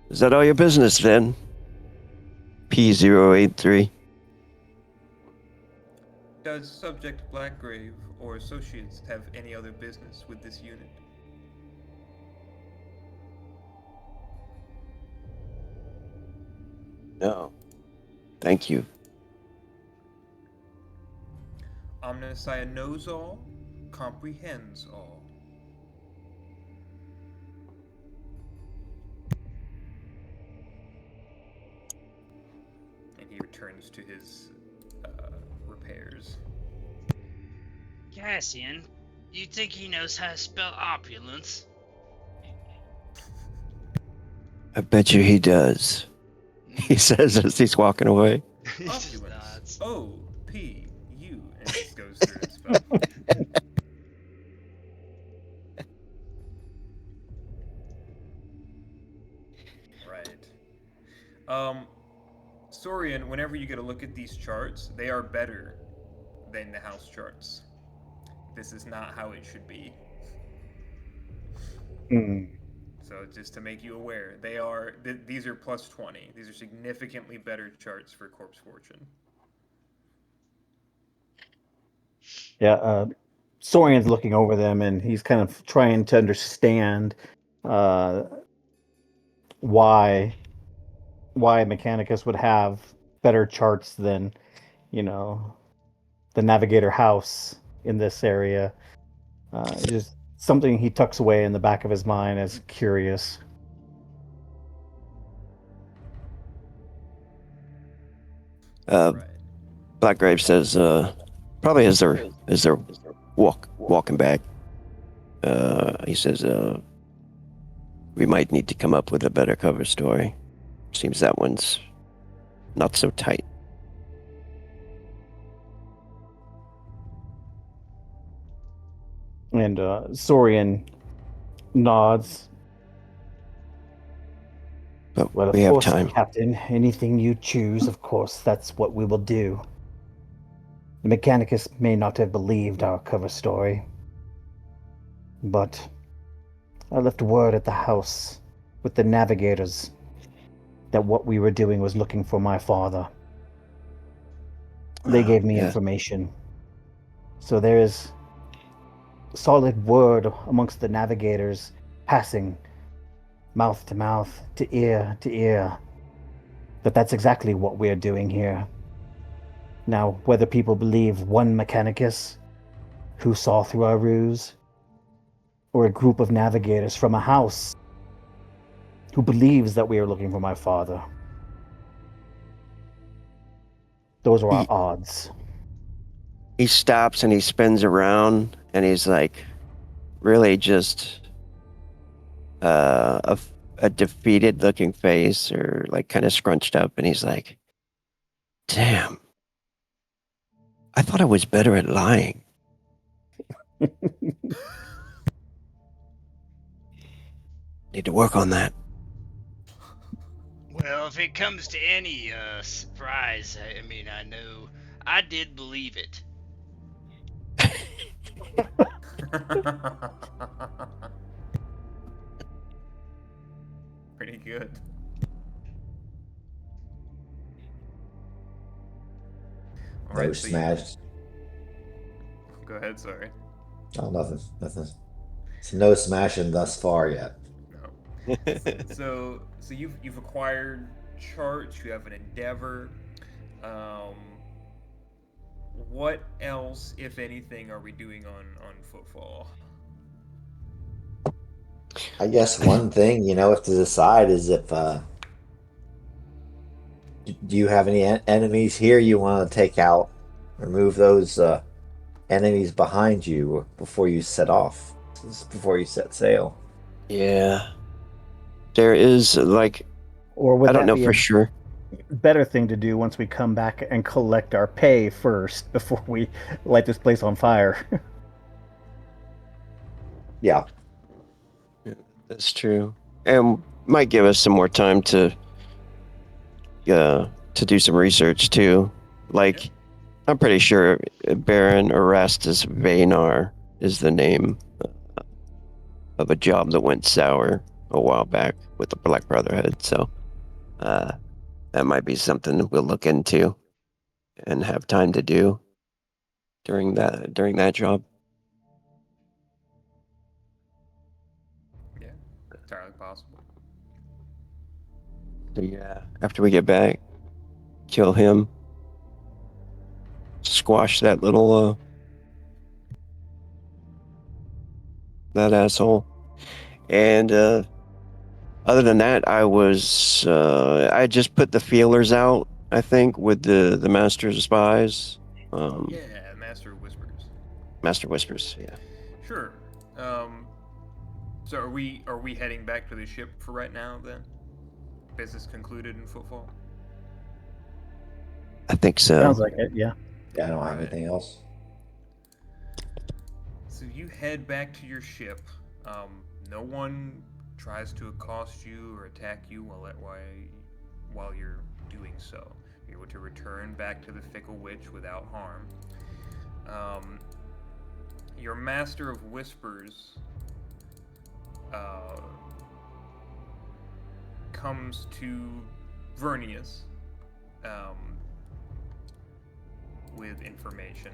Is that all your business then? P083. Does Subject Blackgrave or associates have any other business with this unit? No. Thank you. Omnissiah knows all, comprehends all. And he returns to his repairs. Cassian, you think he knows how to spell opulence? I bet you he does. He says as he's walking away. He just Opulence. nods. O-P-U. And just goes through and spells. Right. Saurian, whenever you get a look at these charts, they are better than the house charts. This is not how it should be. So just to make you aware, these are plus 20. These are significantly better charts for Corpse Fortune. Yeah, Sorian's looking over them and he's kind of trying to understand why Mechanicus would have better charts than, the Navigator House in this area. Just something he tucks away in the back of his mind as curious. Right. Blackgrave says, probably as they're walking back, he says, we might need to come up with a better cover story. Seems that one's not so tight. And Sorian nods. But Well, of we have course, time. Captain. Anything you choose, of course, that's what we will do. The Mechanicus may not have believed our cover story, but I left word at the house with the navigators that what we were doing was looking for my father. They gave me information. So there is solid word amongst the navigators passing mouth to ear that that's exactly what we're doing here. Now, whether people believe one Mechanicus who saw through our ruse, or a group of navigators from a house who believes that we are looking for my father, those are our He odds. he stops and he spins around and he's like really just a defeated looking face or like kind of scrunched up and he's like, damn, I thought I was better at lying. Need to work on that. Well, if it comes to any surprise, I mean, I know I did believe it. Pretty good. All No right, so you smash. go ahead. Sorry. Oh, nothing. Nothing. So no smashing thus far yet. No. So you've acquired charts. You have an endeavor. Um, what else, if anything, are we doing on Footfall? I guess one thing you have to decide is if do you have any enemies here you want to take out? Remove those enemies behind you before you set off, before you set sail. Yeah. There is like Or I would don't that know be for a sure. better thing to do once we come back and collect our pay first before we light this place on fire? Yeah, Yeah, that's true. And might give us some more time to do some research too. Yeah. Like I'm pretty sure Baron Erastus Vaynar is the name of a job that went sour a while back with the Black Brotherhood. So uh, that might be something we'll look into and have time to do during that job. Yeah. Entirely possible. So yeah, after we get back, kill him, squash that little that asshole, and other than that, I just put the feelers out. I think with the Master's Spies, um, Yeah, Master of Whispers. Master Whispers. Yeah, Sure. Um, so are we heading back to the ship for right now then? Business concluded in Footfall. I think so. Sounds like it, yeah. yeah. I don't All have right. anything else. So you head back to your ship. No one tries to accost you or attack you while you're doing so. You're able to return back to the Fickle Witch without harm. Um, your Master of Whispers uh, comes to Vernius um, with information.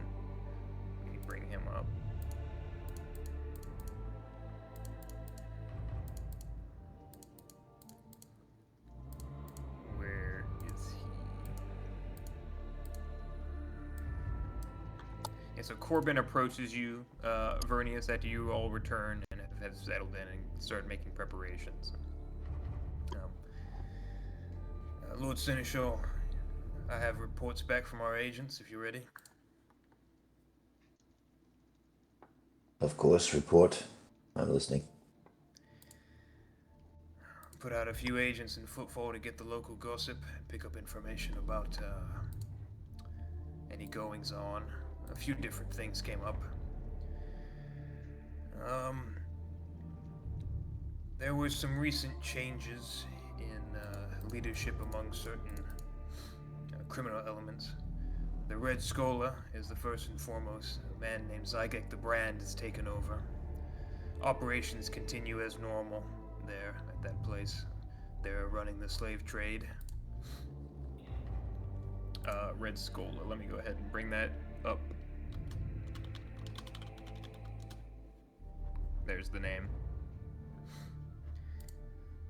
Let me bring him up. Where is he? Yeah, so Corbin approaches you, Vernius, after you all return and have settled in and started making preparations. Um, Lord Seneschal, I have reports back from our agents, if you're ready. Of course, report. I'm listening. Put out a few agents in Footfall to get the local gossip, pick up information about any goings on. A few different things came up. There were some recent changes in leadership among certain criminal elements. The Red Scholar is the first and foremost. A man named Zygek the Brand has taken over. Operations continue as normal there at that place. They're running the slave trade. Red Scholar. Let me go ahead and bring that up. There's the name.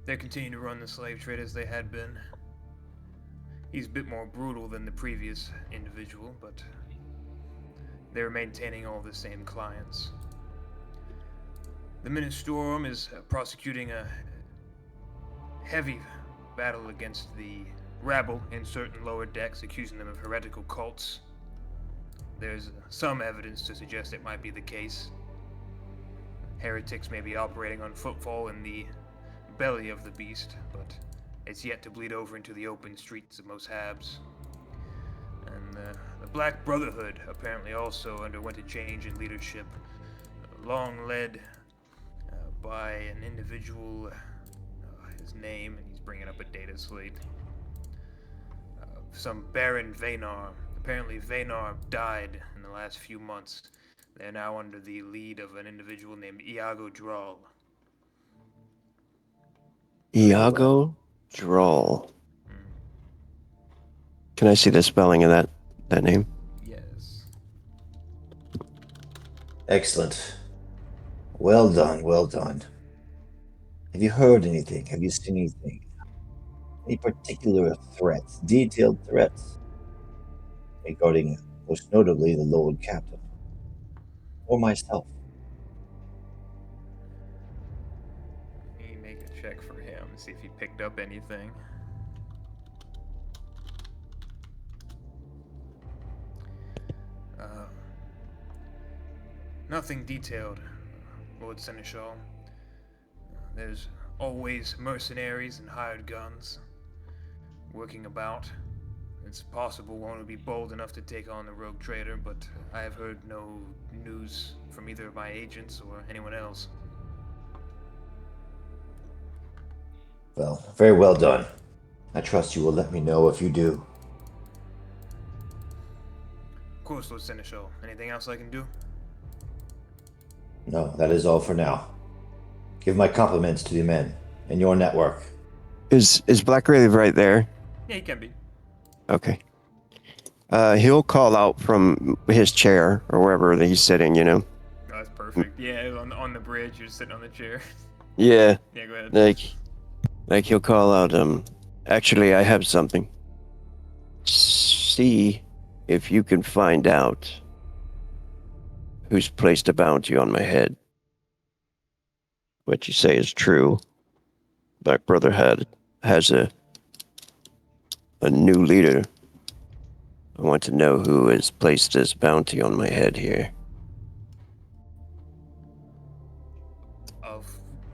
They're continuing to run the slave trade as they had been. He's a bit more brutal than the previous individual, but they're maintaining all the same clients. The Ministorum is prosecuting a heavy battle against the rabble in certain lower decks, accusing them of heretical cults. There's some evidence to suggest it might be the case. Heretics may be operating on Footfall in the belly of the beast, but it's yet to bleed over into the open streets of most Habs. And the Black Brotherhood apparently also underwent a change in leadership, long led by an individual, his name, and he's bringing up a data slate, some Baron Vaynar. Apparently Vaynar died in the last few months. They're now under the lead of an individual named Iago Drawl. Iago Drawl. Can I see the spelling of that name? Yes. Excellent. Well done, well done. Have you heard anything? Have you seen anything? Any particular threats, detailed threats regarding, most notably, the Lord Captain or myself? Let me make a check for him, see if he picked up anything. Nothing detailed, Lord Seneschal. There's always mercenaries and hired guns working about. It's possible one would be bold enough to take on the rogue trader, but I have heard no news from either of my agents or anyone else. Well, very well done. I trust you will let me know if you do. Of course, Lord Seneschal. Anything else I can do? No, that is all for now. Give my compliments to the men in your network. Is Blackrave right there? Yeah, he can be. Okay. He'll call out from his chair or wherever that he's sitting, you know. Oh, that's perfect. Yeah, on the bridge, you're sitting on the chair. Yeah. Yeah, go ahead. Like he'll call out, actually I have something. See if you can find out who's placed a bounty on my head. What you say is true. Black Brotherhood has a new leader. I want to know who has placed this bounty on my head here. Of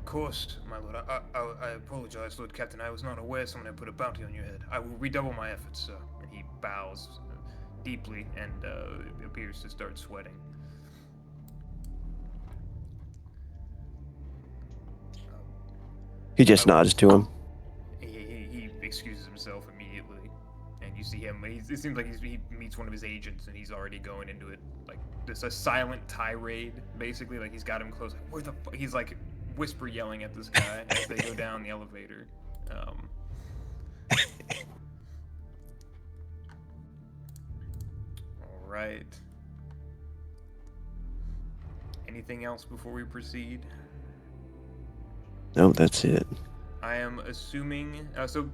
course, my lord. I apologize, Lord Captain. I was not aware someone had put a bounty on your head. I will redouble my efforts, sir. And he bows deeply and appears to start sweating. He just nods to him. He excuses himself immediately, and you see him. It seems like he meets one of his agents, and he's already going into it like this a silent tirade, basically. Like he's got him close. Like, where the fuck? He's like whisper yelling at this guy as they go down the elevator. All right. Anything else before we proceed? No, that's it. I am assuming so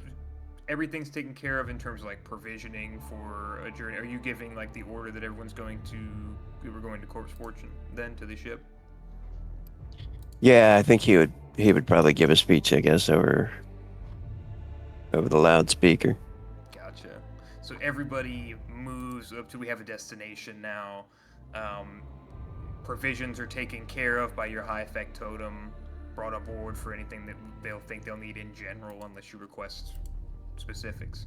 everything's taken care of in terms of like provisioning for a journey. Are you giving like the order that everyone's we're going to Corpse Fortune then to the ship? Yeah, I think he would probably give a speech, I guess, over the loudspeaker. Gotcha. So everybody moves up to we have a destination now. Provisions are taken care of by your high effect totem, brought aboard for anything that they'll think they'll need in general unless you request specifics.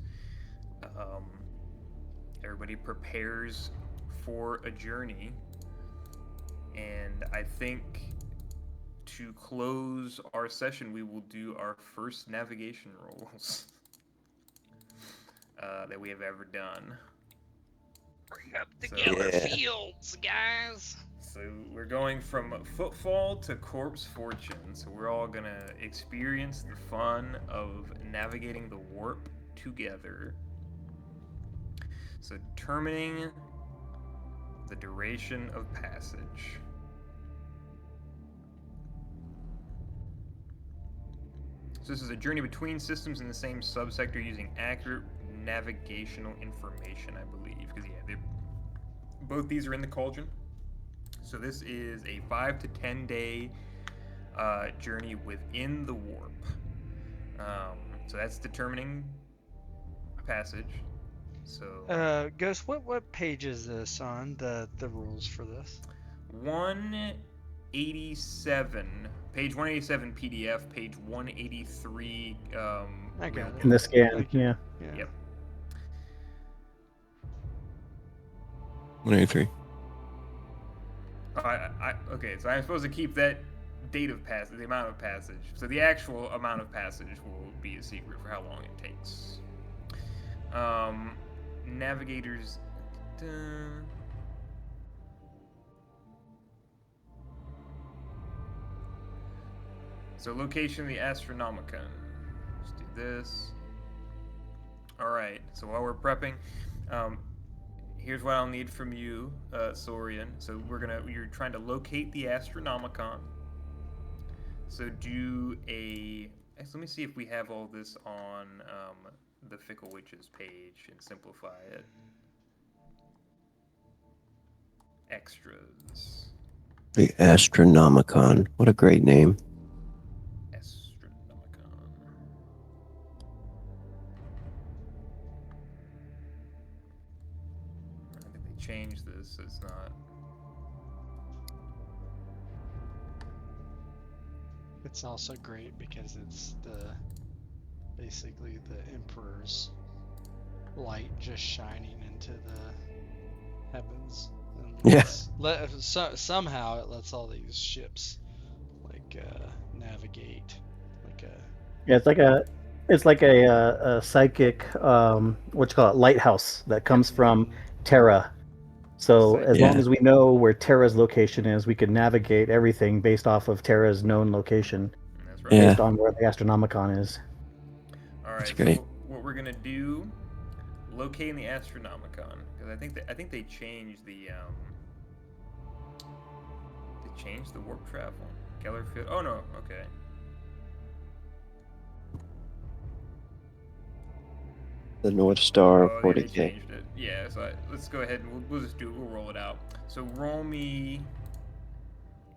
Everybody prepares for a journey, and I think to close our session we will do our first navigation rolls that we have ever done. Bring up the Geller Fields, guys. So we're going from Footfall to Corpse Fortune. So we're all gonna experience the fun of navigating the warp together. So determining the duration of passage. So this is a journey between systems in the same subsector using accurate navigational information, I believe. Because both these are in the cauldron. So this is a 5 to 10 day journey within the warp. So that's determining a passage. So Ghost, what page is this on, the rules for this? 187, page 187 PDF, page 183 I got it. In the scan, Thank you. yeah. Yep. 183. Okay, so I'm supposed to keep that date of passage, the amount of passage. So the actual amount of passage will be a secret for how long it takes. Navigators. So location of the Astronomicon. Let's do this. All right. So while we're prepping, here's what I'll need from you, Saurian. So you're trying to locate the Astronomicon. So do a. Let me see if we have all this on the Fickle Witches page and simplify it. Extras. The Astronomicon. What a great name. Astronomicon. I think they changed this, so it's not. It's also great because it's basically the Emperor's light just shining into the heavens. And somehow it lets all these ships navigate Yeah, it's like a psychic, what you call it, lighthouse that comes from Terra. So as long as we know where Terra's location is, we can navigate everything based off of Terra's known location. That's right. Based on where the Astronomicon is. All right. So what we're gonna do, locating the Astronomicon, because I think they changed the warp travel. Kellerfield. Oh no. Okay. The North Star 40K. They changed it. Yeah. So let's go ahead and we'll just do it. We'll roll it out. So roll me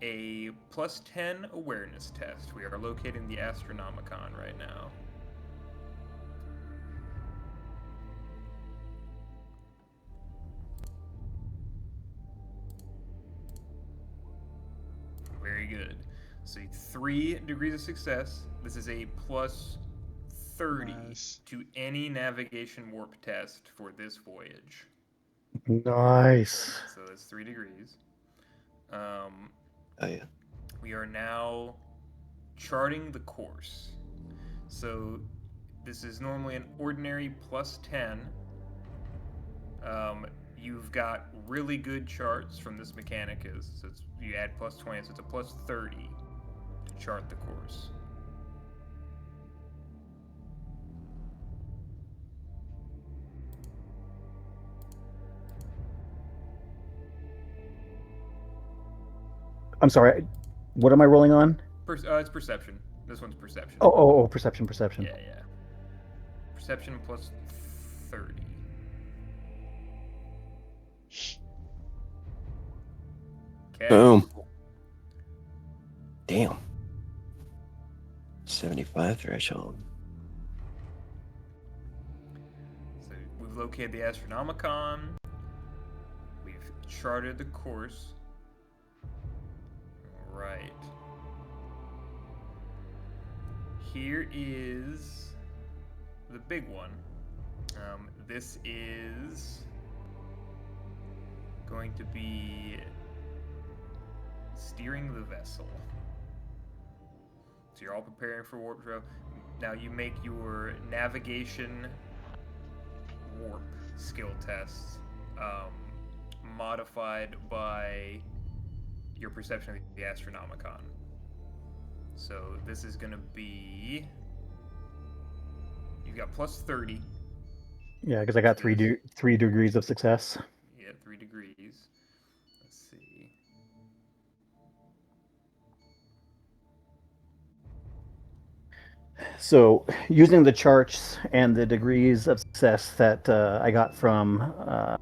a +10 awareness test. We are locating the Astronomicon right now. Very good. So 3 degrees of success. This is a +30 to any navigation warp test for this voyage. Nice. So that's 3 degrees. Oh yeah. We are now charting the course. So this is normally an ordinary +10. You've got really good charts from this Mechanicus. So you add +20, so it's a +30 to chart the course. I'm sorry. What am I rolling on? It's perception. This one's perception. Oh, perception. Yeah. Perception +30. Okay. Boom. Damn. 75 threshold. So we've located the Astronomicon. We've charted the course. All right. Here is the big one. This is going to be steering the vessel. So you're all preparing for warp travel. Now you make your navigation warp skill tests modified by your perception of the Astronomicon. So this is going to be... You've got +30. Yeah, because I got 3 degrees of success. Yeah, 3 degrees. Let's see. So, using the charts and the degrees of success that I got from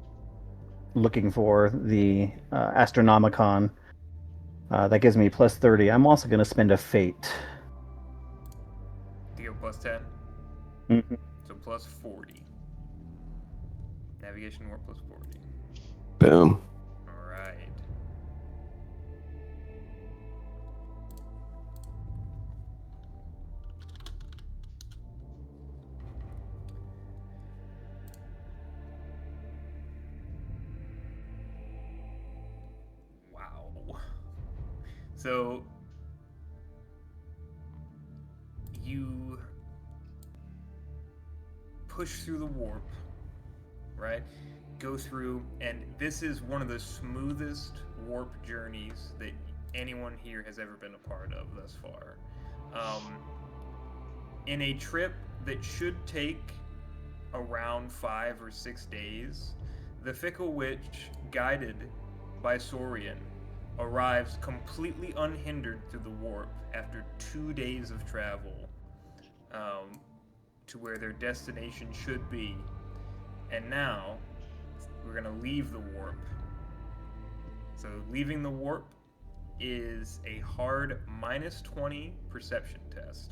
looking for the Astronomicon, that gives me plus 30. I'm also going to spend a fate. Do you go plus 10? Mhm. So plus 40. Navigation warp plus 40. Boom. All right. Wow. So you push through the warp, right? Go through, and this is one of the smoothest warp journeys that anyone here has ever been a part of thus far. In a trip that should take around 5 or 6 days, the Fickle Witch, guided by Saurian, arrives completely unhindered through the warp after 2 days of travel to where their destination should be. And now we're going to leave the warp. So, leaving the warp is a hard minus 20 perception test.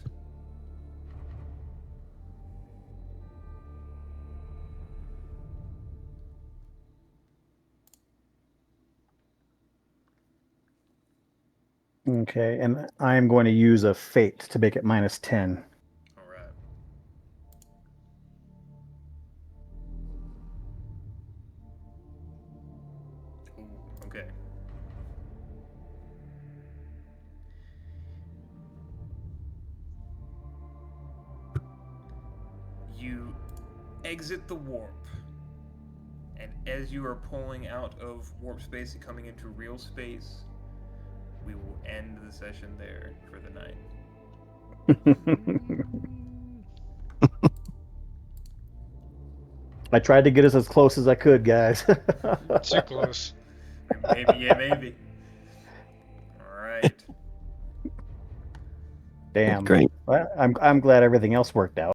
Okay, and I'm going to use a fate to make it minus 10. All right. Ooh, okay. You exit the warp, and as you are pulling out of warp space and coming into real space, we will end the session there for the night. I tried to get us as close as I could, guys. Too close. Maybe, yeah, maybe. All right. Damn. Great. Well, I'm glad everything else worked out.